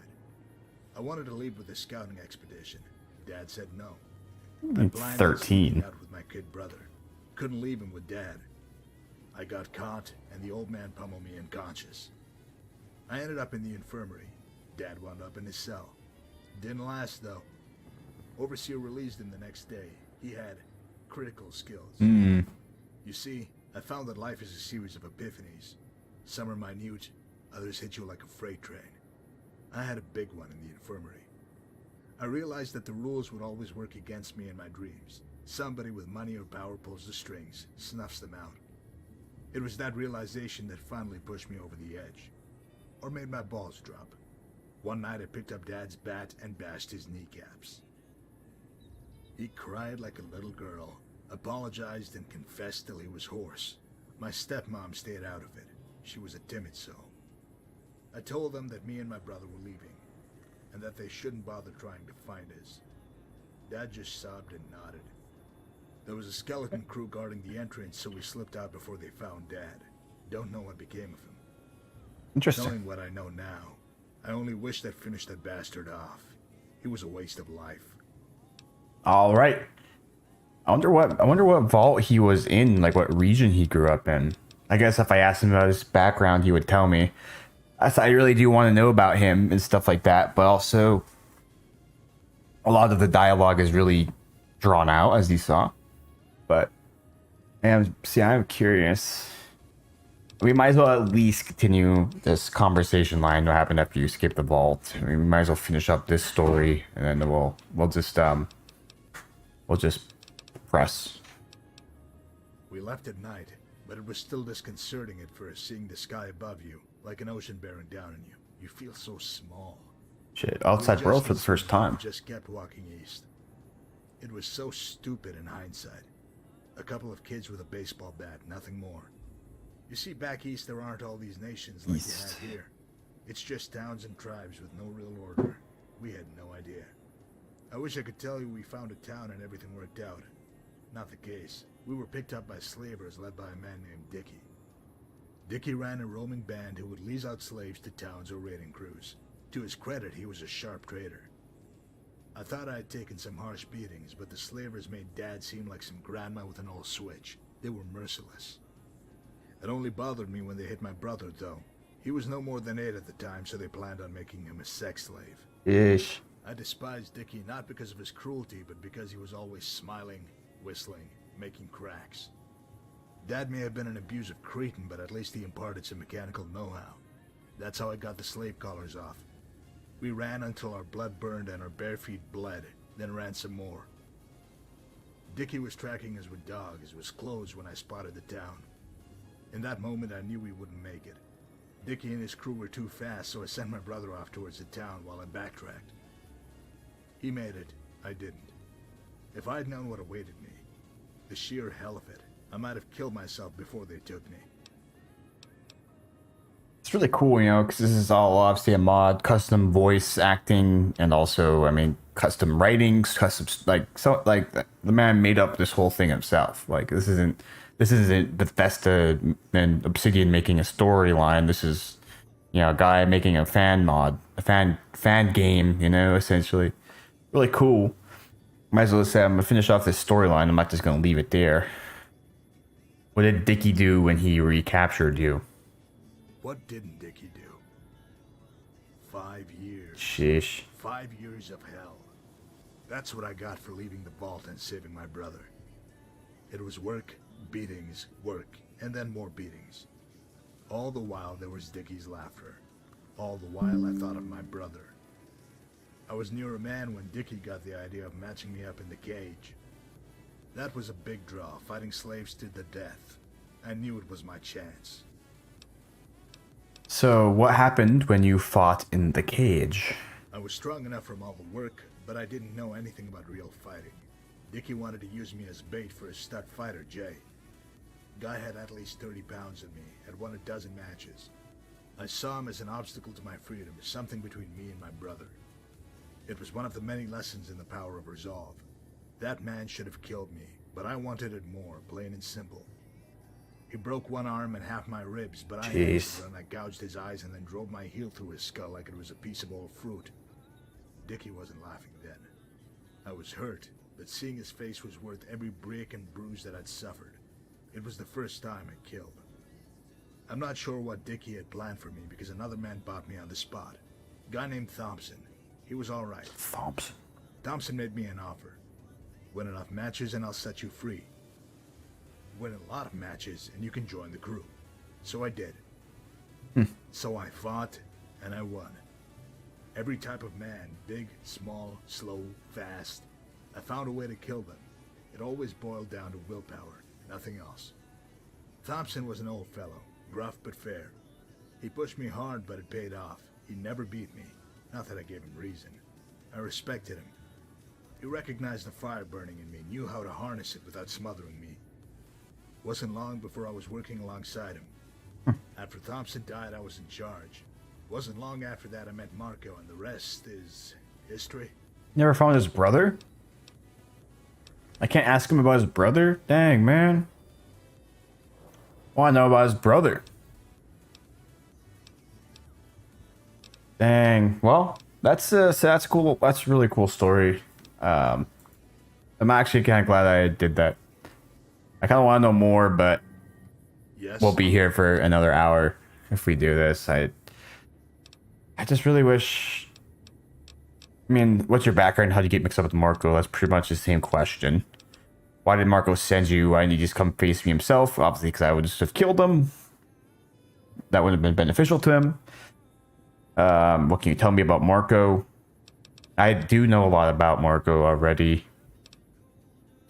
I wanted to leave with a scouting expedition. Dad said no. I planned 13. out with my kid brother. Couldn't leave him with Dad. I got caught, and the old man pummeled me unconscious. I ended up in the infirmary. Dad wound up in his cell. Didn't last, though. Overseer released him the next day. He had critical skills. Mm. You see, I found that life is a series of epiphanies. Some are minute, others hit you like a freight train. I had a big one in the infirmary. I realized that the rules would always work against me in my dreams. Somebody with money or power pulls the strings, snuffs them out. It was that realization that finally pushed me over the edge. Or made my balls drop. One night I picked up Dad's bat and bashed his kneecaps. He cried like a little girl, apologized and confessed till he was hoarse. My stepmom stayed out of it. She was a timid soul. I told them that me and my brother were leaving, and that they shouldn't bother trying to find us. Dad just sobbed and nodded. There was a skeleton crew guarding the entrance, so we slipped out before they found Dad. Don't know what became of him. Interesting. Knowing what I know now, I only wish they'd finished that bastard off. He was a waste of life. All right. I wonder what vault he was in, like what region he grew up in. I guess if I asked him about his background, he would tell me. I really do want to know about him and stuff like that, but also a lot of the dialogue is really drawn out, as you saw. But I'm curious. We might as well at least continue this conversation line that happened after you skip the vault. I mean, we might as well finish up this story, and then we'll just press. We left at night, but it was still disconcerting at first, seeing the sky above you, like an ocean bearing down on you. You feel so small. Shit, outside world for the first time. Just kept walking east. It was so stupid in hindsight. A couple of kids with a baseball bat, nothing more. You see, back east there aren't all these nations like you have here. It's just towns and tribes with no real order. We had no idea. I wish I could tell you we found a town and everything worked out. Not the case. We were picked up by slavers led by a man named Dickie. Dickie ran a roaming band who would lease out slaves to towns or raiding crews. To his credit, he was a sharp trader. I thought I had taken some harsh beatings, but the slavers made Dad seem like some grandma with an old switch. They were merciless. It only bothered me when they hit my brother, though. He was no more than 8 at the time, so they planned on making him a sex slave. Ish. I despised Dickie not because of his cruelty, but because he was always smiling, whistling, making cracks. Dad may have been an abusive cretin, but at least he imparted some mechanical know-how. That's how I got the slave collars off. We ran until our blood burned and our bare feet bled, then ran some more. Dickie was tracking us with dogs. It was closed when I spotted the town. In that moment, I knew we wouldn't make it. Dickie and his crew were too fast, so I sent my brother off towards the town while I backtracked. He made it. I didn't. If I'd known what awaited me, the sheer hell of it, I might have killed myself before they took me. It's really cool, you know, because this is all obviously a mod, custom voice acting, and also, I mean, custom writings, custom the man made up this whole thing himself. Like this isn't Bethesda and Obsidian making a storyline. This is, you know, a guy making a fan mod, a fan game, you know, essentially. Really cool. Might as well say I'm gonna finish off this storyline. I'm not just gonna leave it there. What did Dickie do when he recaptured you? What didn't Dickie do? 5 years. Sheesh. 5 years of hell. That's what I got for leaving the vault and saving my brother. It was work, beatings, work, and then more beatings. All the while there was Dickie's laughter. All the while I thought of my brother. I was near a man when Dickie got the idea of matching me up in the cage. That was a big draw, fighting slaves to the death. I knew it was my chance. So, what happened when you fought in the cage? I was strong enough from all the work, but I didn't know anything about real fighting. Dickie wanted to use me as bait for his stud fighter, Jay. Guy had at least 30 pounds in me, had won a dozen matches. I saw him as an obstacle to my freedom, something between me and my brother. It was one of the many lessons in the power of resolve. That man should have killed me, but I wanted it more, plain and simple. He broke one arm and half my ribs, but I answered and I gouged his eyes and then drove my heel through his skull like it was a piece of old fruit. Dickie wasn't laughing then. I was hurt, but seeing his face was worth every break and bruise that I'd suffered. It was the first time I killed. I'm not sure what Dickie had planned for me because another man bought me on the spot. A guy named Thompson. He was all right. Thompson made me an offer. Win enough matches and I'll set you free. Win a lot of matches and you can join the crew. So I did. So I fought and I won. Every type of man, big, small, slow, fast. I found a way to kill them. It always boiled down to willpower, nothing else. Thompson was an old fellow, rough but fair. He pushed me hard, but it paid off. He never beat me. Not that I gave him reason. I respected him. He recognized the fire burning in me, knew how to harness it without smothering me. Wasn't long before I was working alongside him. After Thompson died, I was in charge. Wasn't long after that I met Marco, and the rest is history. Never found his brother? I can't ask him about his brother? Dang, man. I want to know about his brother. Dang. Well, that's cool. That's a really cool story. I'm actually kind of glad I did that. I kind of want to know more, but we'll be here for another hour if we do this. I just really wish. I mean, what's your background? How did you get mixed up with Marco? That's pretty much the same question. Why did Marco send you? Why didn't he just come face me himself? Obviously, because I would just have killed him. That would have been beneficial to him. What can you tell me about Marco? I do know a lot about Marco already.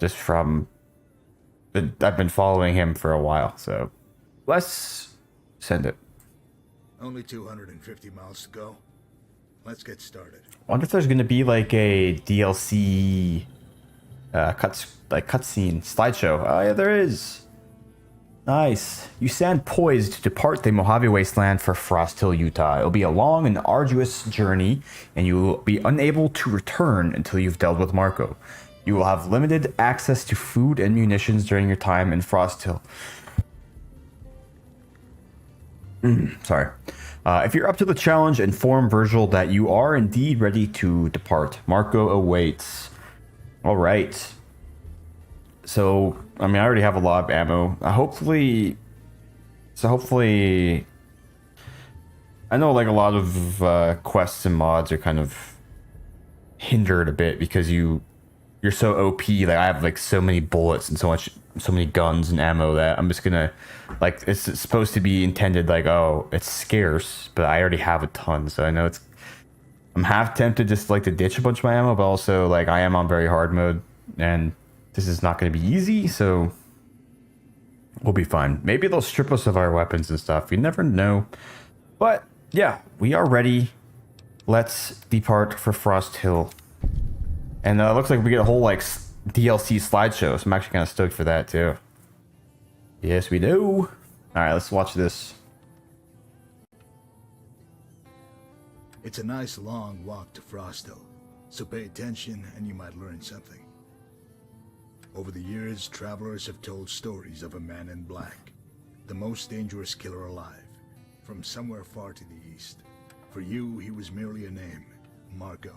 Just from... I've been following him for a while, so... Let's send it. Only 250 miles to go. Let's get started. I wonder if there's going to be like a DLC cutscene slideshow. Oh yeah, there is. Nice. You stand poised to depart the Mojave Wasteland for Frost Hill, Utah. It'll be a long and arduous journey, and you will be unable to return until you've dealt with Marco. You will have limited access to food and munitions during your time in Frost Hill. Sorry. If you're up to the challenge, inform Virgil that you are indeed ready to depart. Marco awaits. All right. So, I mean, I already have a lot of ammo. Hopefully, I know like a lot of quests and mods are kind of hindered a bit because you're so OP. Like I have like so many bullets and so many guns and ammo that I'm just gonna like it's supposed to be intended like, oh, it's scarce, but I already have a ton, so I know I'm half tempted just like to ditch a bunch of my ammo, but also like I am on very hard mode and this is not going to be easy, so we'll be fine. Maybe they'll strip us of our weapons and stuff. You never know. But yeah, we are ready. Let's depart for Frost Hill. And it looks like we get a whole like DLC slideshow, so I'm actually kind of stoked for that too. Yes, we do. All right, let's watch this. It's a nice long walk to Frost Hill, so pay attention and you might learn something. Over the years, travelers have told stories of a man in black, the most dangerous killer alive, from somewhere far to the east. For you, he was merely a name, Marco.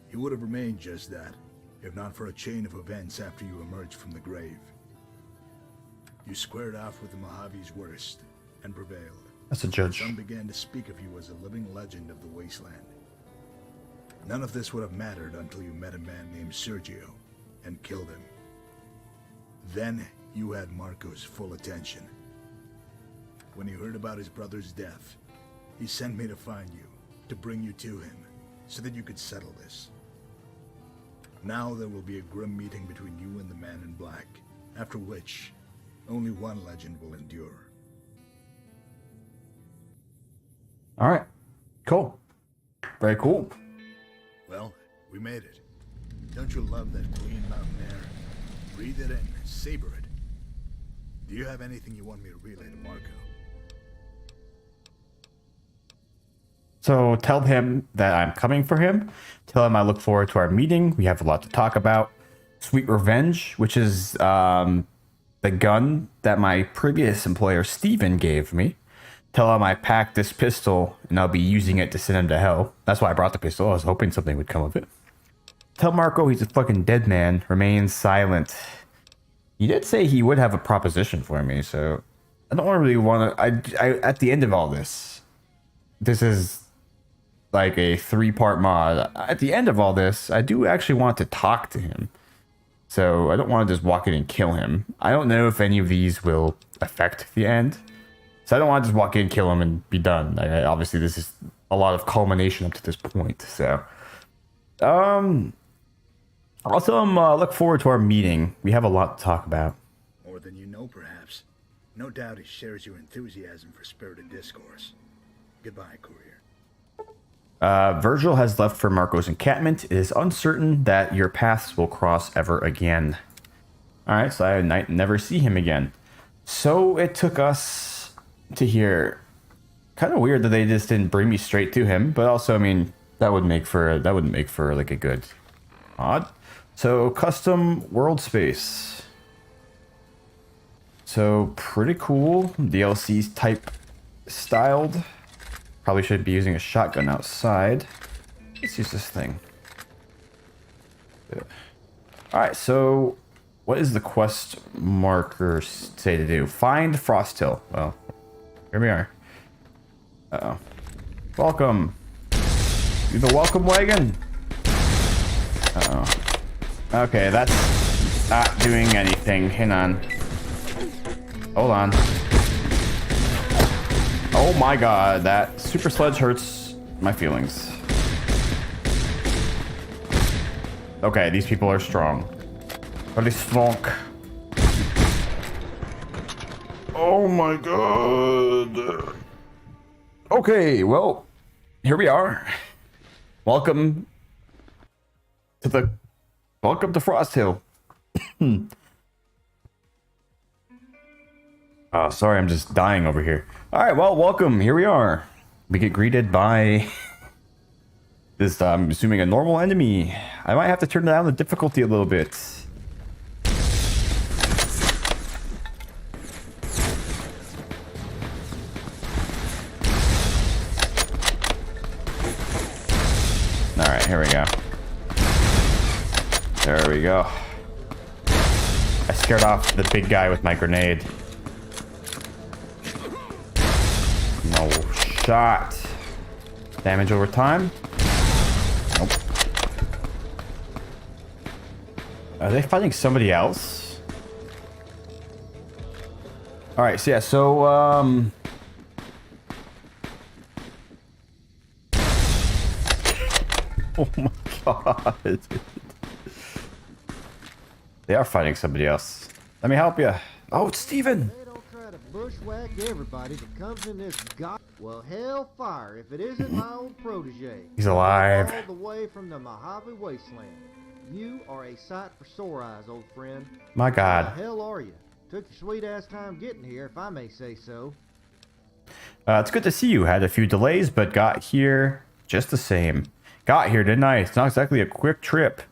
He would have remained just that, if not for a chain of events after you emerged from the grave. You squared off with the Mojave's worst, and prevailed. That's a judge. Some began to speak of you as a living legend of the wasteland. None of this would have mattered until you met a man named Sergio, and killed him. Then you had Marco's full attention. When he heard about his brother's death, he sent me to find you, to bring you to him, so that you could settle this. Now there will be a grim meeting between you and the man in black, after which only one legend will endure. All right, cool. Very cool. Well, we made it. Don't you love that clean mountain air? Breathe it in, savor it. Do you have anything you want me to relay to Marco? So tell him that I'm coming for him. Tell him I look forward to our meeting. We have a lot to talk about. Sweet Revenge, which is the gun that my previous employer, Steven, gave me. Tell him I packed this pistol and I'll be using it to send him to hell. That's why I brought the pistol. I was hoping something would come of it. Tell Marco he's a fucking dead man. Remain silent. He did say he would have a proposition for me, so I don't really want to... I at the end of all this, this is like a 3-part mod. At the end of all this, I do actually want to talk to him. So I don't want to just walk in and kill him. I don't know if any of these will affect the end. So I don't want to just walk in, kill him, and be done. Obviously, this is a lot of culmination up to this point. So, I'll tell him, look forward to our meeting. We have a lot to talk about. More than you know, perhaps. No doubt he shares your enthusiasm for spirited discourse. Goodbye, courier. Virgil has left for Marco's encampment. It is uncertain that your paths will cross ever again. Alright, so I might never see him again. So it took us to here. Kind of weird that they just didn't bring me straight to him, but also, I mean, that would make for like a good mod. So custom world space. So pretty cool. DLC's type styled. Probably should be using a shotgun outside. Let's use this thing. Alright, so what is the quest marker say to do? Find Frost Hill. Well, here we are. Uh-oh. Welcome. You the welcome wagon? Uh-oh. Okay, that's not doing anything. Hang on. Hold on. Oh my god, that super sledge hurts my feelings. Okay, these people are strong. Really strong. Oh my god. Okay, well, here we are. Welcome to Frost Hill. Oh, sorry, I'm just dying over here. Alright, well, welcome. Here we are. We get greeted by this, I'm assuming, a normal enemy. I might have to turn down the difficulty a little bit. Alright, here we go. There we go. I scared off the big guy with my grenade. No shot. Damage over time. Nope. Are they fighting somebody else? Alright, so yeah, so oh my god. They are fighting somebody else. Let me help you. Oh, it's Steven. They don't try to bushwhack everybody that comes in this well, hellfire if it isn't my old protege. He's alive. All the way from the Mojave Wasteland. You are a sight for sore eyes, old friend. My god. Where the hell are you? Took your sweet ass time getting here, if I may say so. It's good to see you. Had a few delays, but got here just the same. Got here, didn't I? It's not exactly a quick trip.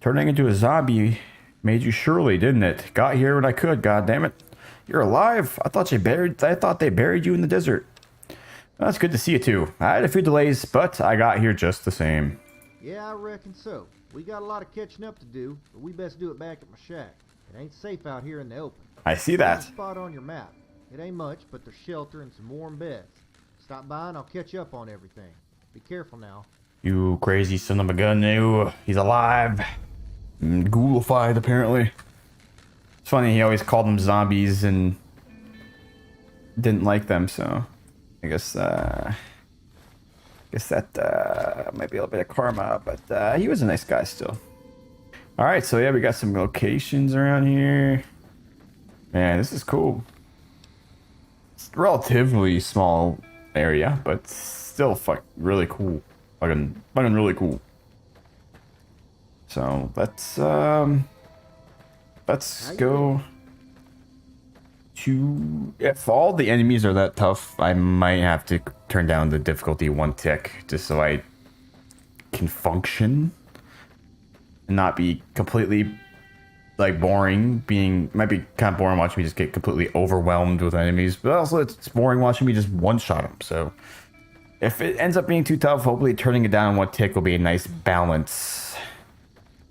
Turning into a zombie made you surely, didn't it? Got here when I could, god damn it. You're alive. I thought they buried you in the desert. Well, that's good to see you too. I had a few delays, but I got here just the same. Yeah, I reckon so. We got a lot of catching up to do, but we best do it back at my shack. It ain't safe out here in the open. I see that. There's a spot on your map. It ain't much, but there's shelter and some warm beds. Stop by and I'll catch up on everything. Be careful now. You crazy son of a gun, you. He's alive. Ghoulified, apparently. It's funny, he always called them zombies and didn't like them, so I guess that might be a little bit of karma, but he was a nice guy still. Alright, so yeah, we got some locations around here. Man, this is cool. It's a relatively small area, but still really cool. Fucking really cool. So let's go If all the enemies are that tough, I might have to turn down the difficulty 1 tick just so I can function and not be completely like boring. Might be kind of boring watching me just get completely overwhelmed with enemies, but also it's boring watching me just one-shot them. So if it ends up being too tough, hopefully turning it down 1 tick will be a nice balance.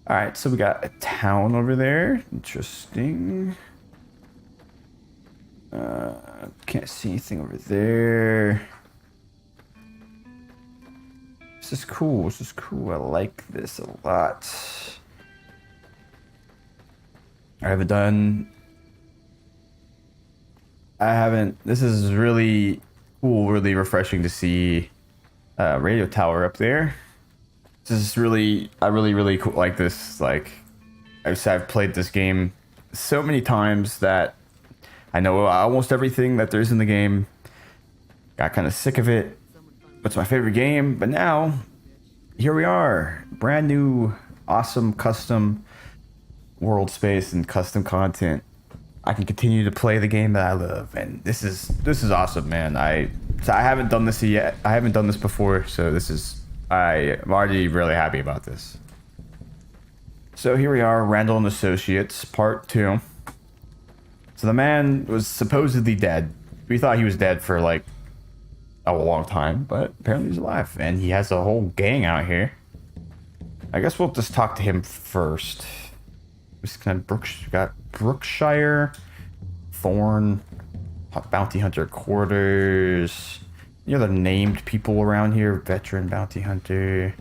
All right, so we got a town over there. Interesting. Can't see anything over there. This is cool. This is cool. I like this a lot. I haven't. This is really cool, really refreshing to see a radio tower up there. This is really, I really cool, like this. Like, I've played this game so many times that I know almost everything that there is in the game. Got kind of sick of it. It's my favorite game, but now, here we are. Brand new, awesome, custom world space and custom content. I can continue to play the game that I love, and this is awesome, man. I haven't done this yet. I haven't done this before, so I'm already really happy about this. So here we are, Randall and Associates, part 2. So the man was supposedly dead. We thought he was dead for like a long time, but apparently he's alive, and he has a whole gang out here. I guess we'll just talk to him first. Got Brookshire, Thorn, Bounty Hunter Quarters. Any other named people around here? Veteran Bounty Hunter.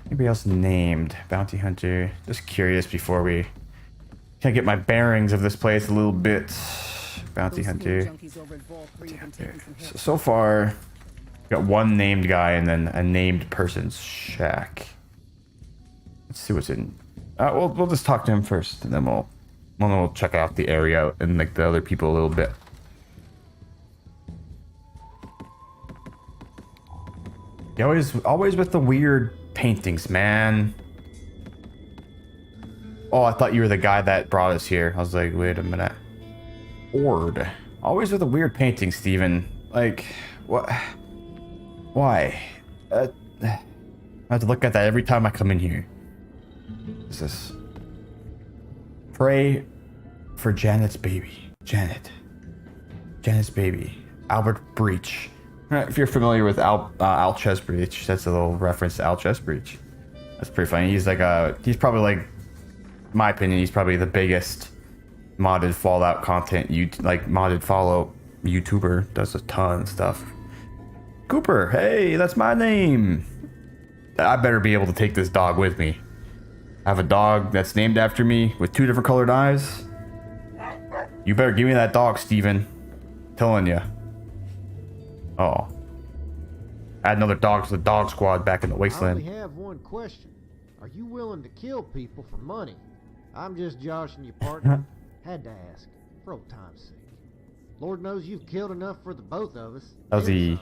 Anybody else named Bounty Hunter? Just curious before we kind of get my bearings of this place a little bit. Bounty Hunter. So far, got 1 named guy and then a named person's shack. Let's see what's in. We'll just talk to him first, and then we'll check out the area and like the other people a little bit. You always with the weird paintings, man. Oh, I thought you were the guy that brought us here. I was like, wait a minute. Ord. Always with the weird painting, Steven. Like, what? Why? I have to look at that every time I come in here. What is this? Pray for Janet's baby. Janet's baby. Albert Breach. If you're familiar with Al Chesbreach, that's a little reference to Al Chesbreach. That's pretty funny. He's probably like, in my opinion, he's probably the biggest modded Fallout content, modded Fallout YouTuber. Does a ton of stuff. Cooper, hey, that's my name. I better be able to take this dog with me. I have a dog that's named after me with 2 different colored eyes. You better give me that dog, Steven. Telling you. Oh. Add another dog to the dog squad back in the wasteland. I only have one question. Are you willing to kill people for money? I'm just joshing you, partner. Had to ask, for old time's sake. Lord knows you've killed enough for the both of us. That was the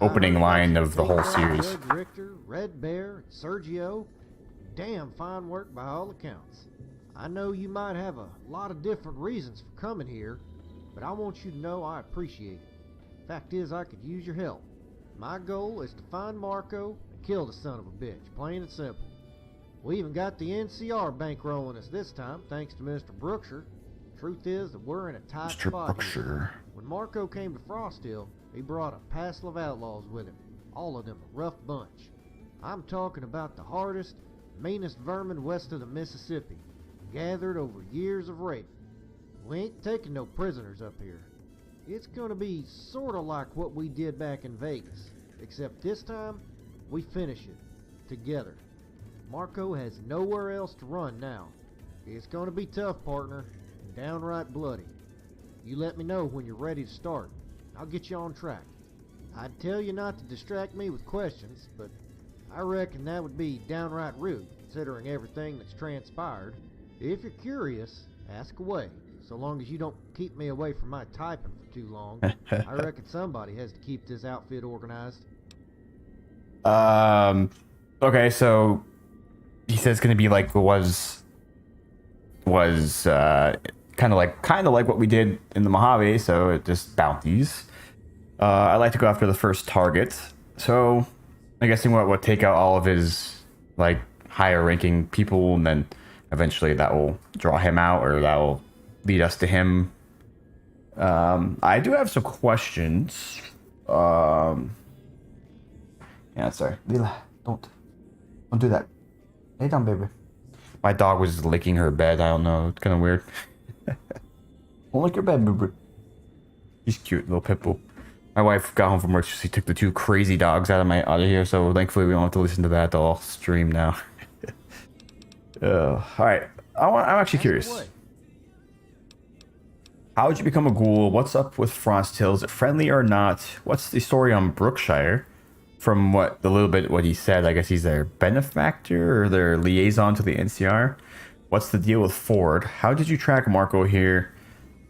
opening line of the whole series. Red Richter, Red Bear, Sergio. Damn fine work by all accounts. I know you might have a lot of different reasons for coming here, but I want you to know I appreciate it. Fact is, I could use your help. My goal is to find Marco and kill the son of a bitch, plain and simple. We even got the NCR bankrolling us this time, thanks to Mr. Brookshire. Truth is that we're in a tight spot here. When Marco came to Frost Hill, he brought a passel of outlaws with him. All of them a rough bunch. I'm talking about the hardest, meanest vermin west of the Mississippi, gathered over years of rape. We ain't taking no prisoners up here. It's gonna be sorta like what we did back in Vegas, except this time, we finish it, together. Marco has nowhere else to run now. It's gonna be tough, partner, and downright bloody. You let me know when you're ready to start. I'll get you on track. I'd tell you not to distract me with questions, but I reckon that would be downright rude, considering everything that's transpired. If you're curious, ask away, so long as you don't keep me away from my typing for too long. I reckon somebody has to keep this outfit organized. Okay, so he says it's gonna be like was kind of like what we did in the Mojave, so it just bounties. I like to go after the first target. So I'm guessing what would take out all of his like higher ranking people, and then eventually that will draw him out, or that will lead us to him. I do have some questions. Yeah, sorry, Lila, don't do that. Lay down, baby. My dog was licking her bed. I don't know. It's kind of weird. Don't lick your bed, baby. He's cute, little pit bull. My wife got home from work. She took the 2 crazy dogs out of here, so thankfully we don't have to listen to that all stream now. All right, I'm actually curious. How did you become a ghoul? What's up with Frost Hill? Is it friendly or not? What's the story on Brookshire? From what he said, I guess he's their benefactor or their liaison to the NCR. What's the deal with Ford? How did you track Marco here?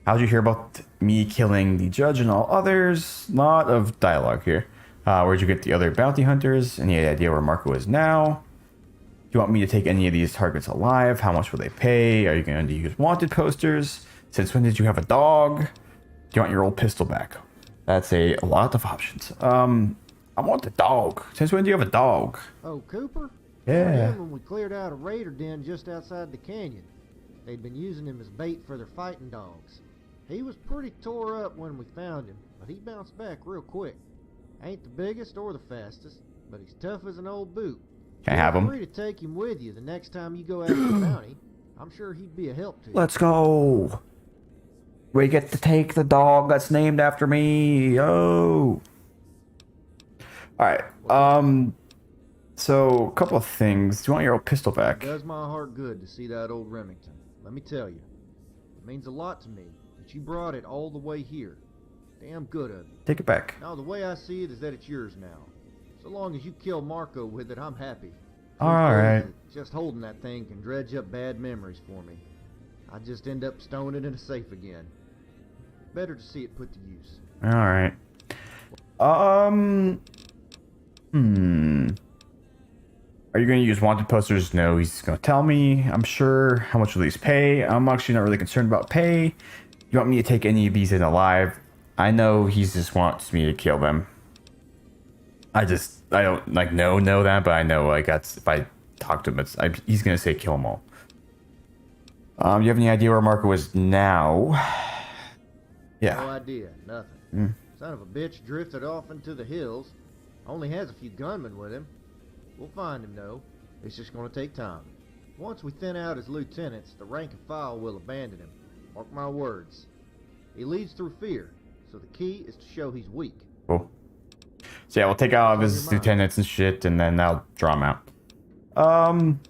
How did you hear about me killing the judge and all others? Lot of dialogue here. Where'd you get the other bounty hunters? Any idea where Marco is now? Do you want me to take any of these targets alive? How much will they pay? Are you going to use wanted posters? Since when did you have a dog? Do you want your old pistol back? That's a lot of options. I want the dog. Since when do you have a dog? Oh, Cooper? Yeah. When we cleared out a raider den just outside the canyon. They'd been using him as bait for their fighting dogs. He was pretty tore up when we found him, but he bounced back real quick. Ain't the biggest or the fastest, but he's tough as an old boot. Can I have him? Feel free to take him with you the next time you go after the bounty. I'm sure he'd be a help to you. Let's go. We get to take the dog that's named after me. Oh. Alright, so a couple of things. Do you want your old pistol back? It does my heart good to see that old Remington. Let me tell you, it means a lot to me that you brought it all the way here. Damn good of you. Take it back. Now, the way I see it is that it's yours now. So long as you kill Marco with it, I'm happy. Alright. Just holding that thing can dredge up bad memories for me. I just end up stowing it in a safe again. Better to see it put to use. Alright. Are you going to use wanted posters? No, he's going to tell me. I'm sure. How much will these pay? I'm actually not really concerned about pay. You want me to take any of these in alive? I know he just wants me to kill them. I don't like know that, but I know like that's if I talk to him, he's going to say kill them all. You have any idea where Marco is now? Yeah. No idea. Nothing. Son of a bitch drifted off into the hills. Only has a few gunmen with him. We'll find him, though. It's just going to take time. Once we thin out his lieutenants, the rank and file will abandon him. Mark my words. He leads through fear, so the key is to show he's weak. Cool. So yeah, we'll take out his lieutenants and shit, and then I'll draw him out.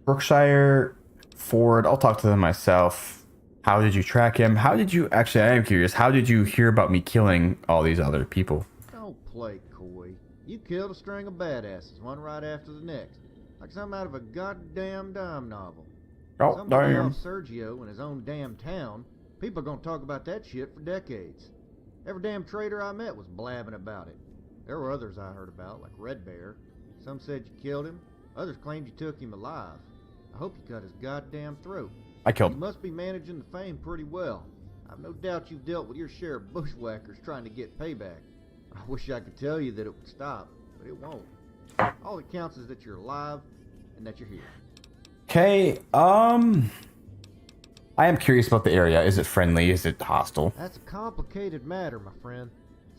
Brookshire, Ford, I'll talk to them myself. How did you track him? How did you... Actually, I am curious. How did you hear about me killing all these other people? Don't play coy. You killed a string of badasses, one right after the next. Like something out of a goddamn dime novel. Oh, Somebody damn. off Sergio in his own damn town. People are gonna talk about that shit for decades. Every damn trader I met was blabbing about it. There were others I heard about, like Red Bear. Some said you killed him. Others claimed you took him alive. I hope you cut his goddamn throat. I killed You him. must be managing the fame pretty well. I've no doubt you've dealt with your share of bushwhackers trying to get payback. I wish I could tell you that it would stop, but it won't. All that counts is that you're alive and that you're here. Okay, I am curious about the area. Is it friendly? Is it hostile? That's a complicated matter, my friend.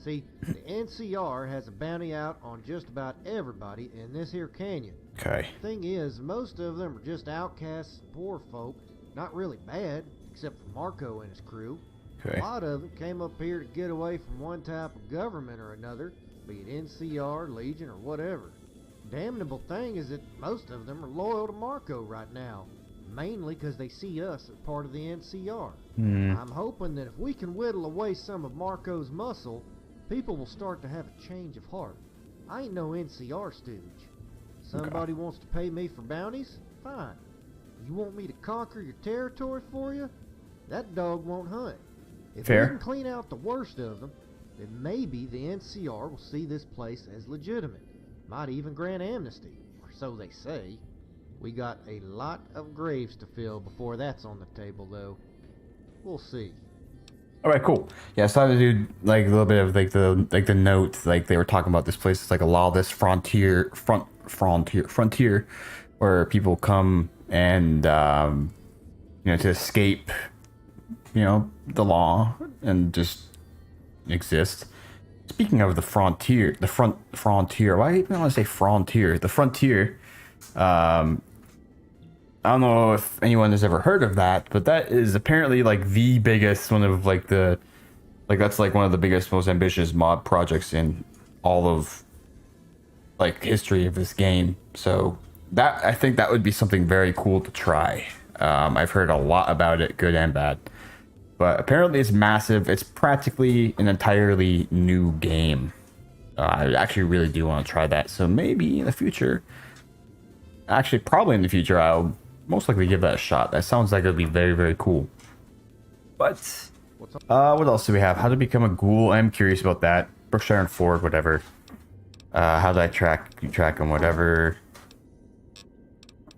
See, the NCR has a bounty out on just about everybody in this here canyon. Okay. Thing is, most of them are just outcasts and poor folk. Not really bad, except for Marco and his crew. Okay. A lot of them came up here to get away from one type of government or another, be it NCR, Legion, or whatever. Damnable thing is that most of them are loyal to Marco right now, mainly because they see us as part of the NCR. I'm hoping that if we can whittle away some of Marco's muscle, people will start to have a change of heart. I ain't no NCR stooge. Somebody wants to pay me for bounties? Fine. You want me to conquer your territory for you? That dog won't hunt. If Fair. we can clean out the worst of them, then maybe the NCR will see this place as legitimate. Might even grant amnesty, or so they say. We got a lot of graves to fill before that's on the table, though. We'll see. All right, cool. Yeah, so I had to do like a little bit of like the notes, like they were talking about this place. It's like a lawless frontier, where people come and to escape, the law and just exist. Speaking of the frontier, frontier. Why do you even want to say frontier? The frontier. I don't know if anyone has ever heard of that, but that is apparently like the biggest one of that's like one of the biggest, most ambitious mod projects in all of like history of this game. So that, I think that would be something very cool to try. I've heard a lot about it, good and bad, but apparently it's massive. It's practically an entirely new game. I actually really do want to try that. So maybe in the future, actually probably in the future, I'll most likely give that a shot. That sounds like it would be very, very cool. But what else do we have? How to become a ghoul? I'm curious about that. Brookshire and Ford, whatever. How did I track him? Whatever.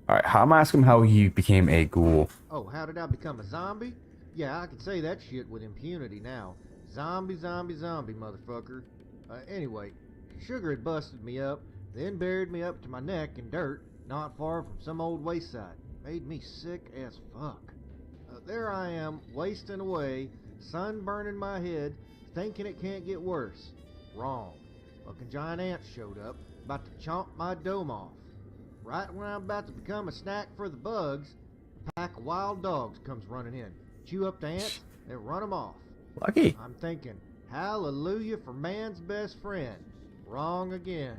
All right, I'm asking him how he became a ghoul. Oh, how did I become a zombie? Yeah, I can say that shit with impunity now. Zombie, zombie, zombie, motherfucker. Anyway, Sugar had busted me up, then buried me up to my neck in dirt, not far from some old wayside. Made me sick as fuck. There I am, wasting away, sun burning my head, thinking it can't get worse. Wrong. Fucking giant ants showed up, about to chomp my dome off. Right when I'm about to become a snack for the bugs, a pack of wild dogs comes running in, chew up the ants, and run them off. Lucky. I'm thinking, hallelujah for man's best friend. Wrong again.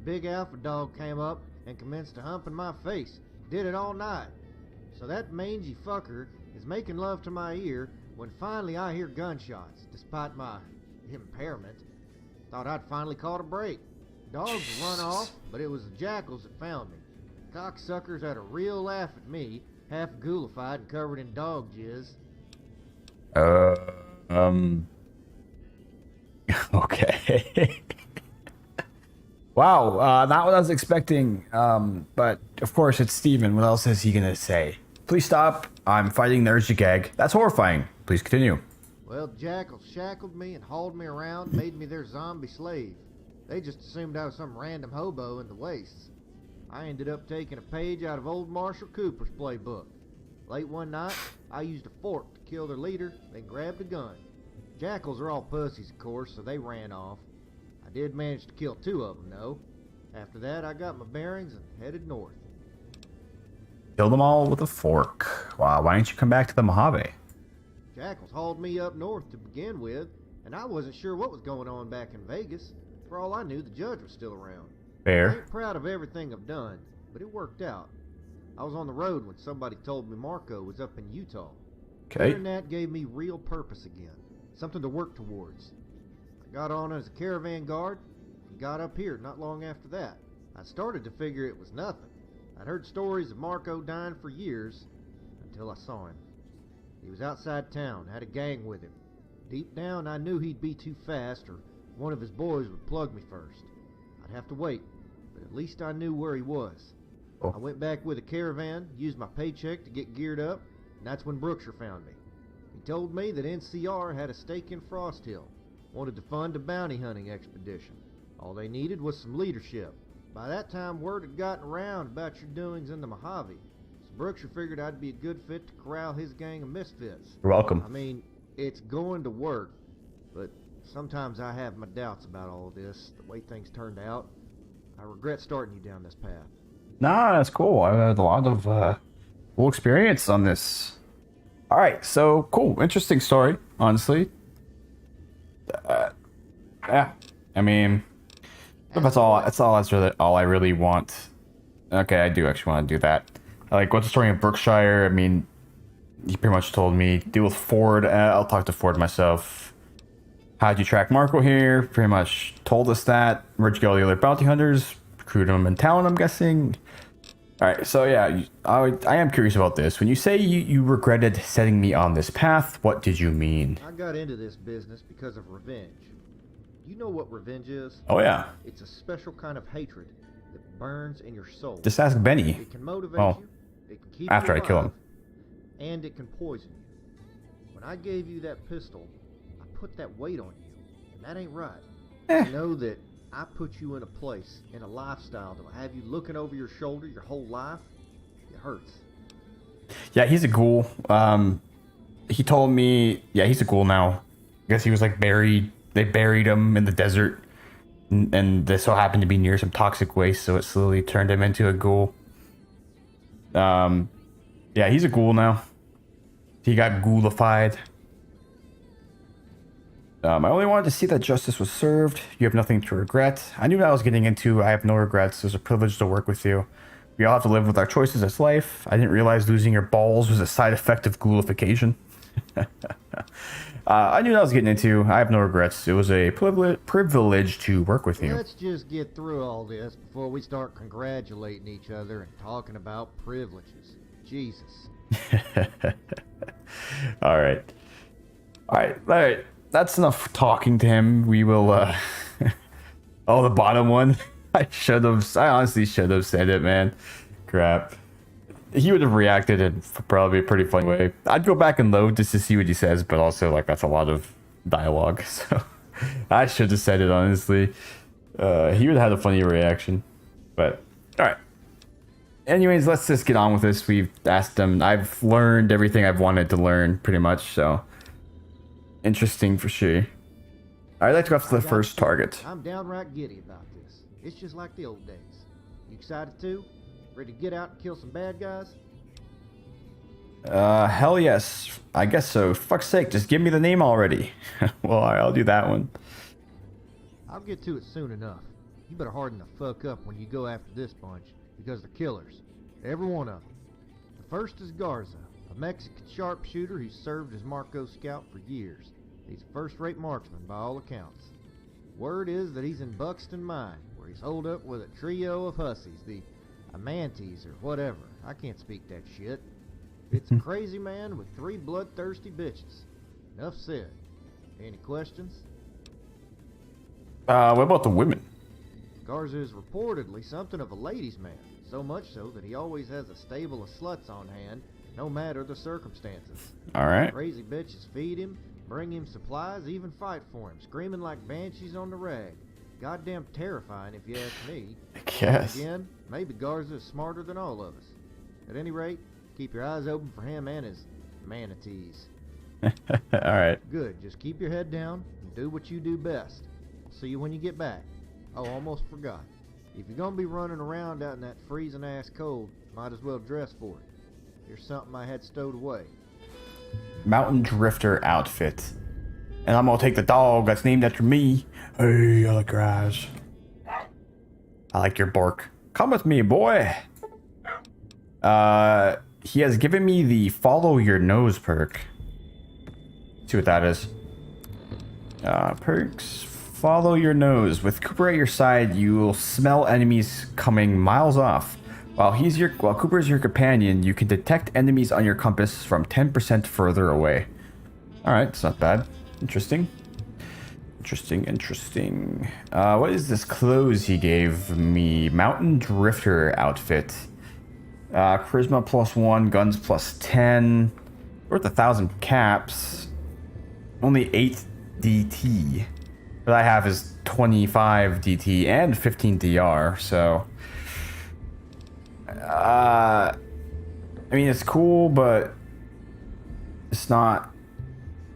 Big alpha dog came up and commenced to humping my face. Did it all night. So that mangy fucker is making love to my ear when finally I hear gunshots, despite my impairment. Thought I'd finally caught a break. Dogs run off, but it was the jackals that found me. Cocksuckers had a real laugh at me, half ghoulified and covered in dog jizz. Okay. Wow, not what I was expecting. But of course it's Steven. What else is he gonna say? Please stop. I'm fighting the urge to gag. That's horrifying. Please continue. Well, jackals shackled me and hauled me around, made me their zombie slave. They just assumed I was some random hobo in the wastes. I ended up taking a page out of old Marshall Cooper's playbook. Late one night, I used a fork to kill their leader, then grabbed a gun. Jackals are all pussies, of course, so they ran off. I did manage to kill 2 of them, though. After that, I got my bearings and headed north. Kill them all with a fork. Wow, why didn't you come back to the Mojave? Jackals hauled me up north to begin with, and I wasn't sure what was going on back in Vegas. For all I knew, the judge was still around. Fair. I ain't proud of everything I've done, but it worked out. I was on the road when somebody told me Marco was up in Utah. Okay. Hearing that gave me real purpose again, something to work towards. I got on as a caravan guard and got up here not long after that. I started to figure it was nothing. I'd heard stories of Marco dying for years until I saw him. He was outside town, had a gang with him. Deep down, I knew he'd be too fast or one of his boys would plug me first. I'd have to wait, but at least I knew where he was. Oh. I went back with a caravan, used my paycheck to get geared up, and that's when Brookshire found me. He told me that NCR had a stake in Frost Hill, wanted to fund a bounty hunting expedition. All they needed was some leadership. By that time, word had gotten around about your doings in the Mojave, so Brookshire figured I'd be a good fit to corral his gang of misfits. You're welcome. I mean, it's going to work, but sometimes I have my doubts about all of this, the way things turned out. I regret starting you down this path. Nah, that's cool. I've had a lot of cool experience on this. All right, so cool, interesting story. Honestly, yeah. I mean, that's all. That's really all I really want. Okay, I do actually want to do that. Like, what's the story in Brookshire? I mean, he pretty much told me deal with Ford. I'll talk to Ford myself. How'd you track Marco here? Pretty much told us that. Where'd you get all the other bounty hunters? Recruit them in town, I'm guessing. All right, so yeah, I am curious about this. When you say you regretted setting me on this path, what did you mean? I got into this business because of revenge. Do you know what revenge is? Oh yeah. It's a special kind of hatred that burns in your soul. Just ask Benny. It can motivate Oh, you. It can keep after you I kill alive, him. and it can poison you. When I gave you that pistol, I put that weight on you, and that ain't right. Eh. You know that I put you in a place, in a lifestyle that will have you looking over your shoulder your whole life. It hurts. Yeah, he's a ghoul. He told me, yeah, he's a ghoul now. I guess he was like buried. They buried him in the desert, and this so happened to be near some toxic waste, so it slowly turned him into a ghoul. Yeah, he's a ghoul now. He got ghoulified. I only wanted to see that justice was served. You have nothing to regret. I knew what I was getting into. I have no regrets. It was a privilege to work with you. We all have to live with our choices as life. I didn't realize losing your balls was a side effect of ghoulification. I knew what I was getting into. I have no regrets. It was a privilege to work with you. Let's just get through all this before we start congratulating each other and talking about privileges. Jesus. All right. That's enough talking to him. We will, oh, the bottom one. I honestly should have said it, man. Crap. He would have reacted in probably a pretty funny way. I'd go back and load just to see what he says, but also, like, that's a lot of dialogue, so I should have said it, honestly. He would have had a funny reaction, but, alright. Anyways, let's just get on with this. We've asked him. I've learned everything I've wanted to learn, pretty much, so interesting for sure. I'd like to go after the first target. I'm downright giddy about this. It's just like the old days. You excited too? Ready to get out and kill some bad guys? Hell yes. I guess so. Fuck's sake, just give me the name already. Well, alright, I'll do that one. I'll get to it soon enough. You better harden the fuck up when you go after this bunch, because they're killers. Every one of them. The first is Garza, a Mexican sharpshooter who served as Marco's scout for years. He's a first-rate marksman by all accounts. Word is that he's in Buxton Mine, where he's holed up with a trio of hussies, the Amantes or whatever. I can't speak that shit. It's a crazy man with 3 bloodthirsty bitches. Enough said. Any questions? What about the women? Garza is reportedly something of a ladies' man, so much so that he always has a stable of sluts on hand, no matter the circumstances. Alright. Crazy bitches feed him, bring him supplies, even fight for him, screaming like banshees on the rag. Goddamn terrifying, if you ask me. I guess. Again, maybe Garza is smarter than all of us. At any rate, keep your eyes open for him and his manatees. Alright. Good, just keep your head down and do what you do best. I'll see you when you get back. Oh, almost forgot. If you're gonna be running around out in that freezing ass cold, might as well dress for it. Here's something I had stowed away. Mountain Drifter outfit. And I'm gonna take the dog that's named after me. Hey, I like your eyes. I like your bark. Come with me, boy. He has given me the follow your nose perk. Let's see what that is. Perks. Follow your nose. With Cooper at your side, you will smell enemies coming miles off. While Cooper is your companion, you can detect enemies on your compass from 10% further away. Alright, it's not bad. Interesting. Interesting. What is this clothes he gave me? Mountain Drifter outfit. Charisma +1, guns +10. Worth 1,000 caps. Only 8 DT. What I have is 25 DT and 15 DR, so... I mean, it's cool, but it's not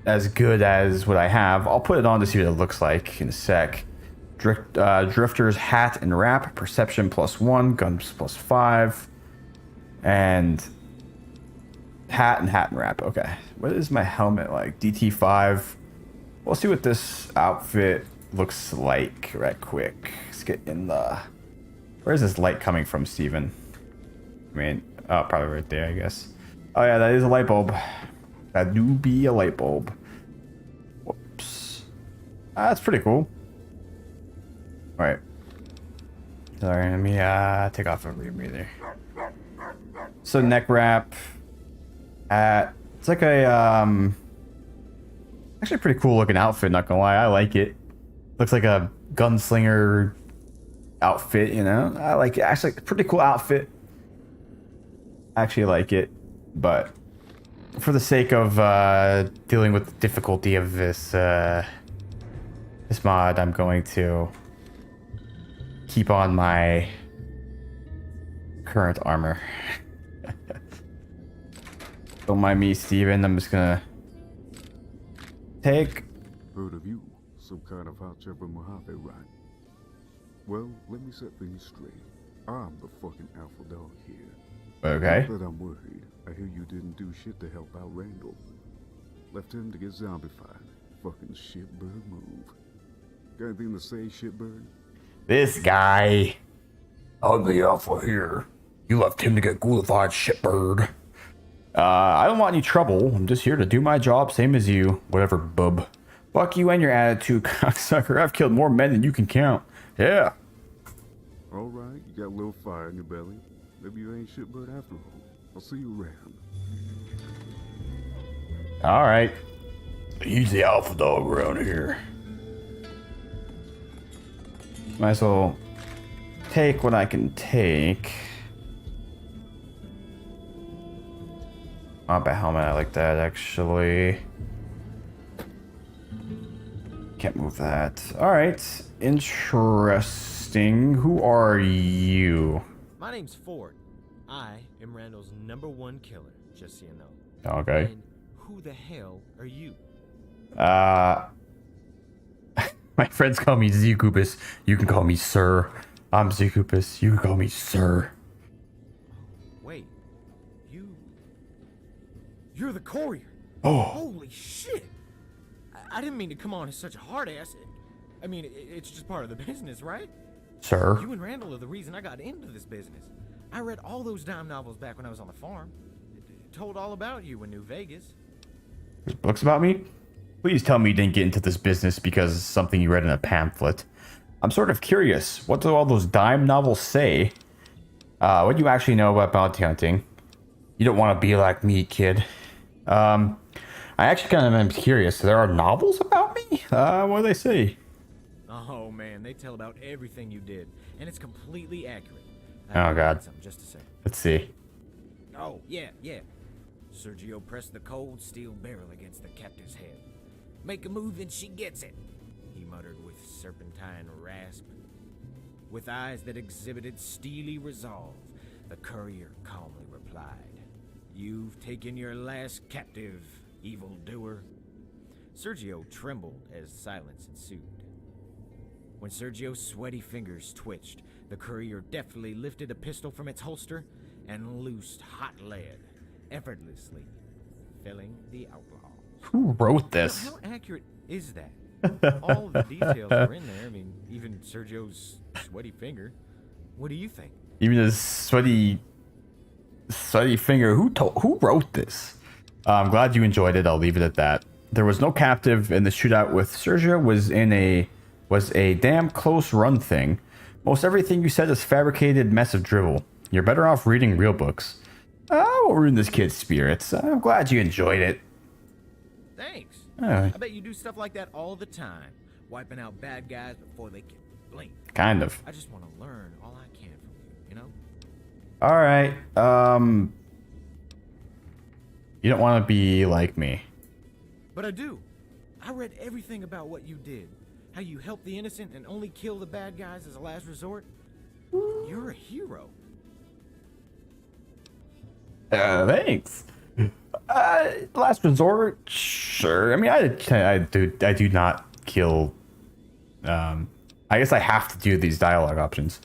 as good as what I have. I'll put it on to see what it looks like in a sec. Drifter's hat and wrap, perception +1, guns +5, and hat and wrap. Okay, what is my helmet like? DT5. We'll see what this outfit looks like right quick. Let's get in the... Where's this light coming from, Steven? I mean, oh, probably right there, I guess. Oh yeah, that is a light bulb. That do be a light bulb. Whoops. That's pretty cool. Alright. Sorry, let me take off a rebreather. So neck wrap. It's like a actually a pretty cool looking outfit, not gonna lie. I like it. Looks like a gunslinger outfit, you know? I like it. Actually, pretty cool outfit. Actually like it, but for the sake of dealing with the difficulty of this this mod, I'm going to keep on my current armor. Don't mind me, Steven. I'm just gonna take. Heard of you, some kind of hot chopper Mojave, right? Well, let me set things straight. I'm the fucking alpha dog here. Okay. Not that I'm worried. I hear you didn't do shit to help out Randall. Left him to get zombified. Fucking shitbird move. Got anything to say, shitbird? This guy. I'm the alpha here. You left him to get ghoulified, shitbird. I don't want any trouble. I'm just here to do my job, same as you. Whatever, bub. Fuck you and your attitude, cocksucker. I've killed more men than you can count. Yeah. Alright, you got a little fire in your belly. Maybe you ain't shitbird after all. I'll see you around. Alright. He's the alpha dog around here. Might as well take what I can take. Not a helmet, I like that actually. Can't move that. Alright. Interesting. Who are you? My name's Ford. I am Randall's #1 killer, just so you know. Okay. And who the hell are you? My friends call me Zcoopus. You can call me Sir. I'm Zcoopus. You can call me Sir. Wait. You're the courier. Oh. Holy shit. I didn't mean to come on as such a hard ass. I mean, it's just part of the business, right? Sir. You and Randall are the reason I got into this business. I read all those dime novels back when I was on the farm. Told all about you in New Vegas. There's books about me? Please tell me you didn't get into this business because of something you read in a pamphlet. I'm sort of curious. What do all those dime novels say? What do you actually know about bounty hunting? You don't want to be like me, kid. I actually kind of am curious. There are novels about me? What do they say? Oh man, they tell about everything you did, and it's completely accurate. Oh god. Just a second. Let's see. Oh yeah. Sergio pressed the cold steel barrel against the captive's head. Make a move and she gets it, he muttered with serpentine rasp. With eyes that exhibited steely resolve, the courier calmly replied, "You've taken your last captive, evildoer." Sergio trembled as silence ensued. When Sergio's sweaty fingers twitched, the courier deftly lifted a pistol from its holster and loosed hot lead, effortlessly felling the outlaw. Who wrote this? How accurate is that? All the details are in there. I mean, even Sergio's sweaty finger. What do you think? Even his sweaty finger. Who wrote this? I'm glad you enjoyed it. I'll leave it at that. There was no captive, and the shootout with Sergio was a damn close run thing. Most everything you said is fabricated mess of drivel. You're better off reading real books. I won't ruin this kid's spirits. I'm glad you enjoyed it. Thanks. I bet you do stuff like that all the time, wiping out bad guys before they can blink. Kind of. I just want to learn all I can from you, you know? Alright, you don't want to be like me. But I do. I read everything about what you did. How you help the innocent and only kill the bad guys as a last resort. You're a hero. Thanks. Last resort, sure. I mean, I do not kill. I guess I have to do these dialogue options.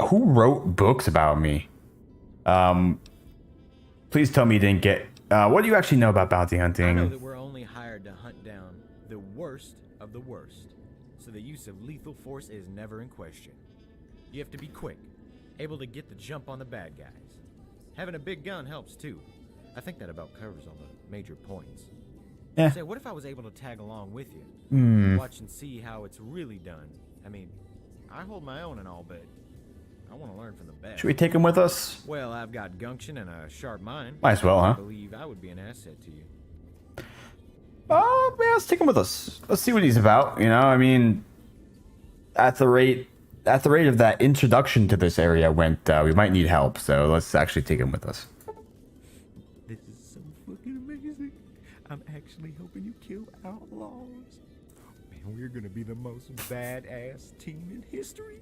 Who wrote books about me? Please tell me you didn't get. What do you actually know about bounty hunting? I know that we're only hired to hunt down the worst of the worst, so the use of lethal force is never in question. You have to be quick, able to get the jump on the bad guys. Having a big gun helps too. I think that about covers all the major points. Yeah. Say, what if I was able to tag along with you? Watch and see how it's really done. I mean, I hold my own and all, but I want to learn from the best. Should we take him with us? Well, I've got gumption and a sharp mind. Might as well, huh? I believe I would be an asset to you. Yeah, let's take him with us. Let's see what he's about. You know, I mean, at the rate of that introduction to this area went, we might need help. So let's actually take him with us. This is so fucking you kill outlaws. Man, we're gonna be the most badass team in history.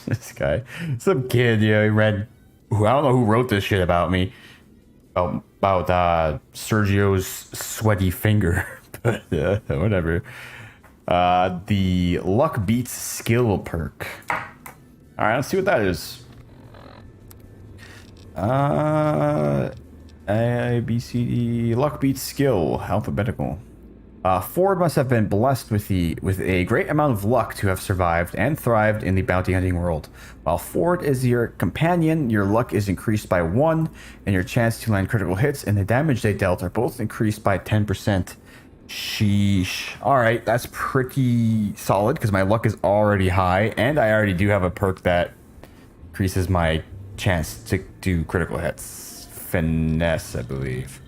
This guy, some kid, he read. I don't know who wrote this shit about me. About Sergio's sweaty finger, but whatever. The luck beats skill perk. All right, let's see what that is. A, B, C, D. Luck beats skill. Alphabetical. Ford must have been blessed with a great amount of luck to have survived and thrived in the bounty hunting world. While Ford is your companion, your luck is increased by 1, and your chance to land critical hits and the damage they dealt are both increased by 10%. Sheesh. Alright, that's pretty solid because my luck is already high, and I already do have a perk that increases my chance to do critical hits. Finesse, I believe.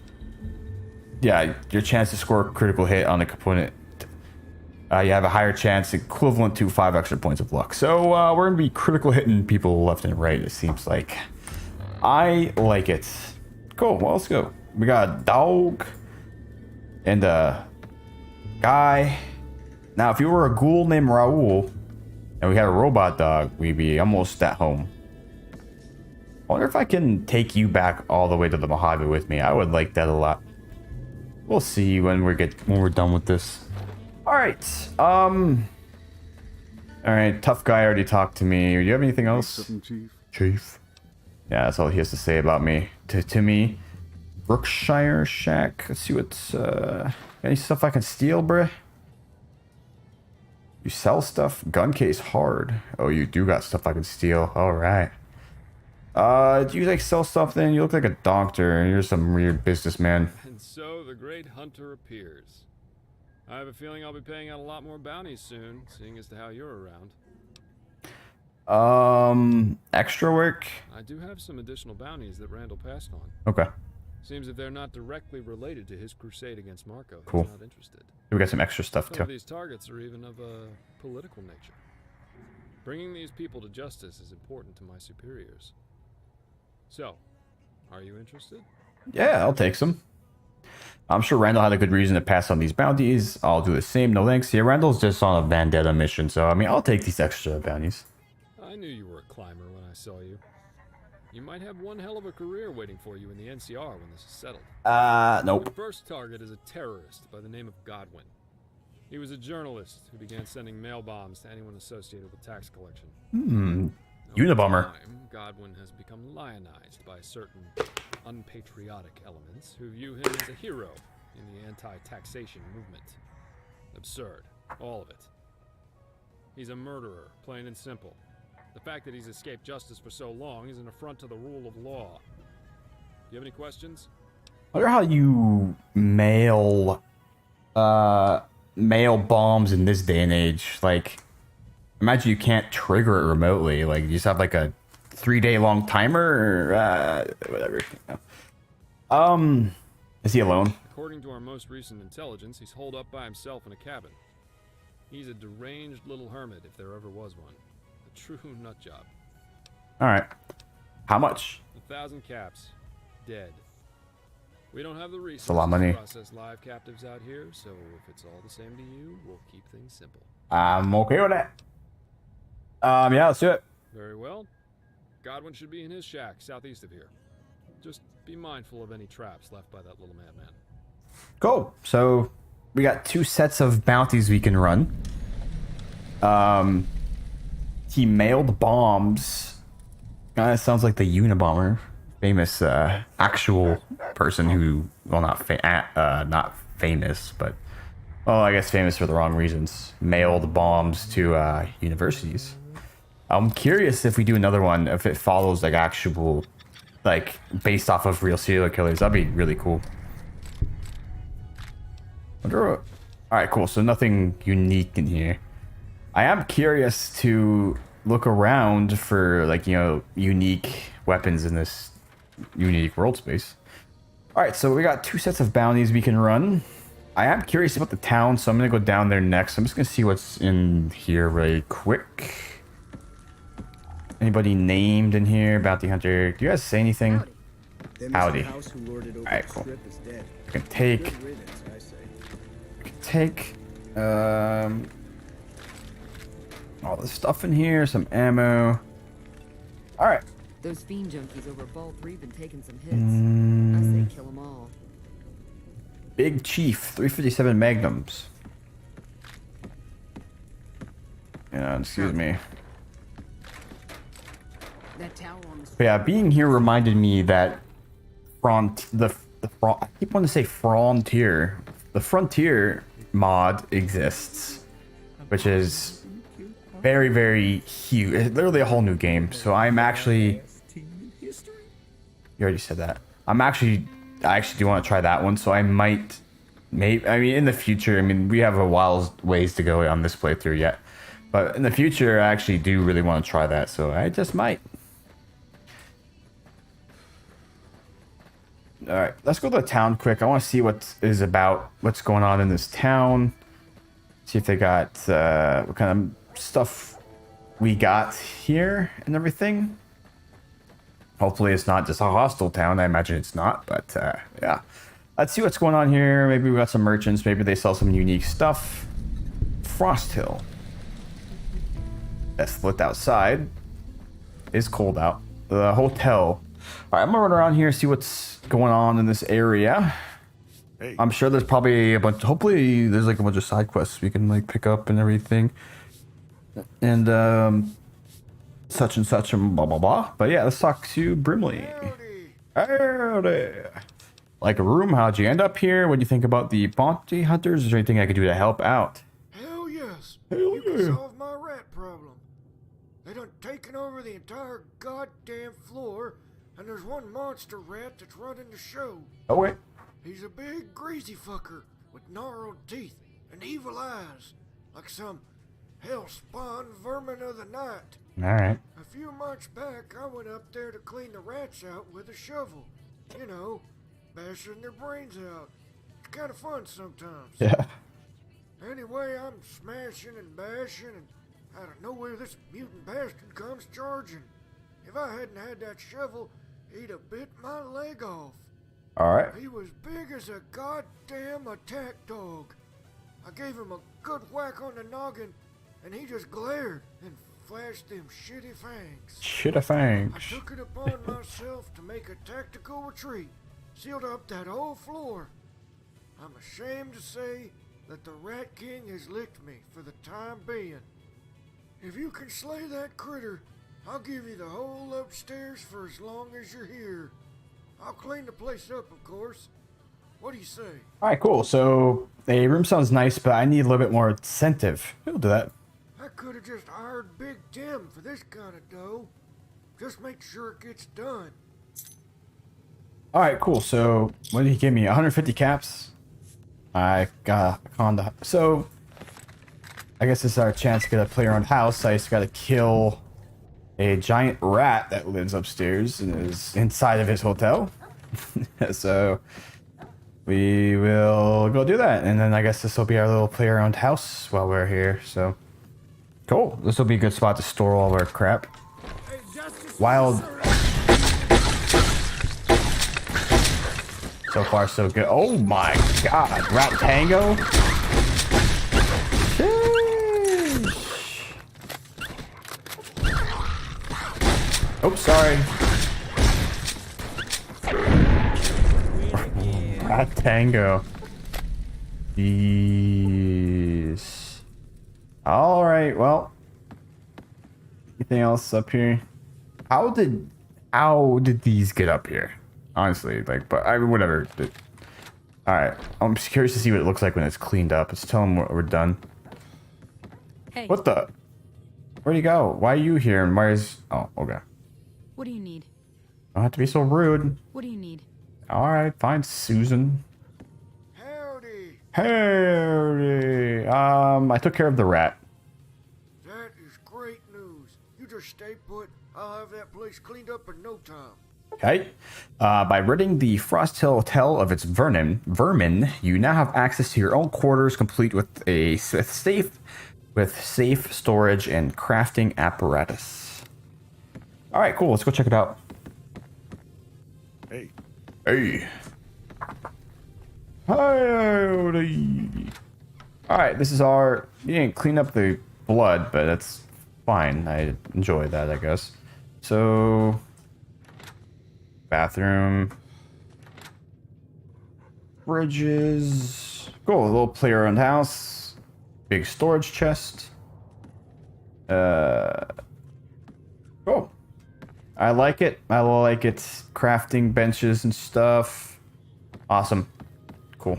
Yeah, your chance to score a critical hit on a component. You have a higher chance equivalent to 5 extra points of luck. So we're going to be critical hitting people left and right, it seems like. I like it. Cool, well, let's go. We got a dog and a guy. Now, if you were a ghoul named Raoul and we had a robot dog, we'd be almost at home. I wonder if I can take you back all the way to the Mojave with me. I would like that a lot. We'll see when we're done with this. All right. All right. Tough guy already talked to me. Do you have anything else, Chief? Yeah, that's all he has to say about me. To me, Brookshire Shack. Let's see what's any stuff I can steal, bruh. You sell stuff. Gun case hard. Oh, you do got stuff I can steal. All right. Do you like sell stuff then? You look like a doctor. You're some weird businessman. And so the great hunter appears. I have a feeling I'll be paying out a lot more bounties soon, seeing as to how you're around. Extra work? I do have some additional bounties that Randall passed on. Okay. Seems that they're not directly related to his crusade against Marco. Cool. He's not interested. We got some extra stuff Some too. of these targets are even of a political nature. Bringing these people to justice is important to my superiors. So, are you interested? Yeah, I'll take some. I'm sure Randall had a good reason to pass on these bounties. I'll do the same, no thanks. Yeah, Randall's just on a vendetta mission, so I mean, I'll take these extra bounties. I knew you were a climber when I saw you. You might have one hell of a career waiting for you in the NCR when this is settled. Nope. Your first target is a terrorist by the name of Godwin. He was a journalist who began sending mail bombs to anyone associated with tax collection. Unabomber. Over time, Godwin has become lionized by certain unpatriotic elements who view him as a hero in the anti-taxation movement. Absurd. All of it. He's a murderer, plain and simple. The fact that he's escaped justice for so long is an affront to the rule of law. Do you have any questions? I wonder how you mail bombs in this day and age. Like, imagine you can't trigger it remotely. Like, you just have like a 3-day long timer or whatever. Is he alone? According to our most recent intelligence, he's holed up by himself in a cabin. He's a deranged little hermit if there ever was one. A true nut job. All right. How much? 1,000 caps. Dead. We don't have the resources a lot of money. to process live captives out here, so if it's all the same to you, we'll keep things simple. I'm okay with that. Yeah, let's do it. Very well. Godwin should be in his shack southeast of here. Just be mindful of any traps left by that little madman. Cool. So we got 2 sets of bounties we can run. He mailed bombs. Kind of sounds like the Unabomber, famous actual person who, well, not famous, but I guess famous for the wrong reasons. Mailed bombs to universities. I'm curious if we do another one, if it follows like actual, like based off of real serial killers. That'd be really cool. All right, cool. So nothing unique in here. I am curious to look around for like, unique weapons in this unique world space. All right, so we got 2 sets of bounties we can run. I am curious about the town, so I'm gonna go down there next. I'm just gonna see what's in here really quick. Anybody named in here? Bounty hunter. Do you guys say anything? Howdy. Alright, cool. I can take. take all this stuff in here, some ammo. All right. Those fiend junkies over Vault 3 been taking some hits. I say kill them all. Big Chief, 357 Magnums. Yeah, excuse me. That tower on the But yeah, being here reminded me that I keep wanting to say Frontier. The Frontier mod exists, which is very, very huge. It's literally a whole new game. So I'm actually. You already said that. I actually do want to try that one. So I might, maybe. I mean, in the future. I mean, we have a while ways to go on this playthrough yet, but in the future, I actually do really want to try that. So I just might. All right, let's go to the town quick. I want to see what's going on in this town. See if they got what kind of stuff we got here and everything. Hopefully it's not just a hostile town. I imagine it's not, but yeah. Let's see what's going on here. Maybe we got some merchants. Maybe they sell some unique stuff. Frost Hill. That's lit outside. It's cold out. The hotel. All right, I'm gonna run around here, see what's going on in this area. Hey. I'm sure there's probably a bunch. Hopefully, there's like a bunch of side quests we can like pick up and everything, and such and such and blah blah blah. But yeah, let's talk to Brimley. Howdy. Like a room? How'd you end up here? What do you think about the bounty hunters? Is there anything I could do to help out? Hell yes. Hell you yeah. can solve my rat problem. They done taken over the entire goddamn floor. And there's one monster rat that's running the show. Oh, wait. He's a big, greasy fucker with gnarled teeth and evil eyes, like some hell-spawned vermin of the night. All right. A few months back, I went up there to clean the rats out with a shovel. You know, bashing their brains out. It's kind of fun sometimes. Yeah. Anyway, I'm smashing and bashing, and out of nowhere, this mutant bastard comes charging. If I hadn't had that shovel, he'd have bit my leg off. All right. He was big as a goddamn attack dog. I gave him a good whack on the noggin, and he just glared and flashed them shitty fangs. Shitty fangs. I took it upon myself to make a tactical retreat, sealed up that whole floor. I'm ashamed to say that the Rat King has licked me for the time being. If you can slay that critter, I'll give you the whole upstairs for as long as you're here. I'll clean the place up, of course. What do you say? All right, cool. So a room sounds nice, but I need a little bit more incentive. We'll do that. I could have just hired Big Tim for this kind of dough. Just make sure it gets done. All right, cool. So what did he give me? 150 caps. I got a condo. So I guess this is our chance to get a play-around house. I just got to kill a giant rat that lives upstairs and is inside of his hotel. So we will go do that, and then I guess this will be our little play around house while we're here. So cool. This will be a good spot to store all of our crap. Wild. So far so good. Oh my god, Rat Tango. Oh, sorry. Rat Tango. Jeez. Alright, well. Anything else up here? How did these get up here? Honestly, like, but I mean, whatever. Alright, I'm just curious to see what it looks like when it's cleaned up. Let's tell them we're done. Hey. What the? Where'd he go? Why are you here? And why is... Oh, okay. What do you need? Don't have to be so rude. What do you need? Alright, fine, Susan. Howdy. Howdy. I took care of the rat. That is great news. You just stay put. I'll have that place cleaned up in no time. Okay. By ridding the Frost Hill Hotel of its vermin, you now have access to your own quarters, complete with a safe storage and crafting apparatus. All right, cool. Let's go check it out. Hey. Howdy. Alright, this is our... You didn't clean up the blood, but that's fine. I enjoy that, I guess. So... Bathroom. Fridges. Cool, a little player-owned house. Big storage chest. Cool. I like it. I like it. Crafting benches and stuff. Awesome. Cool.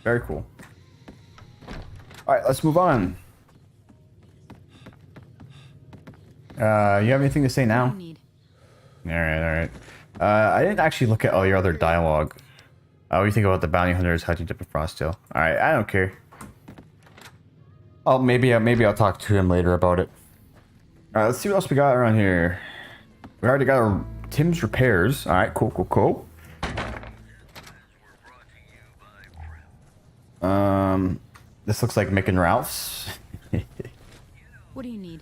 Very cool. Alright, let's move on. You have anything to say now? Alright. I didn't actually look at all your other dialogue. What do you think about the bounty hunters hunting up a Frosttail? Alright, I don't care. Oh, maybe I'll talk to him later about it. Alright, let's see what else we got around here. We already got our Tim's repairs. Alright, cool. This looks like Mick and Ralph's. What do you need?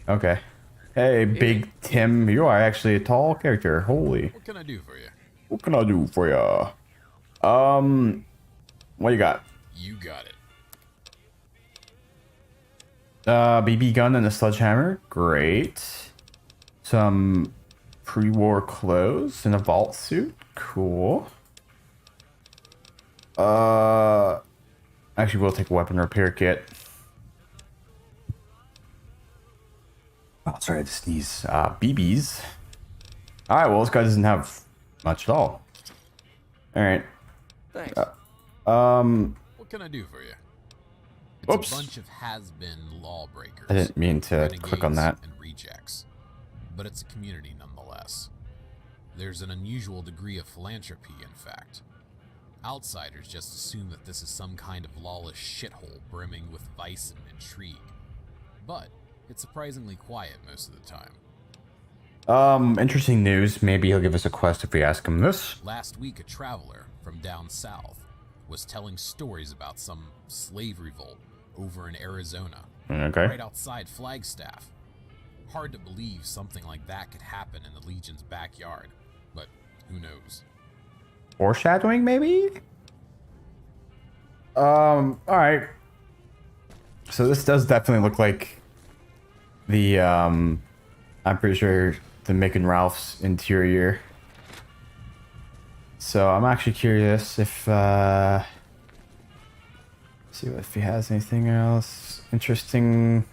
Okay. Hey, Big Tim. You are actually a tall character. Holy. What can I do for you? What can I do for ya? What you got? You got it. BB gun and a sledgehammer. Great. Some pre-war clothes and a vault suit. Cool. Actually, we'll take a weapon repair kit. Oh, sorry, I had to sneeze. BBs. Alright, well, this guy doesn't have much at all. Alright. Thanks. What can I do for you? It's Oops. a bunch of has-been lawbreakers. I didn't mean to click on that. And rejects. But it's a community nonetheless. There's an unusual degree of philanthropy, in fact. Outsiders just assume that this is some kind of lawless shithole brimming with vice and intrigue. But it's surprisingly quiet most of the time. Interesting news. Maybe he'll give us a quest if we ask him this. Last week, a traveler from down south was telling stories about some slave revolt over in Arizona. Okay. Right outside Flagstaff. Hard to believe something like that could happen in the Legion's backyard, but who knows? Foreshadowing, maybe? Alright. So this does definitely look like the, I'm pretty sure the Mick and Ralph's interior. So I'm actually curious if, see if he has anything else interesting.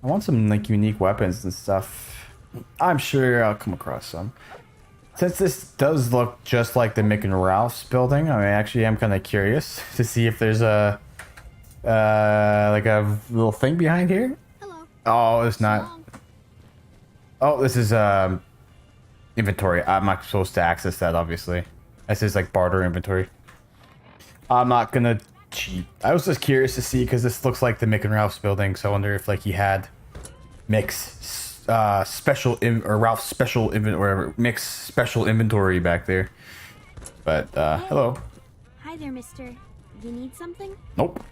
I want some, like, unique weapons and stuff. I'm sure I'll come across some. Since this does look just like the Mick and Ralph's building, I actually am kind of curious to see if there's a like a little thing behind here. Hello. Oh, it's not. Oh, this is inventory. I'm not supposed to access that, obviously. This is like barter inventory. I'm not gonna cheat. I was just curious to see because this looks like the Mick and Ralph's building, so I wonder if like he had Mick's special or Ralph's special inventory, whatever, Mick's special inventory back there. But hello. Hi there, mister. You need something? Nope.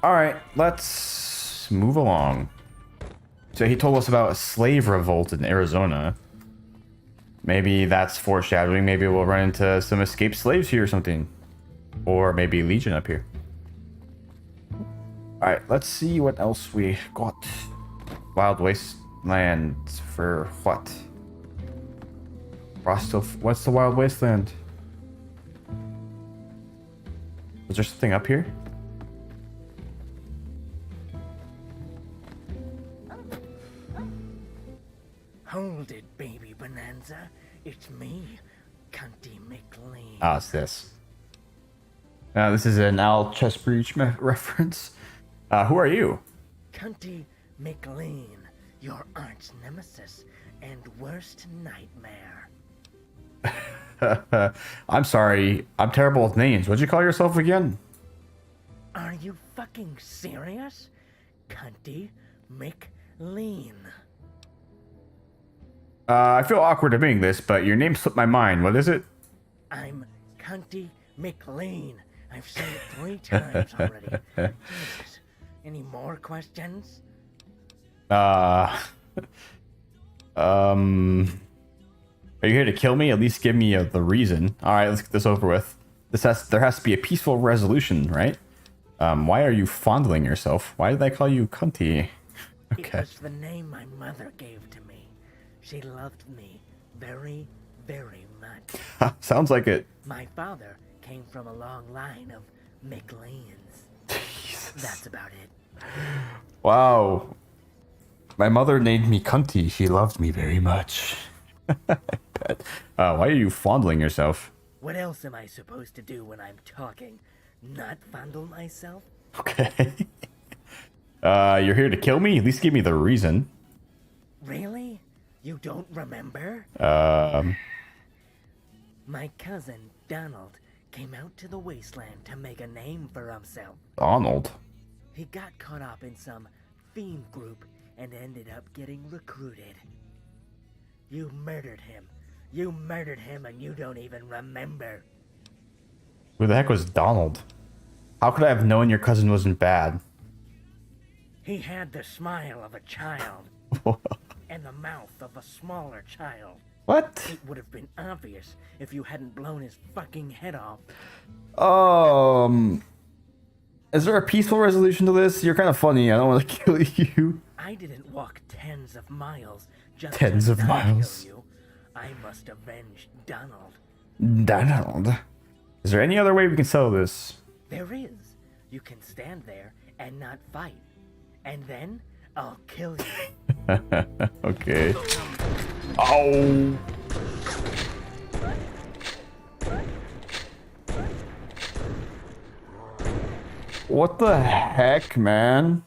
Alright, let's move along. So he told us about a slave revolt in Arizona. Maybe that's foreshadowing. Maybe we'll run into some escaped slaves here or something. Or maybe Legion up here. Alright, let's see what else we got. Wild Wasteland for what? What's the Wild Wasteland? Was there something up here? Hold it, baby Bonanza. It's me, Cunty McLean. Ah, it's this. This is an Al Chestbreach reference. Who are you? Cunty McLean, your arch nemesis and worst nightmare. I'm sorry. I'm terrible with names. What'd you call yourself again? Are you fucking serious? Cunty McLean. I feel awkward admitting this, but your name slipped my mind. What is it? I'm Cunty McLean. I've said it 3 times already. Jesus. Any more questions? Are you here to kill me? At least give me the reason. Alright, let's get this over with. there has to be a peaceful resolution, right? Why are you fondling yourself? Why did I call you cunty? It was the name my mother gave to me. She loved me very, very much. Sounds like it. My father came from a long line of McLeans. That's about it. Wow. My mother named me cunty. She loved me very much. Why are you fondling yourself? What else am I supposed to do when I'm talking? Not fondle myself? Okay. You're here to kill me? At least give me the reason. Really? You don't remember? My cousin, Donald, came out to the wasteland to make a name for himself. Donald? He got caught up in some fiend group and ended up getting recruited. You murdered him. You murdered him and you don't even remember. Who the heck was Donald? How could I have known your cousin wasn't bad? He had the smile of a child and the mouth of a smaller child. What? It would have been obvious if you hadn't blown his fucking head off. Is there a peaceful resolution to this? You're kind of funny. I don't want to kill you. I didn't walk tens of miles just Tens to of not miles. kill you. I must avenge Donald. Donald. Is there any other way we can settle this? There is. You can stand there and not fight. And then I'll kill you. Okay. Oh. What the heck, man?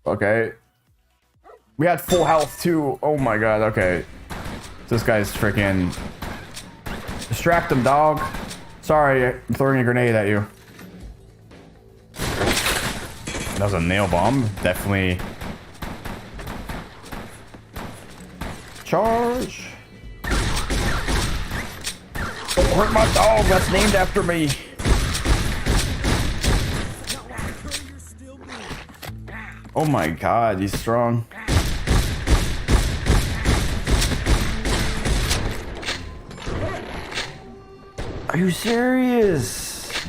Okay. We had full health too. Oh my god, okay. This guy's freaking... Distract him, dog. Sorry, I'm throwing a grenade at you. That was a nail bomb. Definitely. Charge. Don't hurt my dog. That's named after me. Oh my god, he's strong. Are you serious?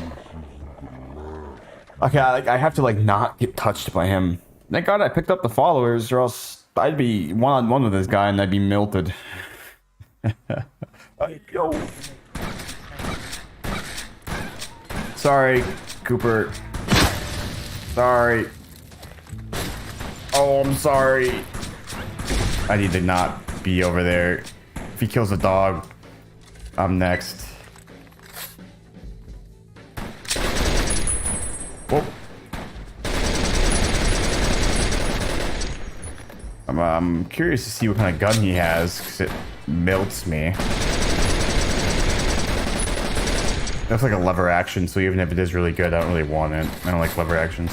Okay, I have to like not get touched by him. Thank God I picked up the followers, or else I'd be one-on-one with this guy and I'd be melted. Yo. Sorry, Cooper. Sorry. Oh, I'm sorry. I need to not be over there. If he kills a dog, I'm next. Whoa. I'm curious to see what kind of gun he has, because it melts me. That's like a lever action, so even if it is really good, I don't really want it. I don't like lever actions.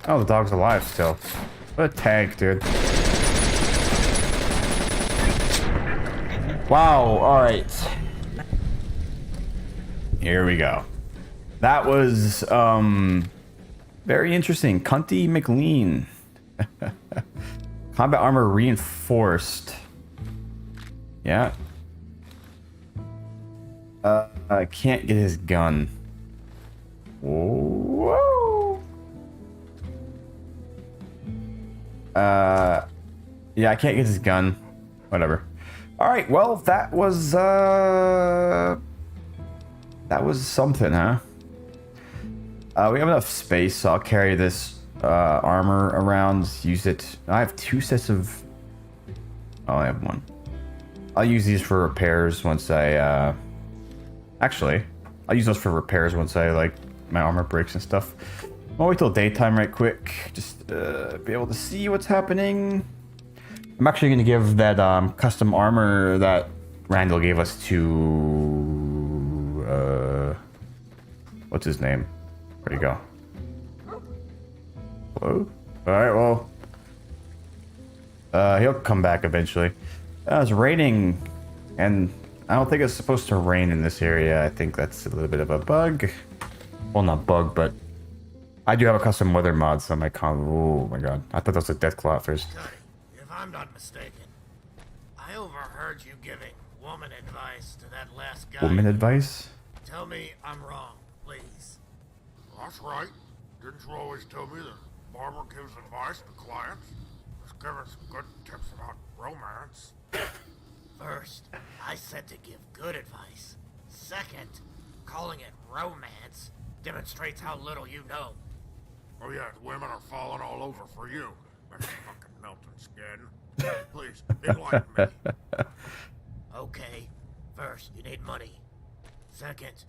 Oh, the dog's alive still. What a tank, dude. Wow, alright. Here we go. That was, very interesting. Cunty McLean. Combat armor reinforced. Yeah. I can't get his gun. Whoa. Yeah, I can't get his gun. Whatever. Alright, well, that was something, huh? We have enough space, so I'll carry this armor around, use it. I have 2 sets of... Oh, I have 1. I'll use these for repairs once I, Actually, I'll use those for repairs once I, like, my armor breaks and stuff. I'll wait till daytime right quick, just be able to see what's happening. I'm actually going to give that custom armor that Randall gave us to... what's his name? Where'd he go? Hello? Alright, well... he'll come back eventually. It's raining, and I don't think it's supposed to rain in this area. I think that's a little bit of a bug. Well, not bug, but I do have a custom weather mod, so my oh my god. I thought that was a death claw at first. If I'm not mistaken, I overheard you giving woman advice to that last guy. Woman advice? Tell me I'm wrong, please. That's right. Didn't you always tell me that Barber gives advice to clients? Let's give her some good tips about romance. First, I said to give good advice. Second, calling it romance demonstrates how little you know. Oh yeah, the women are falling all over for you. That fucking melting skin. Please, enlighten me. Okay, first, you need money. Second,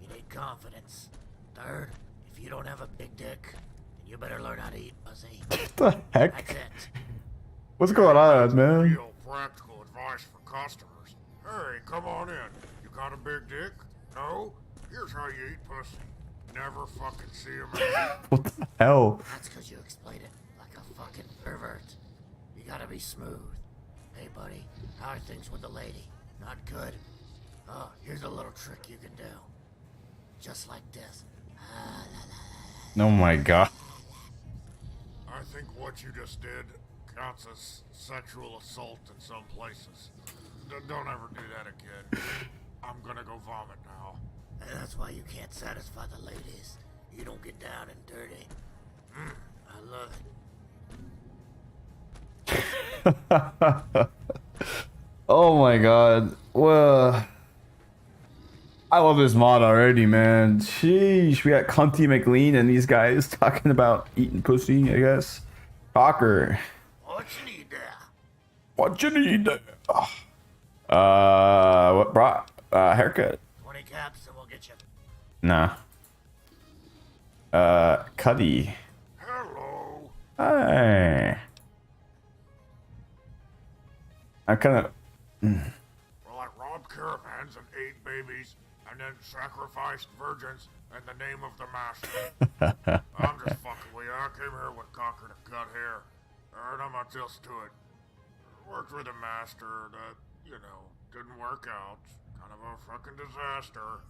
you need confidence. Third, if you don't have a big dick, then you better learn how to eat pussy. What the heck? That's it. What's going on, man? Real practical advice for customers. Hey, come on in. You got a big dick? No? Here's how you eat pussy. Never fucking see him again. What the hell? That's because you explain it like a fucking pervert. You gotta be smooth. Hey, buddy, how are things with the lady? Not good? Oh, here's a little trick you can do. Just like this. Oh my god. I think what you just did counts as sexual assault in some places. Don't ever do that again. I'm gonna go vomit now. And that's why you can't satisfy the ladies. You don't get down and dirty. I love it. Oh my god. Well, I love this mod already, man. Sheesh, we got Cunty McLean and these guys talking about eating pussy, I guess. Cocker. What you need there? What you need there? What brought? Haircut. 20 caps and we'll get you. Nah. Cuddy. Hello. Hi. I'm kind of. Well, I robbed caravans and ate babies, and then sacrificed virgins in the name of the master. I'm just fucking with you. I came here with Cocker to cut hair, and I'm not used to it. Worked with a master that, you know, didn't work out. Kind of a fucking disaster.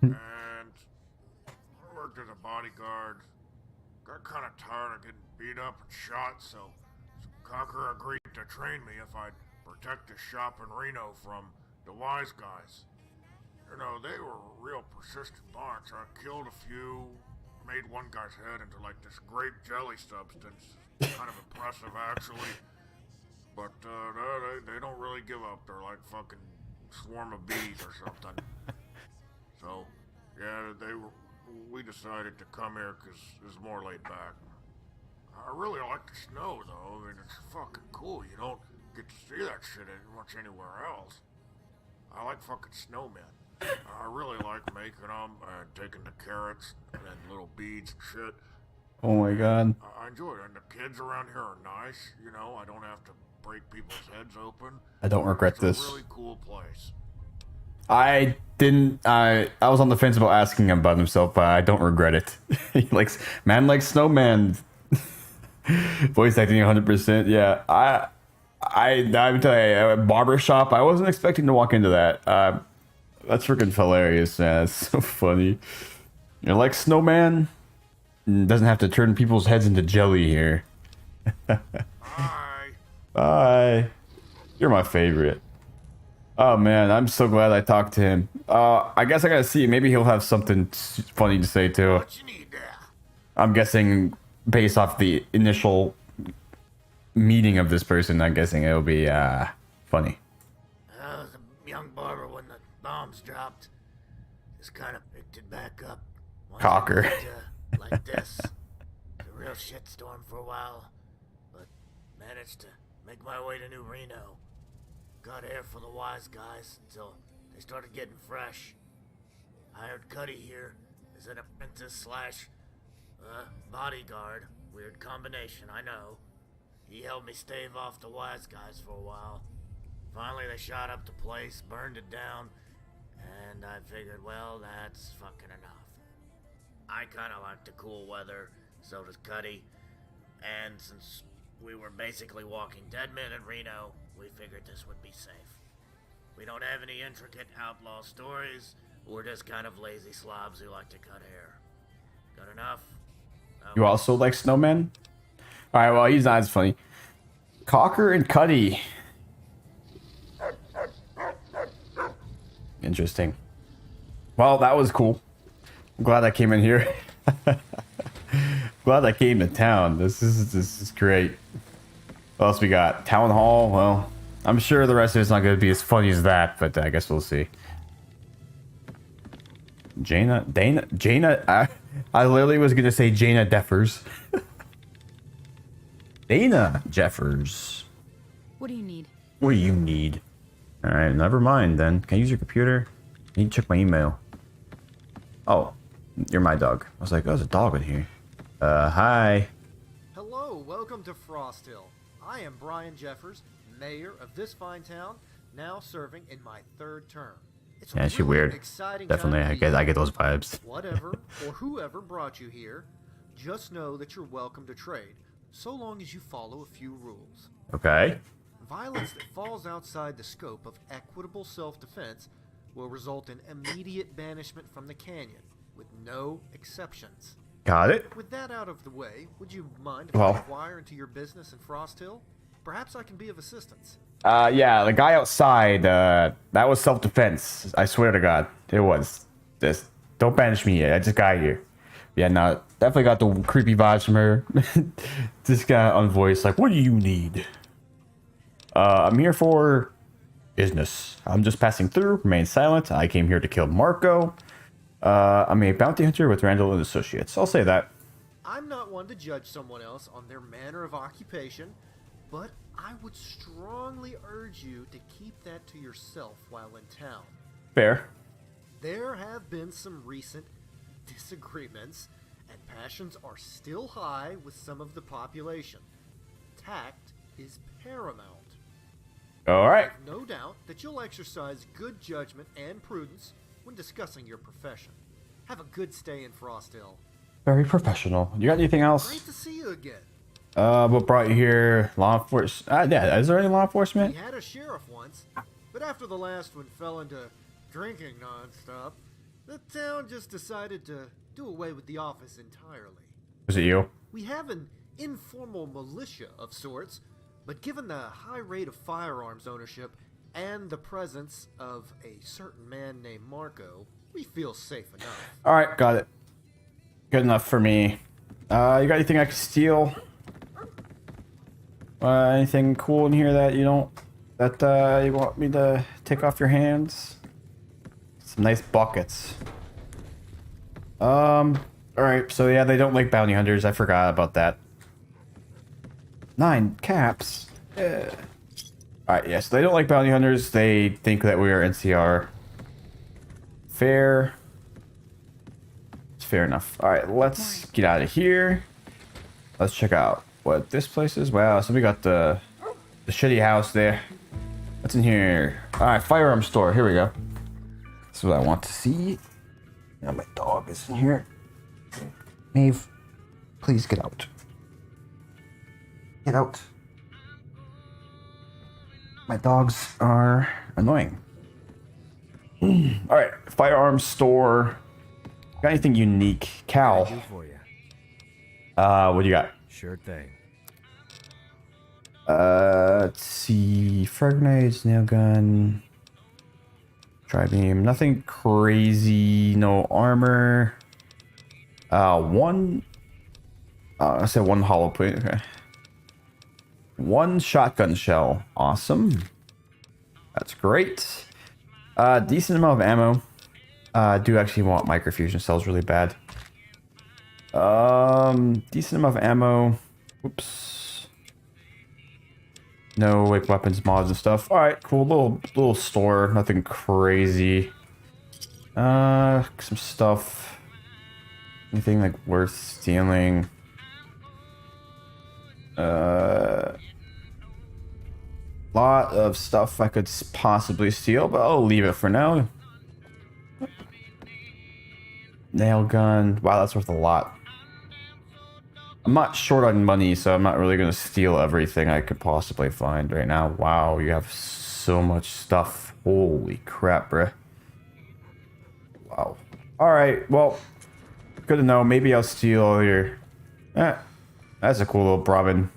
And I worked as a bodyguard. Got kind of tired of getting beat up and shot, so Cocker agreed to train me if I'd protect his shop in Reno from the wise guys. You know, they were a real persistent bunch. I killed a few, made one guy's head into like this grape jelly substance. Kind of impressive, actually. But they don't really give up. They're like fucking swarm of bees or something. So, yeah, we decided to come here because it's more laid back. I really like the snow, though. I mean, it's fucking cool. You don't get to see that shit much anywhere else. I like fucking snowmen. I really like making them and taking the carrots and then little beads and shit. Oh my god. I enjoy it. And the kids around here are nice. You know, I don't have to break people's heads open. I don't regret this. It's a really cool place. I didn't. I was on the fence about asking him about himself, but I don't regret it. He likes man like snowman. Voice acting 100%. Yeah, I'm telling you, a barber shop. I wasn't expecting to walk into that. That's freaking hilarious, man. That's so funny. You're like snowman. Doesn't have to turn people's heads into jelly here. Bye. You're my favorite. Oh man, I'm so glad I talked to him. I guess I gotta see. Maybe he'll have something funny to say too. I'm guessing based off the initial meeting of this person, I'm guessing it'll be funny. I was a young barber when the bombs dropped. Just kind of picked it back up. Cocker. Like this. A real shitstorm for a while, but managed to make my way to New Reno. Got hair for the wise guys until they started getting fresh. Hired Cuddy here as an apprentice slash bodyguard. Weird combination, I know. He helped me stave off the wise guys for a while. Finally, they shot up the place, burned it down, and I figured, well, that's fucking enough. I kind of like the cool weather, so does Cuddy. And since we were basically walking dead men in Reno, we figured this would be safe. We don't have any intricate outlaw stories. We're just kind of lazy slobs who like to cut hair. Got enough? You also like snowmen? Alright, well, he's not as funny. Cocker and Cuddy. Interesting. Well, that was cool. I'm glad I came in here. Glad I came to town. This is great. What else we got? Town Hall. Well, I'm sure the rest of it's not going to be as funny as that, but I guess we'll see. Jaina. I literally was going to say Jaina Jeffers. Dana Jeffers. What do you need? What do you need? Alright, never mind then. Can I use your computer? I need to check my email. Oh, you're my dog. I was like, oh, there's a dog in here. Hi. Hello, welcome to Frost Hill. I am Brian Jeffers, mayor of this fine town, now serving in my 3rd term. It's Yeah, she's weird. Definitely, I get those vibes. Whatever or whoever brought you here, just know that you're welcome to trade, so long as you follow a few rules. Okay. Violence that falls outside the scope of equitable self-defense will result in immediate banishment from the canyon, with no exceptions. Got it. With that out of the way, would you mind if I inquire into your business in Frost Hill? Perhaps I can be of assistance. Yeah, the guy outside, that was self-defense. I swear to God, it was. Just don't banish me yet. I just got here. Yeah, no, definitely got the creepy vibes from her. Just got on voice, like, what do you need? I'm here for business. I'm just passing through. Remain silent. I came here to kill Marco. I'm a bounty hunter with Randall and Associates. I'll say that. I'm not one to judge someone else on their manner of occupation, but I would strongly urge you to keep that to yourself while in town. Fair. There have been some recent disagreements, and passions are still high with some of the population. Tact is paramount. All right. I have no doubt that you'll exercise good judgment and prudence when discussing your profession. Have a good stay in Frost Hill. Very professional. You got anything else? Great to see you again. What brought you here? Law enforcement? Yeah, is there any law enforcement? We had a sheriff once, but after the last one fell into drinking nonstop, the town just decided to do away with the office entirely. Was it you? We have an informal militia of sorts, but given the high rate of firearms ownership and the presence of a certain man named Marco, we feel safe enough. Alright, got it. Good enough for me. You got anything I can steal? Anything cool in here that you don't... that you want me to take off your hands? Some nice buckets. Alright, so yeah, they don't like bounty hunters. I forgot about that. 9 caps. Yeah. Alright, yes, they don't like bounty hunters. They think that we are NCR. Fair. It's fair enough. Alright, let's get out of here. Let's check out what this place is. Wow, so we got the shitty house there. What's in here? Alright, firearm store. Here we go. This is what I want to see. Now my dog is in here. Maeve, please get out. Get out. My dogs are annoying. Alright, firearms store. Got anything unique? Cal. For you. What do you got? Sure thing. Let's see. Frag grenades, nail gun. Tri-beam. Nothing crazy. No armor. I said one hollow point. Okay. 1 shotgun shell. Awesome. That's great. Decent amount of ammo. I do actually want microfusion cells really bad. Decent amount of ammo. Whoops. No like weapons, mods, and stuff. All right, cool. Little store. Nothing crazy. Some stuff. Anything like worth stealing? Lot of stuff I could possibly steal, but I'll leave it for now. Nail gun. Wow, that's worth a lot. I'm not short on money, so I'm not really going to steal everything I could possibly find right now. Wow, you have so much stuff. Holy crap, bruh. Wow. Alright, well, good to know. Maybe I'll steal all your That's a cool little Brahmin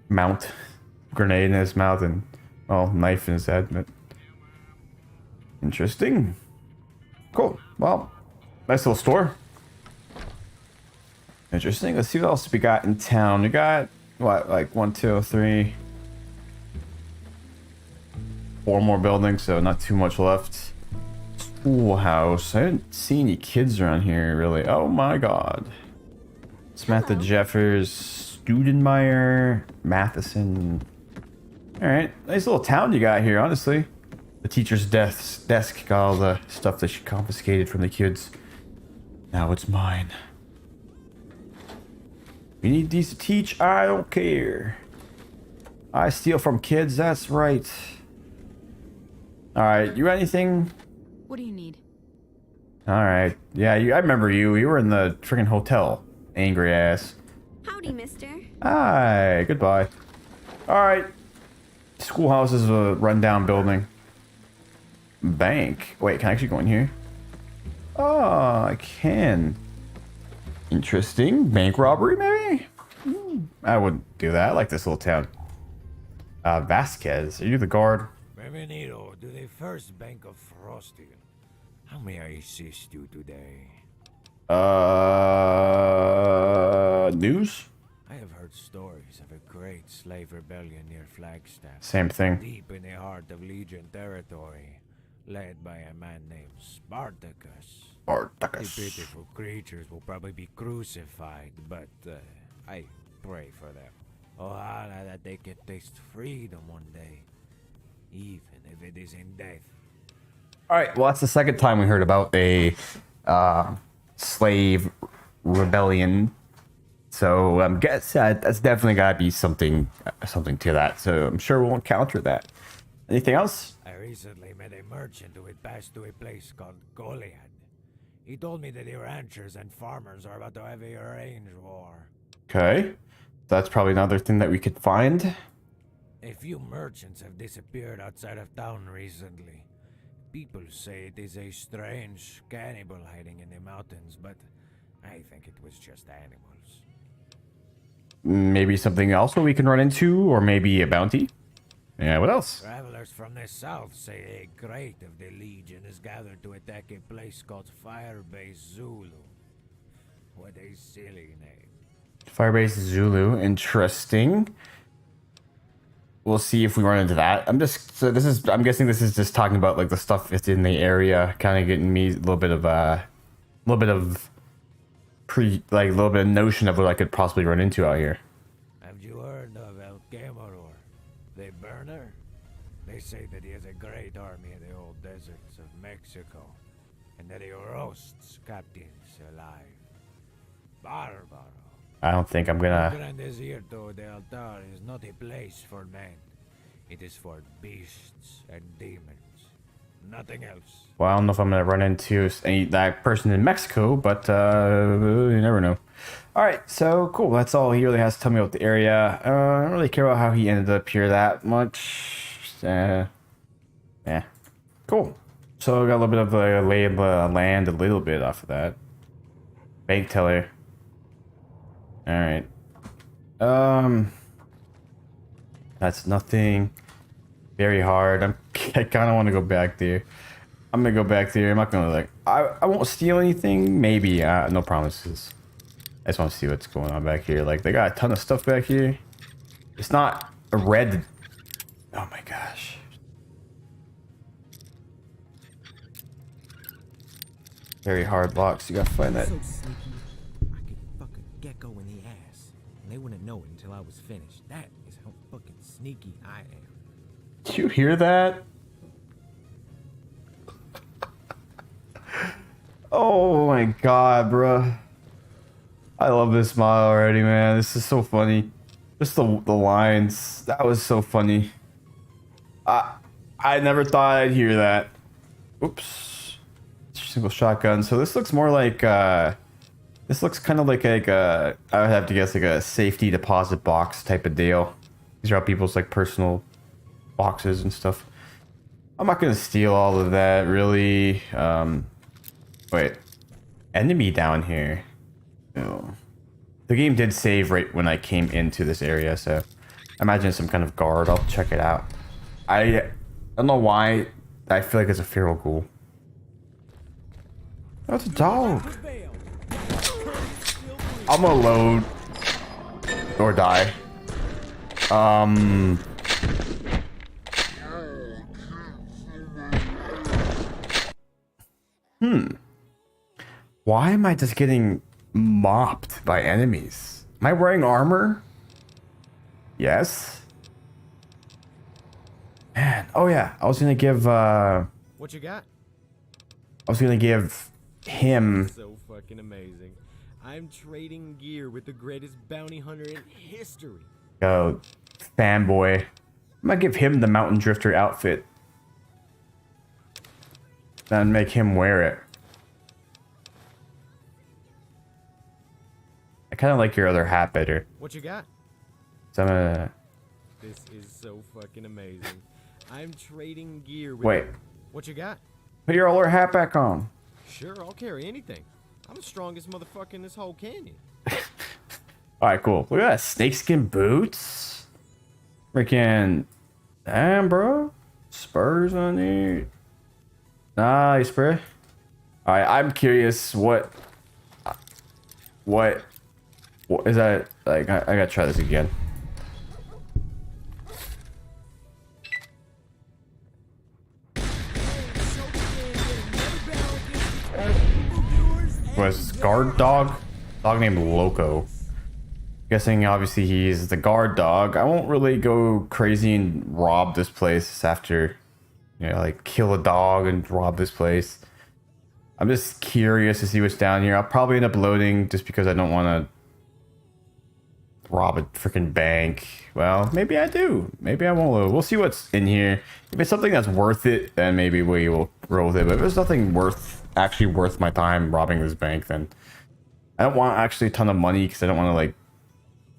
mount. Grenade in his mouth and, well, knife in his head. But interesting. Cool. Well, nice little store. Interesting. Let's see what else we got in town. We got, what, like 1, 2, 3, 4 more buildings, so not too much left. Schoolhouse. I didn't see any kids around here, really. Oh my god. Samantha Jeffers, Studenmeyer, Matheson. Alright, nice little town you got here, honestly. The teacher's desk got all the stuff that she confiscated from the kids. Now it's mine. You need these to teach? I don't care. I steal from kids, that's right. Alright, you got anything? What do you need? Alright. Yeah, I remember you. You were in the freaking hotel. Angry ass. Howdy, mister. Hi, goodbye. Alright. Schoolhouse is a rundown building. Bank. Wait, can I actually go in here? Oh, I can. Interesting. Bank robbery, maybe? I wouldn't do that. I like this little town. Vasquez, are you the guard? Bienvenido to the First Bank of Frosty. How may I assist you today? News? I have heard stories of a great slave rebellion near Flagstaff. Same thing. Deep in the heart of Legion territory, led by a man named Spartacus. Spartacus. The pitiful creatures will probably be crucified, but I pray for them. Ojalá that they can taste freedom one day, even if it is in death. Alright, well, that's the second time we heard about a slave rebellion. So I'm guessing that's definitely got to be something to that. So I'm sure we'll encounter that. Anything else? I recently met a merchant who had passed through a place called Goliad. He told me that the ranchers and farmers are about to have a range war. Okay. That's probably another thing that we could find. A few merchants have disappeared outside of town recently. People say it is a strange cannibal hiding in the mountains, but I think it was just animals. Maybe something else that we can run into, or maybe a bounty. Yeah, what else? Travelers from the south say a great of the Legion is gathered to attack a place called Firebase Zulu. What a silly name. Firebase Zulu, interesting. We'll see if we run into that. I'm guessing this is just talking about like the stuff that's in the area, kind of getting me a little bit of notion of what I could possibly run into out here. Have you heard of El Quemador, the burner? They say that he has a great army in the old deserts of Mexico, and that he roasts captives alive. Barbaro. I don't think I'm gonna... El Gran Desierto de Altar is not a place for men. It is for beasts and demons. Nothing else. Well, I don't know if I'm gonna run into that person in Mexico, but you never know. Alright, so cool. That's all he really has to tell me about the area. I don't really care about how he ended up here that much. Yeah. Cool. So I got a little bit of a lay of the land, a little bit off of that. Bank teller. Alright. That's nothing very hard. I kind of want to go back there. I'm gonna go back there. I'm not gonna I won't steal anything. Maybe. No promises. I just want to see what's going on back here. Like, they got a ton of stuff back here. It's not a red... Oh my gosh. Very hard blocks. You gotta find that. So sneaky. I could fuck a gecko in the ass, and they wouldn't know it until I was finished. That is how fucking sneaky I am. Did you hear that? Oh my god, bruh. I love this mod already, man. This is so funny. Just the lines. That was so funny. I never thought I'd hear that. Oops. Single shotgun. So this looks more like this looks kind of like a I would have to guess like a safety deposit box type of deal. These are all people's like personal boxes and stuff. I'm not gonna steal all of that, really. Wait. Enemy down here. Oh. The game did save right when I came into this area, so I imagine it's some kind of guard. I'll check it out. I don't know why I feel like it's a feral ghoul. Oh, it's a dog. I'm gonna load or die. Why am I just getting mopped by enemies? Am I wearing armor? Yes. Man, oh yeah, I was gonna give What you got? I was gonna give him So fucking amazing. I'm trading gear with the greatest bounty hunter in history. fanboy. I'm gonna give him the Mountain Drifter outfit. Then make him wear it. I kind of like your other hat better. What you got? So I'm gonna... This is so fucking amazing. I'm trading gear with... Wait. What you got? Put your other hat back on. Sure, I'll carry anything. I'm the strongest motherfucker in this whole canyon. Alright, cool. Look at that. Snakeskin boots. Freaking... Damn, bro. Spurs on it. Nice, bro. Alright, I'm curious what is that? Like, I gotta try this again. Was guard dog? Dog named Loco. Guessing obviously he's the guard dog. I won't really go crazy and rob this place after, you know, like kill a dog and rob this place. I'm just curious to see what's down here. I'll probably end up loading just because I don't want to rob a freaking bank. Well, maybe I do. Maybe I won't load. We'll see what's in here. If it's something that's worth it, then maybe we will roll with it. But if it's nothing actually worth my time robbing this bank, then I don't want actually a ton of money because I don't want to like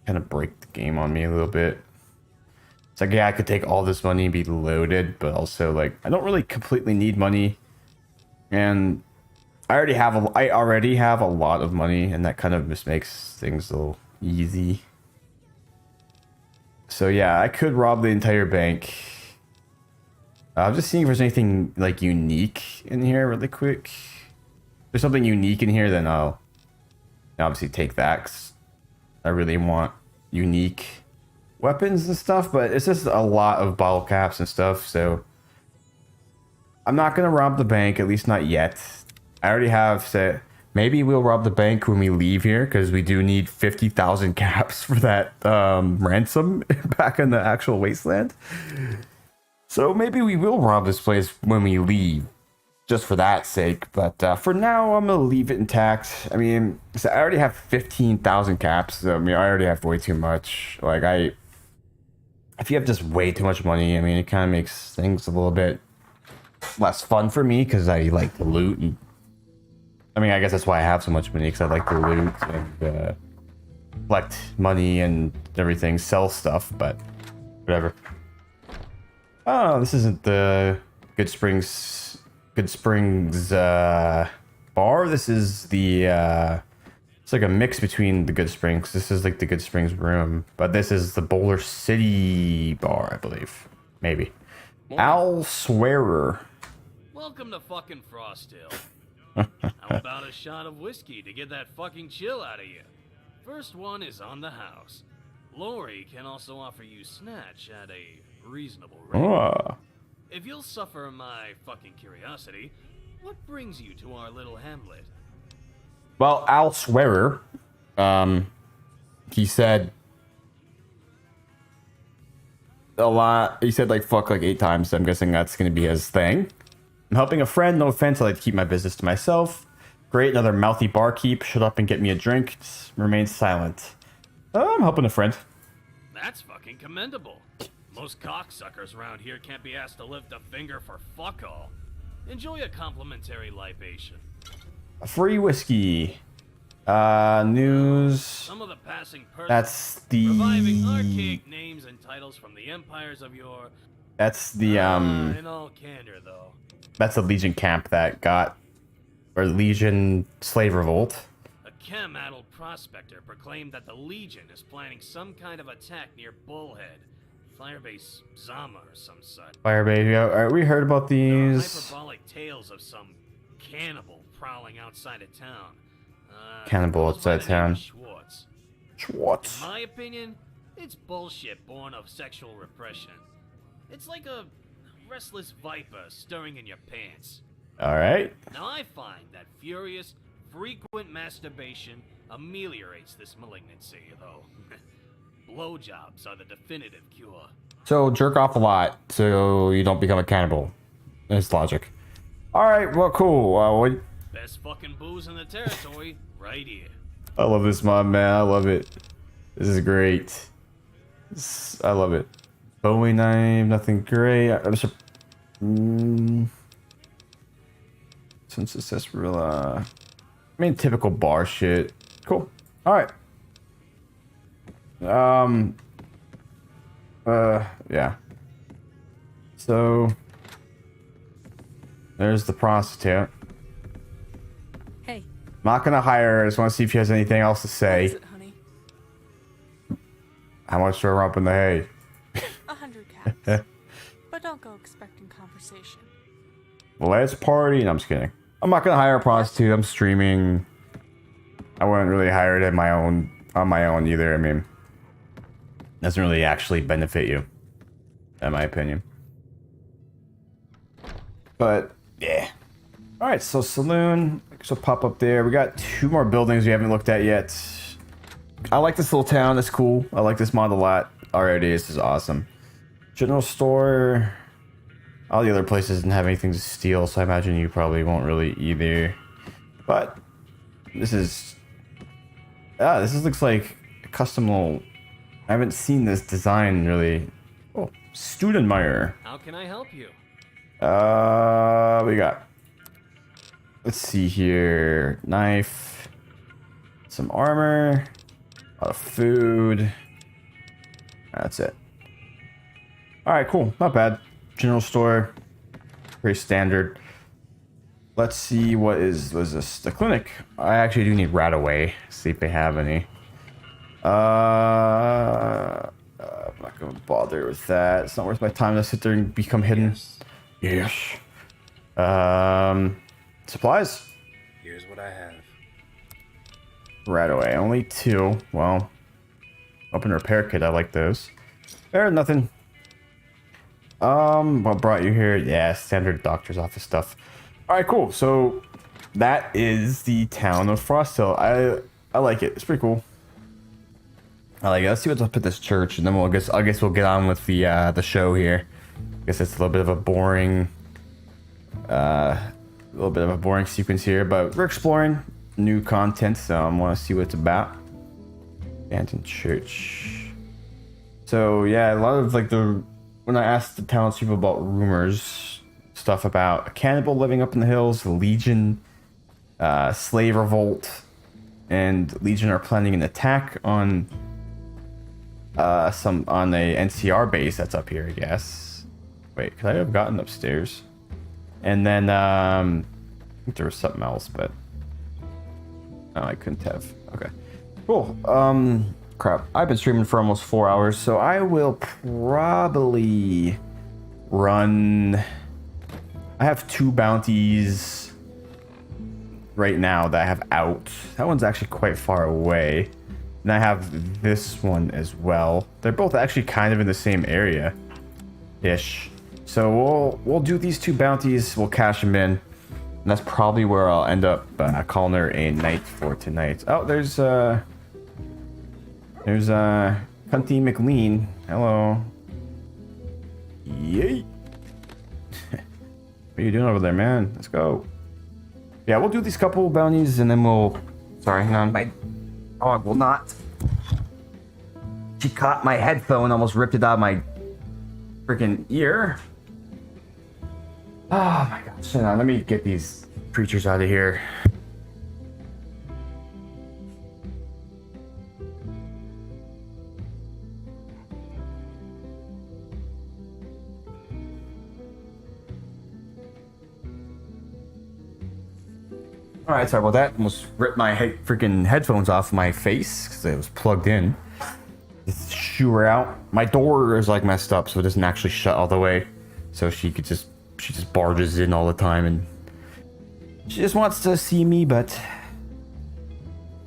kind of break the game on me a little bit. It's like, yeah, I could take all this money and be loaded, but also like I don't really completely need money, and I already have a lot of money, and that kind of just makes things a little easy. So yeah, I could rob the entire bank. I'm just seeing if there's anything like unique in here really quick. If there's something unique in here, then I'll obviously take that, 'cause I really want unique weapons and stuff, but it's just a lot of bottle caps and stuff, so I'm not gonna rob the bank, at least not yet. I already have said maybe we'll rob the bank when we leave here, because we do need 50,000 caps for that ransom back in the actual wasteland. So maybe we will rob this place when we leave, just for that sake. But for now, I'm gonna leave it intact. I mean, so I already have 15,000 caps. So, I mean, I already have way too much. Like if you have just way too much money, I mean, it kind of makes things a little bit less fun for me, because I like to loot. And I mean, I guess that's why I have so much money, because I like to loot and collect money and everything, sell stuff. But whatever. Oh, this isn't the Good Springs bar. This is the it's like a mix between the Good Springs. This is like the Good Springs room, but this is the Boulder City bar, I believe. Maybe. Al Swearer. Welcome to fucking Frosthill. How about a shot of whiskey to get that fucking chill out of you? First one is on the house. Lori can also offer you snatch at a reasonable rate. Oh. If you'll suffer my fucking curiosity, what brings you to our little hamlet? Well, Al Swearer, he said a lot. He said like fuck like 8 times. So I'm guessing that's gonna be his thing. I'm helping a friend. No offense. I like to keep my business to myself. Great, another mouthy barkeep. Shut up and get me a drink. Just remain silent. I'm helping a friend. That's fucking commendable. Most cocksuckers around here can't be asked to lift a finger for fuck all. Enjoy a complimentary libation. Free whiskey. News. Some of the passing That's the. Reviving archaic names and titles from the empires of your. That's the In all candor, though. That's the Legion camp that got, or Legion slave revolt. chem-addled prospector proclaimed that the Legion is planning some kind of attack near Bullhead. Firebase Zama or some such. Firebase, yeah. Alright, we heard about There are these. hyperbolic tales of some cannibal prowling outside of town. Cannibal goes by outside the name town. of Schwartz. Schwartz. In my opinion, it's bullshit born of sexual repression. It's like a restless viper stirring in your pants. Alright. Now I find that furious, frequent masturbation ameliorates this malignancy, though. Blowjobs are the definitive cure. So jerk off a lot so you don't become a cannibal. That's logic. Alright, well, cool. Best fucking booze in the territory, right here. I love this mod, man. I love it. This is great. I love it. Bowie knife, nothing great. Since it says I mean, typical bar shit. Cool. All right. Yeah. So there's the prostitute. Hey. I'm not gonna hire her. I just want to see if she has anything else to say. What is it, honey? How much do I rump in the hay? 100 cats. But don't go expecting conversation. Let's party. No, I'm just kidding. I'm not gonna hire a prostitute. I'm streaming. I wouldn't really hire it on my own either. I mean, it doesn't really actually benefit you, in my opinion. But yeah. All right. So saloon. So pop up there. We got 2 more buildings we haven't looked at yet. I like this little town. It's cool. I like this mod a lot. Already, this is awesome. General store. All the other places didn't have anything to steal, so I imagine you probably won't really either. But this is looks like a custom little. I haven't seen this design really. Oh, Studenmeyer. How can I help you? We got. Let's see here. Knife. Some armor. A lot of food. That's it. Alright, cool. Not bad. General store. Very standard. Let's see what was this? The clinic. I actually do need Radaway. See if they have any. I'm not gonna bother with that. It's not worth my time to sit there and become hidden. Yes. Supplies. Here's what I have. Radaway. Only 2. Well, open repair kit. I like those. Nothing. What brought you here? Yeah, standard doctor's office stuff. Alright, cool. So that is the town of Frost Hill. I like it. It's pretty cool. I like it. Let's see what's up at this church, and then I guess we'll get on with the show here. I guess it's a little bit of a boring sequence here, but we're exploring new content, so I want to see what it's about. Abandoned church. So yeah, a lot of when I asked the townspeople about rumors, stuff about a cannibal living up in the hills, the Legion, slave revolt, and Legion are planning an attack on a NCR base that's up here, I guess. Wait, could I have gotten upstairs? And then I think there was something else, but no, I couldn't have. Okay, cool. Crap. I've been streaming for almost 4 hours, so I will probably run. I have 2 bounties right now that I have out. That one's actually quite far away. And I have this one as well. They're both actually kind of in the same area ish. So we'll do these 2 bounties, we'll cash them in. And that's probably where I'll end up calling her a night for tonight. Oh, there's Cunty McLean. Hello. Yay. What are you doing over there, man? Let's go. Yeah, we'll do these couple bounties and then we'll... Sorry, hang on. My dog will not. She caught my headphone, almost ripped it out of my freaking ear. Oh my gosh. Hang on, let me get these creatures out of here. All right, sorry about that. Almost ripped my freaking headphones off my face because it was plugged in. This shoe are out. My door is like messed up, so it doesn't actually shut all the way. So she just barges in all the time, and she just wants to see me. But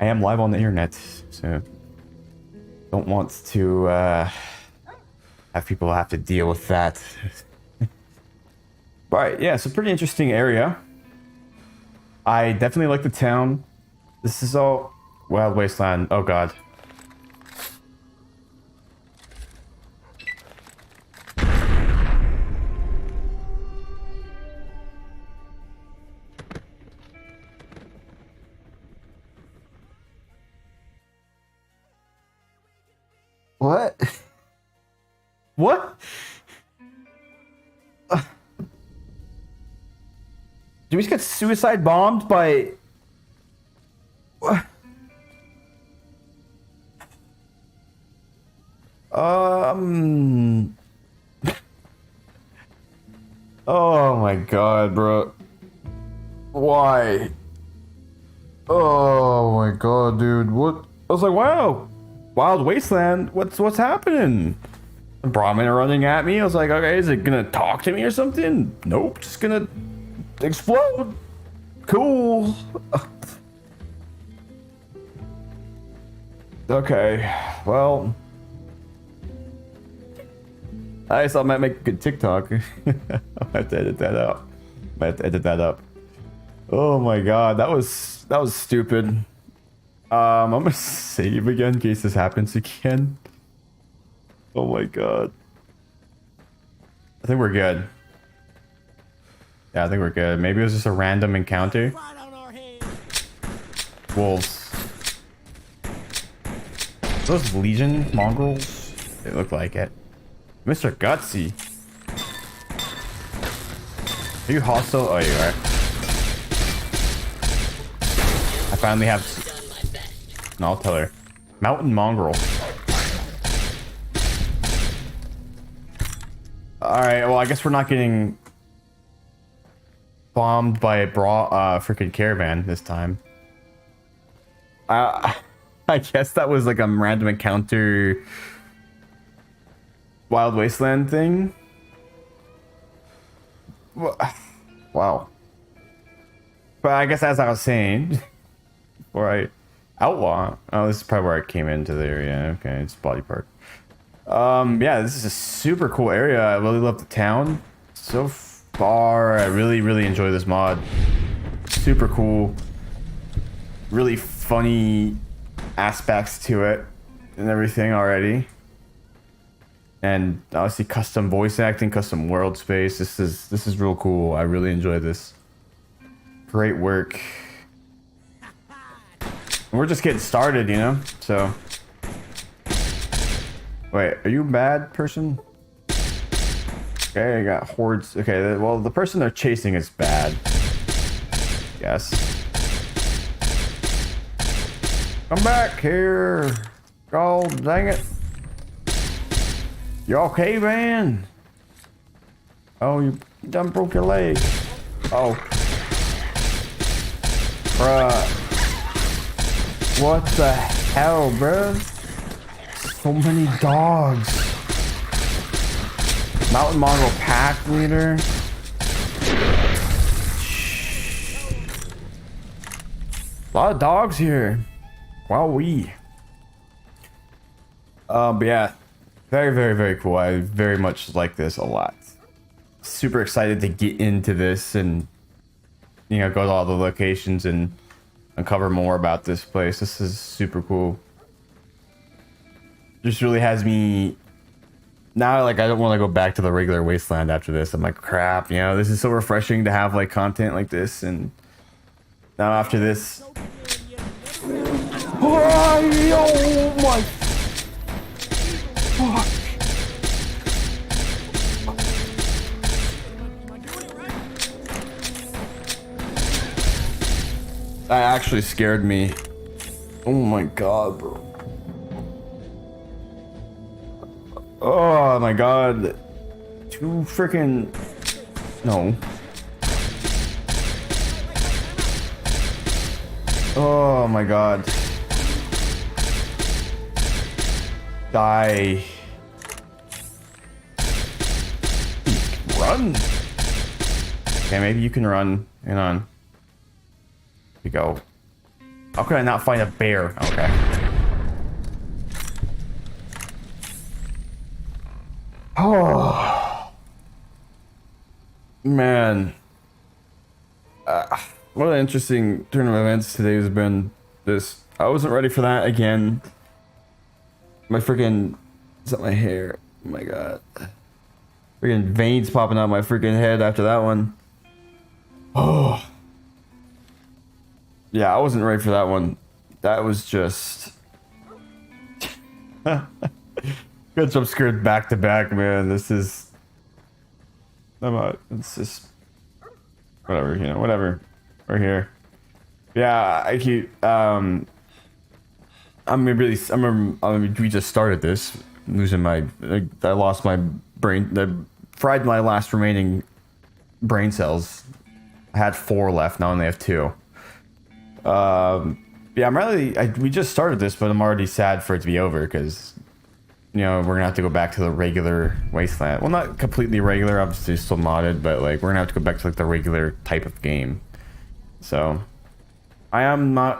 I am live on the internet, so don't want to have people have to deal with that. But yeah, it's a pretty interesting area. I definitely like the town. This is all Wild Wasteland. Oh god. What? What? Did we just get suicide bombed by... What? Oh my god, bro. Why? Oh my god, dude. What? I was like, wow. Wild Wasteland? What's happening? Brahmin are running at me. I was like, okay, is it gonna talk to me or something? Nope, just gonna explode. Cool. Okay, well, I thought I might make a good TikTok. I have to edit that out. I have to edit that up. Oh my god, that was stupid. I'm gonna save again in case this happens again. Oh my god. I think we're good. Yeah, I think we're good. Maybe it was just a random encounter. Wolves. Those Legion mongrels? They look like it. Mr. Gutsy. Are you hostile? Oh, you are. I finally have... No, I'll tell her. Mountain mongrel. Alright, well, I guess we're not getting bombed by a freaking caravan this time. I guess that was like a random encounter Wild Wasteland thing. Wow. But I guess as I was saying, before I outlaw. Oh, this is probably where I came into the area. Okay, it's body part. Yeah, this is a super cool area. I really love the town so far. I really enjoy this mod. Super cool. Really funny aspects to it and everything already. And obviously custom voice acting, custom world space. This is real cool. I really enjoy this. Great work. We're just getting started, you know? So wait, are you a bad person? Okay, I got hordes. Okay, well, the person they're chasing is bad. Yes. Come back here. Oh, dang it. You okay, man? Oh, you done broke your leg. Oh. Bruh. What the hell, bruh? So many dogs. Mountain Mongrel pack leader. A lot of dogs here. Wowee. But yeah, very cool. I very much like this a lot. Super excited to get into this and, you know, go to all the locations and uncover more about this place. This is super cool. Just really has me now, like, I don't want to go back to the regular Wasteland after this. I'm like, crap, you know, this is so refreshing to have like content like this. And now after this, oh my fuck. That actually scared me. Oh my god, bro. Oh my god. Too freaking... No. Oh my god. Die. Run. Okay, maybe you can run. Hang on. Here we go. How could I not find a bear? Okay. Oh. Man. What an interesting turn of events today has been. This. I wasn't ready for that again. My freaking. Is that my hair? Oh my god. Freaking veins popping out my freaking head after that one. Oh. Yeah, I wasn't ready for that one. That was just. Got jump scared back to back, man. This is. It's just. Whatever, you know, whatever. We're here. Yeah, I keep. I mean, we just started this. Losing my. I lost my brain. I fried my last remaining brain cells. I had 4 left. Now I only have 2. Yeah, I'm really. We just started this, but I'm already sad for it to be over because, you know, we're gonna have to go back to the regular Wasteland. Well, not completely regular, obviously still modded, but like we're gonna have to go back to like the regular type of game. So, I am a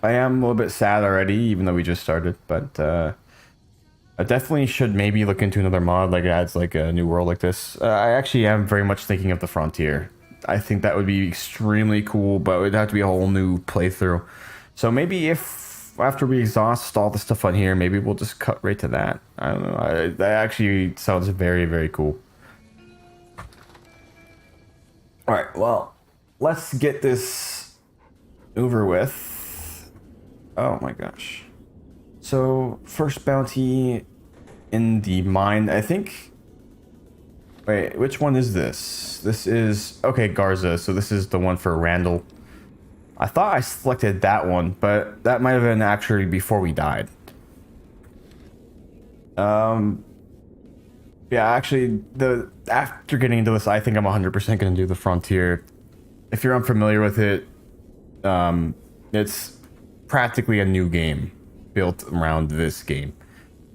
little bit sad already, even though we just started. But I definitely should maybe look into another mod like it adds like a new world like this. I actually am very much thinking of the Frontier. I think that would be extremely cool, but it would have to be a whole new playthrough. So maybe if after we exhaust all the stuff on here, maybe we'll just cut right to that. I don't know. That actually sounds very, very cool. All right, well, let's get this over with. Oh my gosh. So first bounty in the mine, I think. Wait, which one is this? This is, okay, Garza. So this is the one for Randall. I thought I selected that one, but that might have been actually before we died. Yeah, actually, after getting into this, I think I'm 100% going to do the Frontier. If you're unfamiliar with it, it's practically a new game built around this game.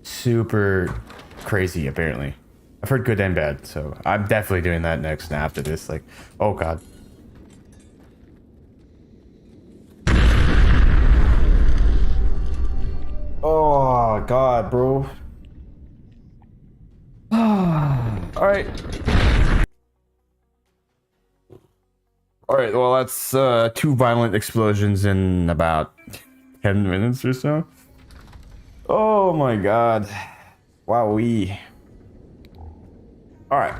Super crazy, apparently. I've heard good and bad, so I'm definitely doing that next after this. Like, oh god. Oh god, bro. Alright. Alright, well that's 2 violent explosions in about 10 minutes or so. Oh my god. Wowee. Alright.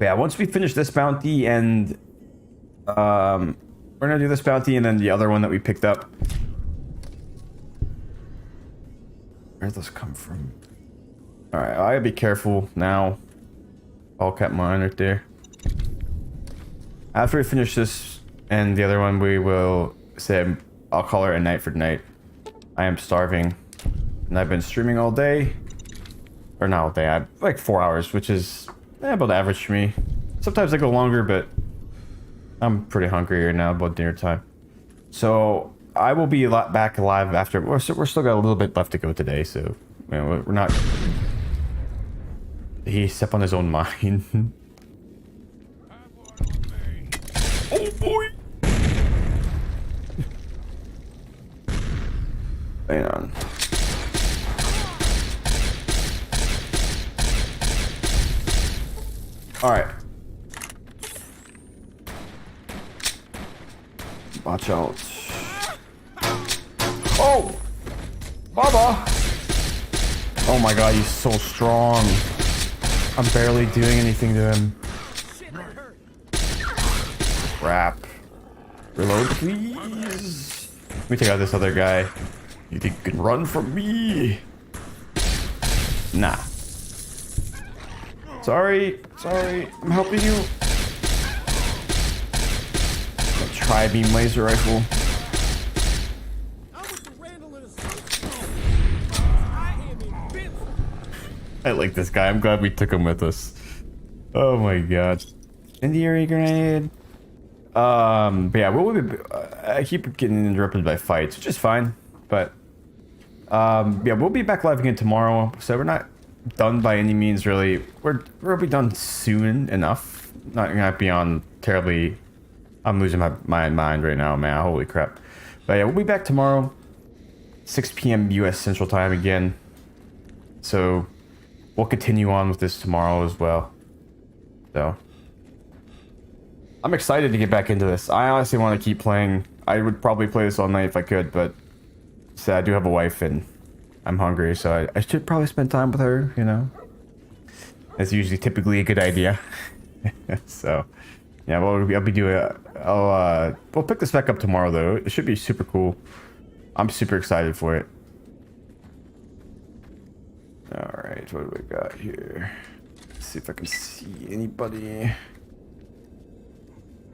Yeah, once we finish this bounty and we're gonna do this bounty and then the other one that we picked up. Where did those come from? Alright, I gotta be careful now. All cap mine right there. After we finish this and the other one, we will say I'll call her a night for tonight. I am starving and I've been streaming all day. Or not all day, I like 4 hours, which is about average for me. Sometimes I go longer, but I'm pretty hungry right now, about dinner time. So I will be back alive after. We're still got a little bit left to go today, so you know, we're not. He stepped on his own mine. Oh boy! Hang on. Alright. Watch out. Oh! Baba! Oh my god, he's so strong. I'm barely doing anything to him. Crap. Reload, please. Let me take out this other guy. You think you can run from me? Nah. Sorry, I'm helping you. A tri-beam laser rifle. I like this guy. I'm glad we took him with us. Oh my god. Incendiary grenade. But yeah, I keep getting interrupted by fights, which is fine. But yeah, we'll be back live again tomorrow. So we're not done by any means, really. We'll be done soon enough. Not gonna be on terribly. I'm losing my mind right now, man. Holy crap. But yeah, we'll be back tomorrow, 6 p.m. U.S. Central Time again. So we'll continue on with this tomorrow as well. So I'm excited to get back into this. I honestly want to keep playing. I would probably play this all night if I could, but I do have a wife and I'm hungry, so I should probably spend time with her, you know. That's usually typically a good idea. So yeah, I'll be doing. We'll pick this back up tomorrow though. It should be super cool. I'm super excited for it. All right, what do we got here? Let's see if I can see anybody.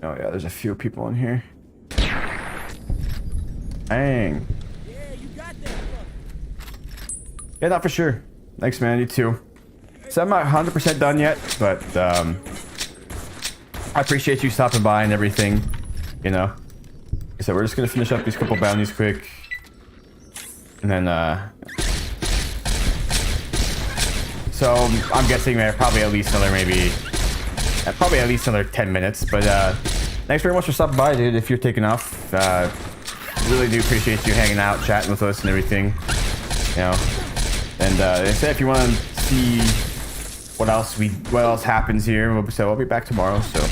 Oh yeah, there's a few people in here. Dang. Yeah, not for sure. Thanks, man. You too. So I'm not 100% done yet, but I appreciate you stopping by and everything, you know. So we're just gonna finish up these couple bounties quick, and then so I'm guessing that probably at least another probably at least another 10 minutes. But thanks very much for stopping by, dude. If you're taking off, really do appreciate you hanging out, chatting with us and everything, you know. And like I said, if you want to see what else happens here, we'll be back tomorrow. So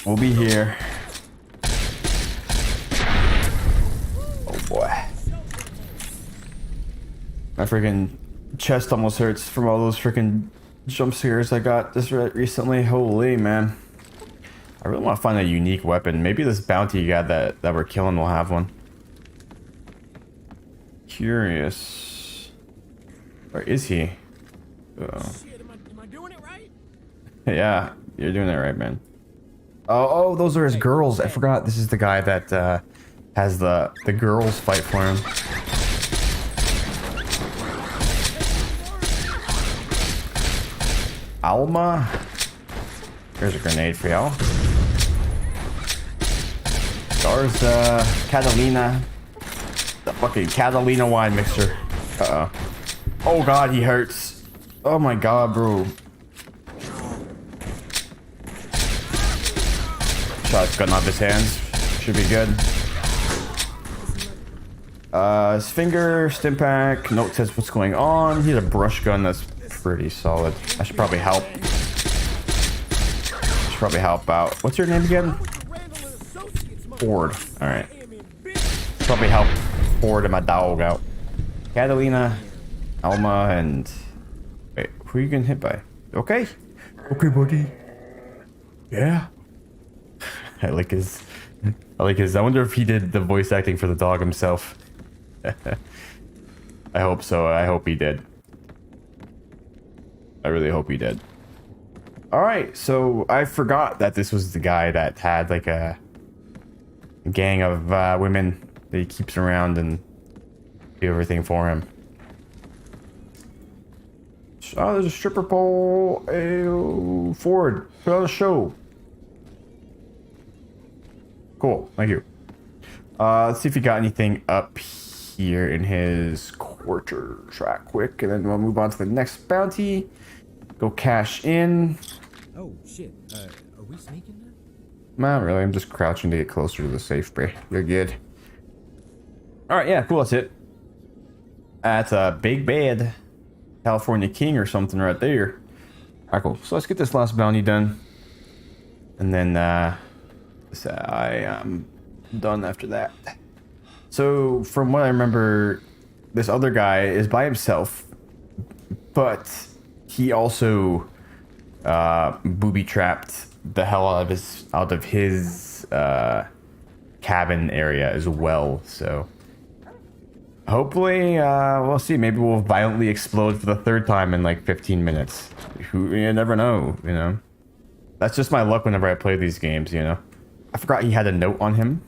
we'll be here. Oh boy, my freaking chest almost hurts from all those freaking jump scares I got just recently. Holy man, I really want to find a unique weapon. Maybe this bounty guy that we're killing will have one. Curious. Or is he? Uh-oh. Shit, am I doing it right? Yeah, you're doing it right, man. Oh, those are his girls. I forgot. This is the guy that has the girls fight for him. Alma. Here's a grenade for y'all. Garza, Catalina. The fucking Catalina wine mixer. Uh-oh. Oh god, he hurts. Oh my god, bro. Shot's gotten off his hands. Should be good. His finger, stim pack, note says what's going on. He has a brush gun that's pretty solid. I should probably help. Out. What's your name again? Ford. Alright. Probably help Ford and my dog out. Catalina, Alma, and... Wait, who are you getting hit by? Okay. Okay, buddy. Yeah. I like his... I wonder if he did the voice acting for the dog himself. I hope so. I hope he did. I really hope he did. Alright, so I forgot that this was the guy that had like a gang of women that he keeps around and do everything for him. Oh, there's a stripper pole. Ew, Ford, put on a show. Cool, thank you. Let's see if he got anything up here in his quarter track quick, and then we'll move on to the next bounty. Go cash in. Oh shit, are we sneaking now? Not really, I'm just crouching to get closer to the safe spray. You're good. Alright, yeah, cool, that's it. That's a big bad California King or something right there. Alright, cool. So let's get this last bounty done. And then, I am done after that. So, from what I remember, this other guy is by himself, but he also booby-trapped the hell out of his cabin area as well, so... Hopefully, we'll see. Maybe we'll violently explode for the third time in like 15 minutes. You never know, you know? That's just my luck whenever I play these games, you know? I forgot he had a note on him.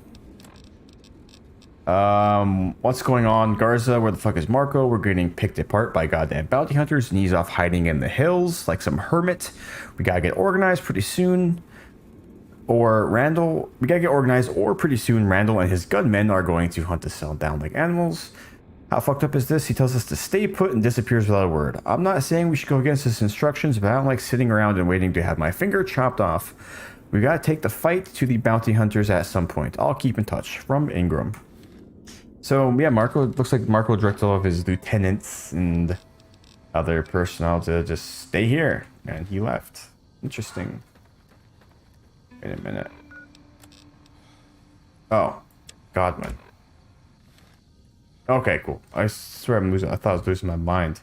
What's going on, Garza? Where the fuck is Marco? We're getting picked apart by goddamn bounty hunters, and he's off hiding in the hills like some hermit. We gotta get organized pretty soon. Or Randall, we gotta get organized, or pretty soon Randall and his gunmen are going to hunt us cell down like animals. How fucked up is this? He tells us to stay put and disappears without a word. I'm not saying we should go against his instructions, but I don't like sitting around and waiting to have my finger chopped off. We gotta take the fight to the bounty hunters at some point. I'll keep in touch. From Ingram. So yeah, Marco, it looks like Marco directed all of his lieutenants and other personnel to just stay here, and he left. Interesting. Wait a minute. Oh, Godwin. Okay, cool. I swear I'm losing. I thought I was losing my mind.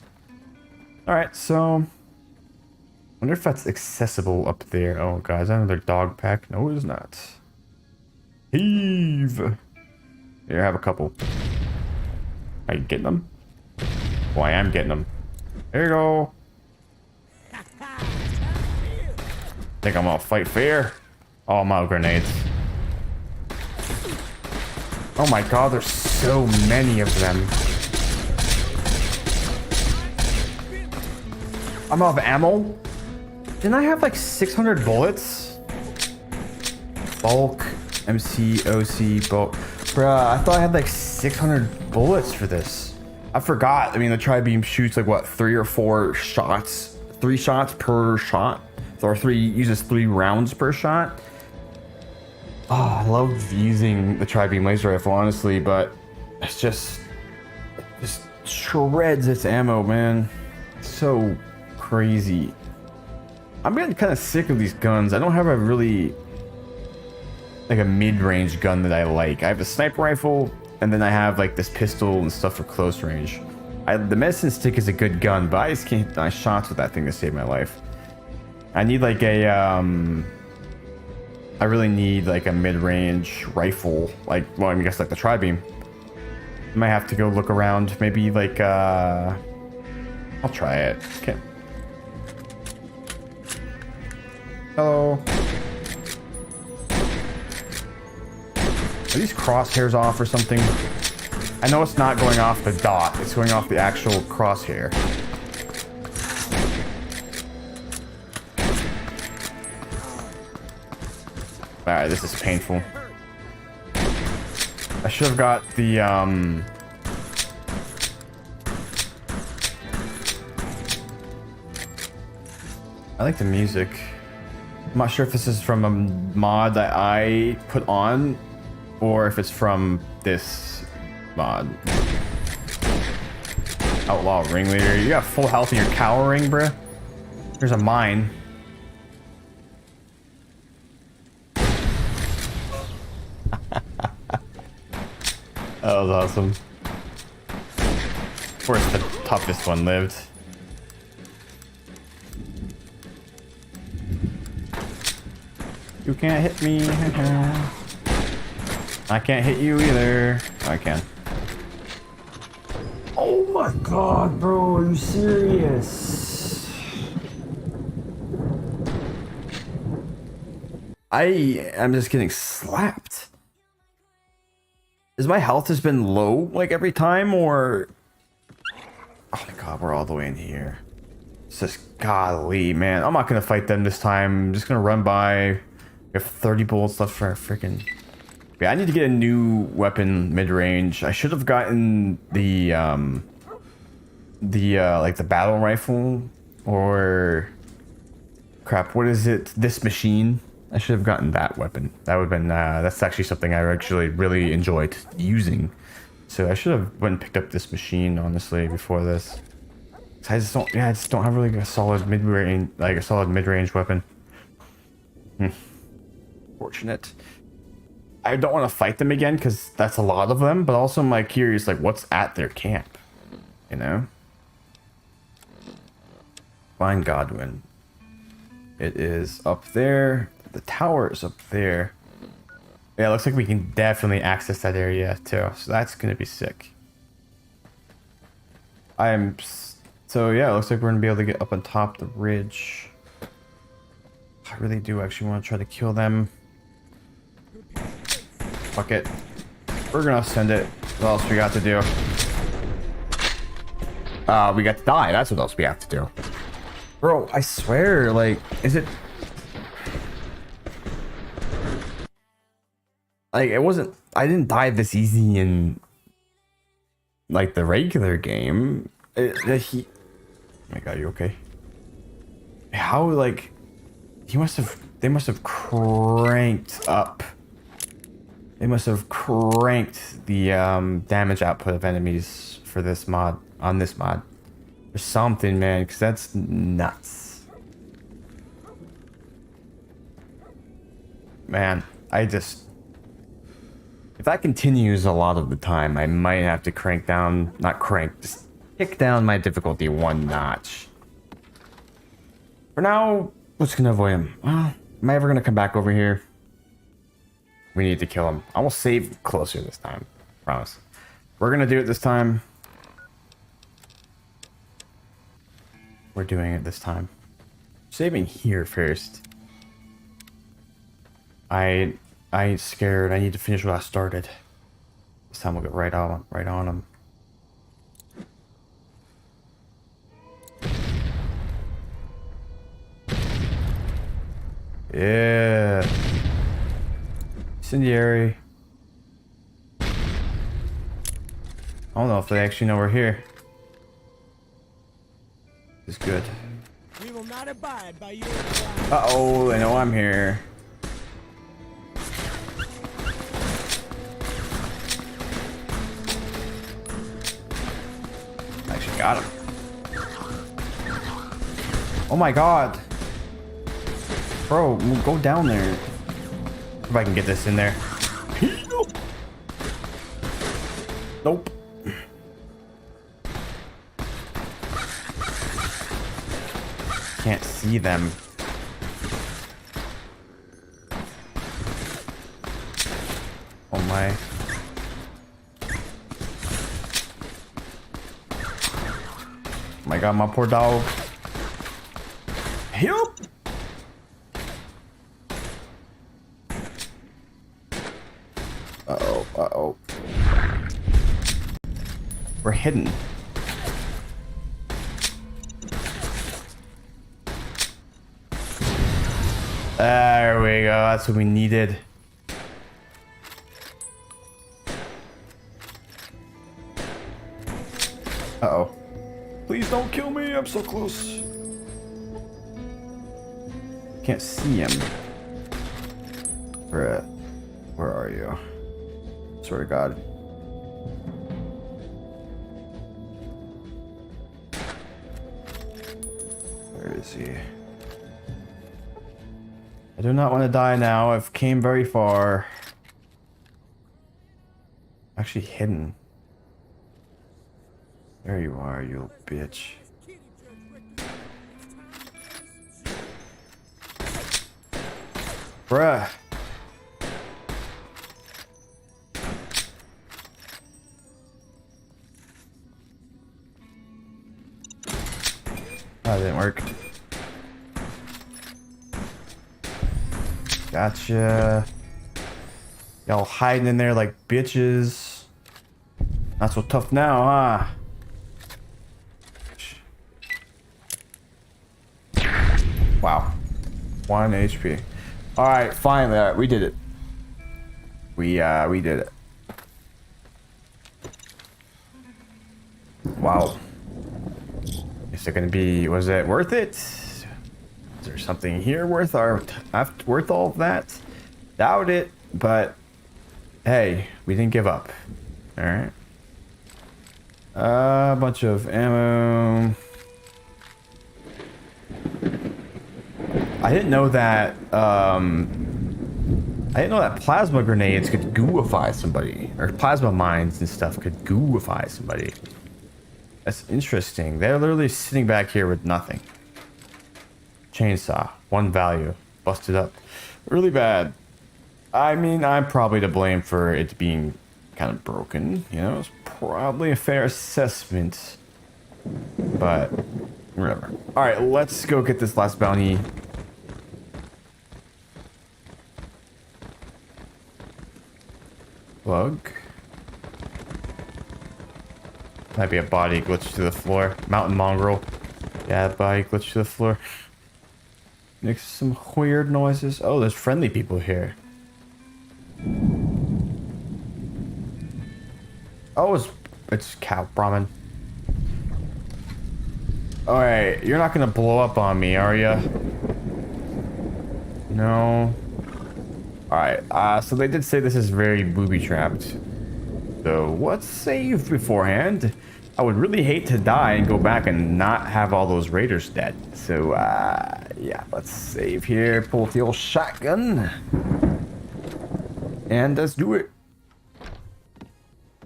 All right, so I wonder if that's accessible up there. Oh, God, is that another dog pack? No, it is not. Heave. Here, have a couple. Are you getting them? Oh, I am getting them. There you go. Think I'm gonna fight fair? Oh, I'm out of grenades. Oh my God, there's so many of them. I'm out of ammo. Didn't I have like 600 bullets? Bulk, MC, OC, bulk. Bruh, I thought I had like 600 bullets for this. I forgot. I mean, the tri-beam shoots like what, 3 or 4 shots? 3 shots per shot? Or uses 3 rounds per shot? Oh, I love using the tri-beam laser rifle, honestly, but it's just shreds its ammo, man. So crazy. I'm getting kind of sick of these guns. I don't have a really like a mid-range gun that I like. I have a sniper rifle, and then I have like this pistol and stuff for close range. The medicine stick is a good gun, but I just can't hit nice shots with that thing to save my life. I need like a I really need like a mid-range rifle, like, well, I guess like the tri-beam. I might have to go look around, maybe like I'll try it. Okay. Hello. Are these crosshairs off or something? I know it's not going off the dot, it's going off the actual crosshair. Alright, this is painful. I should have got the, I like the music. I'm not sure if this is from a mod that I put on, or if it's from this mod. Outlaw Ringleader. You got full health and you're cowering, bruh? There's a mine. That was awesome. Of course, the toughest one lived. You can't hit me. I can't hit you either. I can. Oh my God, bro, are you serious? I am just getting slapped. Is my health has been low like every time, or? Oh my God, we're all the way in here. It's just golly, man. I'm not gonna fight them this time. I'm just gonna run by. We have 30 bullets left for our freaking. Yeah, I need to get a new weapon mid-range. I should have gotten the like the battle rifle, or crap, what is it? This machine. I should have gotten that weapon. That would have been that's actually something I actually really enjoyed using. So I should have went and picked up this machine, honestly, before this. I just don't have really a solid mid-range, like a solid mid-range weapon. Fortunate. I don't want to fight them again because that's a lot of them, but also I'm like curious, like what's at their camp, you know? Find Godwin. It is up there. The tower is up there. Yeah, it looks like we can definitely access that area too, so that's gonna be sick. So yeah, it looks like we're gonna be able to get up on top of the ridge. I really do actually want to try to kill them. Fuck it. We're gonna send it. What else we got to do? We got to die. That's what else we have to do. Bro, I swear, like, is it... Like, it wasn't... I didn't die this easy in... like, the regular game. Oh my god, you okay? How, like... They must have cranked up... They must have cranked the damage output of enemies for this mod, on this mod. Or something, man, because that's nuts. Man, I just... If that continues a lot of the time, I might have to crank down... Not crank, just kick down my difficulty one notch. For now, we're just gonna avoid him. Well, am I ever gonna come back over here? We need to kill him. I will save closer this time. Promise. We're gonna do it this time. We're doing it this time. Saving here first. I ain't scared. I need to finish what I started. This time we'll get right on him. Yeah. Incendiary. I don't know if they actually know we're here. This is good. We will not abide by your Uh-oh, I know I'm here. Actually got him. Oh my god. Bro, go down there. If I can get this in there. Nope. Can't see them. Oh my. Oh my god, my poor dog. Help! Uh-oh, uh-oh. We're hidden. There we go, that's what we needed. Uh-oh. Please don't kill me, I'm so close. Can't see him. Where are you? Swear to God. Where is he? I do not want to die now. I've came very far. Actually hidden. There you are, you little bitch. Bruh. That didn't work. Gotcha. Y'all hiding in there like bitches. Not so tough now, huh? Wow. 1 HP. Alright, finally. Alright, we did it. We did it. Wow. Is it gonna be, was it worth it? Is there something here worth worth all of that? Doubt it, but hey, we didn't give up. Alright. A bunch of ammo. I didn't know that plasma grenades could gooify somebody, or plasma mines and stuff could gooify somebody. That's interesting. They're literally sitting back here with nothing. Chainsaw, 1 value, busted up, really bad. I mean, I'm probably to blame for it being kind of broken. You know, it's probably a fair assessment, but whatever. All right, let's go get this last bounty. Plug. Might be a body glitch to the floor. Mountain mongrel. Yeah, body glitch to the floor. Makes some weird noises. Oh, there's friendly people here. Oh, it's cow Brahmin. Alright, you're not gonna blow up on me, are ya? No. Alright, so they did say this is very booby-trapped. So let's save beforehand. I would really hate to die and go back and not have all those raiders dead. So, yeah, let's save here. Pull out the old shotgun. And let's do it.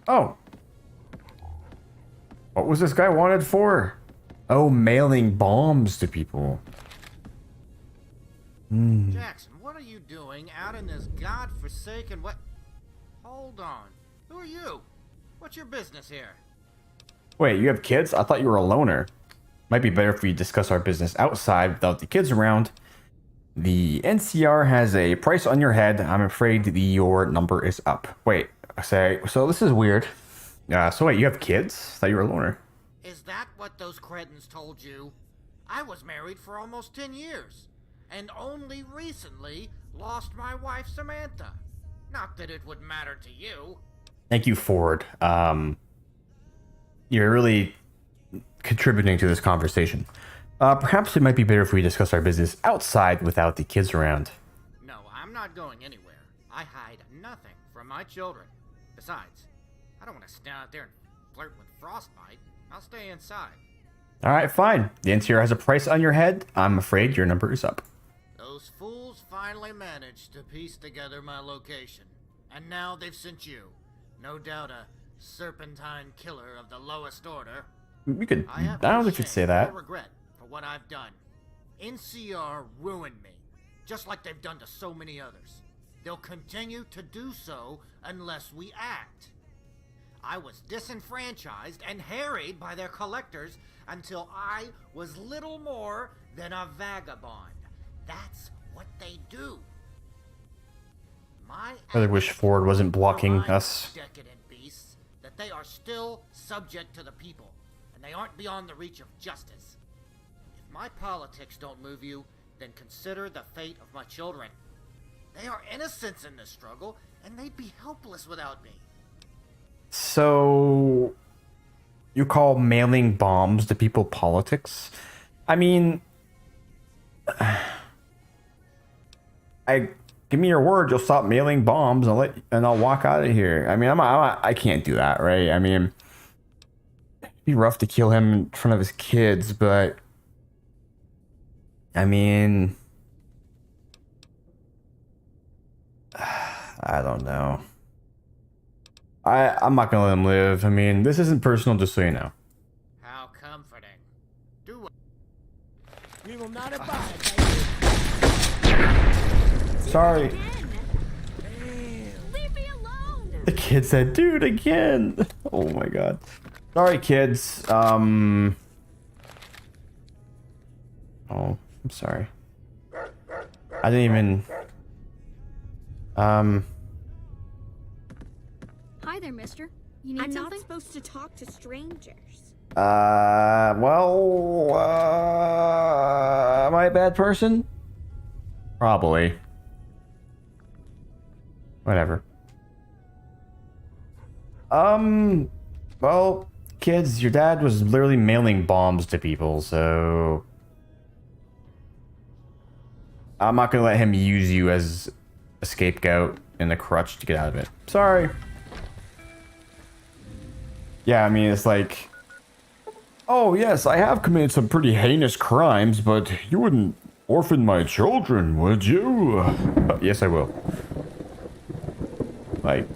Oh. What was this guy wanted for? Oh, mailing bombs to people. Jackson, what are you doing out in this godforsaken what? Hold on. Who are you? What's your business here? Wait, you have kids? I thought you were a loner. Might be better if we discuss our business outside without the kids around. The NCR has a price on your head. I'm afraid your number is up. Wait, so this is weird. So wait, you have kids? I thought you were a loner. Is that what those cretins told you? I was married for almost 10 years, and only recently lost my wife Samantha. Not that it would matter to you. Thank you, Ford. You're really contributing to this conversation. Perhaps it might be better if we discuss our business outside without the kids around. No, I'm not going anywhere. I hide nothing from my children. Besides, I don't want to stand out there and flirt with Frostbite. I'll stay inside. Alright, fine. The NCR has a price on your head. I'm afraid your number is up. Those fools finally managed to piece together my location. And now they've sent you. No doubt a serpentine killer of the lowest order. We could. I don't think you'd say that. No regret for what I've done. NCR ruined me, just like they've done to so many others. They'll continue to do so unless we act. I was disenfranchised and harried by their collectors until I was little more than a vagabond. That's what they do. I really wish Ford wasn't blocking us. Decadent beasts, that they are still subject to the people, and they aren't beyond the reach of justice. If my politics don't move you, then consider the fate of my children. They are innocents in this struggle, and they'd be helpless without me. So, you call mailing bombs to people politics? I mean, give me your word, you'll stop mailing bombs and I'll walk out of here. I mean, I can't do that, right? I mean, it'd be rough to kill him in front of his kids, but I mean, I don't know. I'm not gonna let him live. I mean, this isn't personal, just so you know. How comforting. Do it. We will not abide Sorry. Leave me alone. The kid said, dude, again. Oh my god. Sorry, kids. Oh, I'm sorry. I didn't even... Hi there, mister. You need something? I'm not supposed to talk to strangers. Well, am I a bad person? Probably. Whatever. Well, kids, your dad was literally mailing bombs to people, so I'm not gonna let him use you as a scapegoat and a crutch to get out of it. Sorry. Yeah, I mean, it's like, oh yes, I have committed some pretty heinous crimes, but you wouldn't orphan my children, would you? Yes, I will. Like,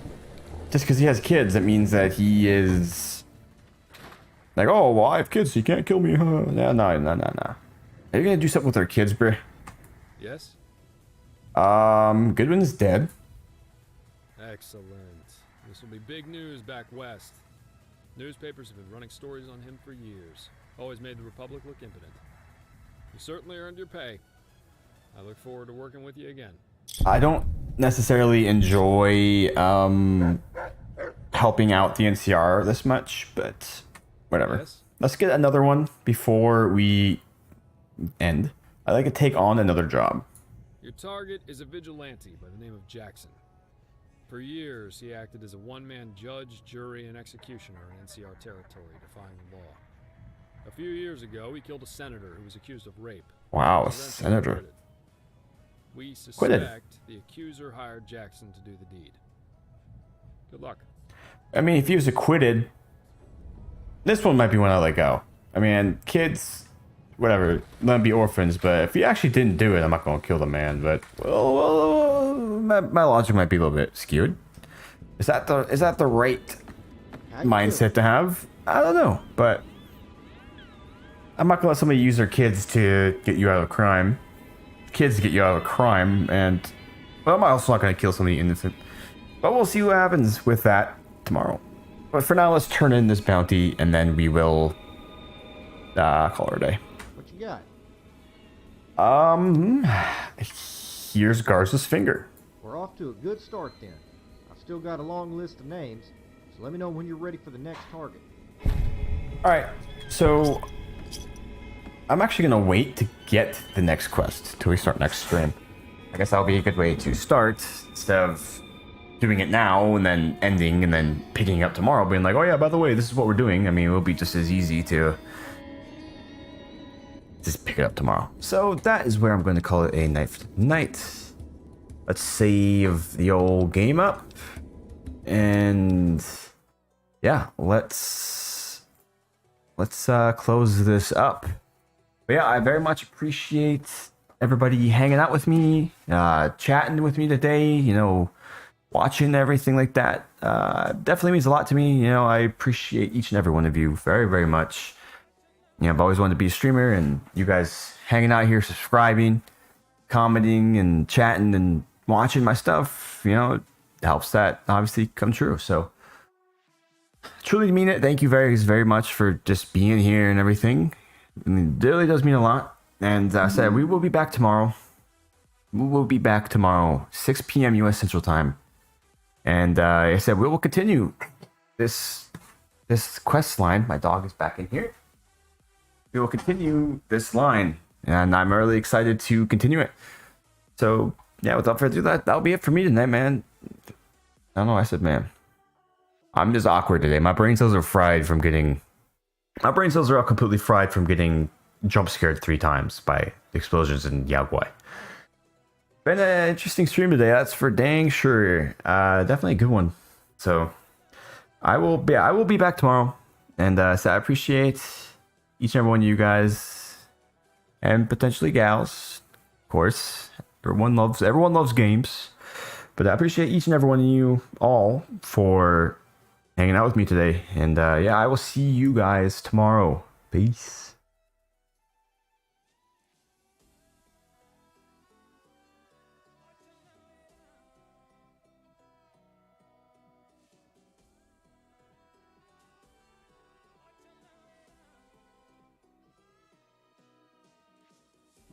just because he has kids, that means that he is like, oh, well, I have kids, so you can't kill me, huh? No. Are you gonna do something with our kids, bruh? Yes? Goodwin's dead. Excellent. This will be big news back west. Newspapers have been running stories on him for years. Always made the Republic look impotent. You certainly earned your pay. I look forward to working with you again. I don't necessarily enjoy helping out the NCR this much, but whatever. Yes? Let's get another one before we end. I'd like to take on another job. Your target is a vigilante by the name of Jackson. For years, he acted as a one-man judge, jury, and executioner in NCR territory, defying the law. A few years ago, he killed a senator who was accused of rape. Wow, He a was eventually senator. acquitted. We suspect Acquitted. the accuser hired Jackson to do the deed. Good luck. I mean, if he was acquitted, this one might be one I let go. I mean, kids, whatever, let them be orphans. But if he actually didn't do it, I'm not going to kill the man. But well, my logic might be a little bit skewed. Is that the right mindset to have? I don't know, but I'm not gonna let somebody use their kids to get you out of crime. Kids get you out of crime, and well, I'm also not gonna kill somebody innocent. But we'll see what happens with that tomorrow. But for now, let's turn in this bounty, and then we will call it a day. What you got? Here's Garza's finger. We're off to a good start then. I've still got a long list of names, so let me know when you're ready for the next target. All right, so I'm actually gonna wait to get the next quest till we start next stream. I guess that'll be a good way to start instead of doing it now and then ending and then picking up tomorrow, being like, oh yeah, by the way, this is what we're doing. I mean, it will be just as easy to just pick it up tomorrow. So that is where I'm going to call it a night for tonight. Let's save the old game up, and yeah, let's close this up. But yeah, I very much appreciate everybody hanging out with me, chatting with me today, you know, watching everything like that. Definitely means a lot to me. You know, I appreciate each and every one of you very, very much. You know, I've always wanted to be a streamer, and you guys hanging out here, subscribing, commenting, and chatting, and watching my stuff, you know, it helps that obviously come true. So truly mean it. Thank you very, very much for just being here and everything. I mean, it really does mean a lot. And I said, we will be back tomorrow. We will be back tomorrow, 6 p.m. U.S. Central Time. And I said, we will continue this quest line. My dog is back in here. We will continue this line, and I'm really excited to continue it. So, yeah, without further ado, that'll be it for me tonight, man. I don't know why I said man. I'm just awkward today. My brain cells are fried from getting... My brain cells are all completely fried from getting jump scared 3 times by explosions in Yaogwai. Been an interesting stream today, that's for dang sure. Definitely a good one. So, I will be back tomorrow. And so I appreciate each and every one of you guys, and potentially gals, of course. Everyone loves games, but I appreciate each and every one of you all for hanging out with me today. And yeah, I will see you guys tomorrow. Peace.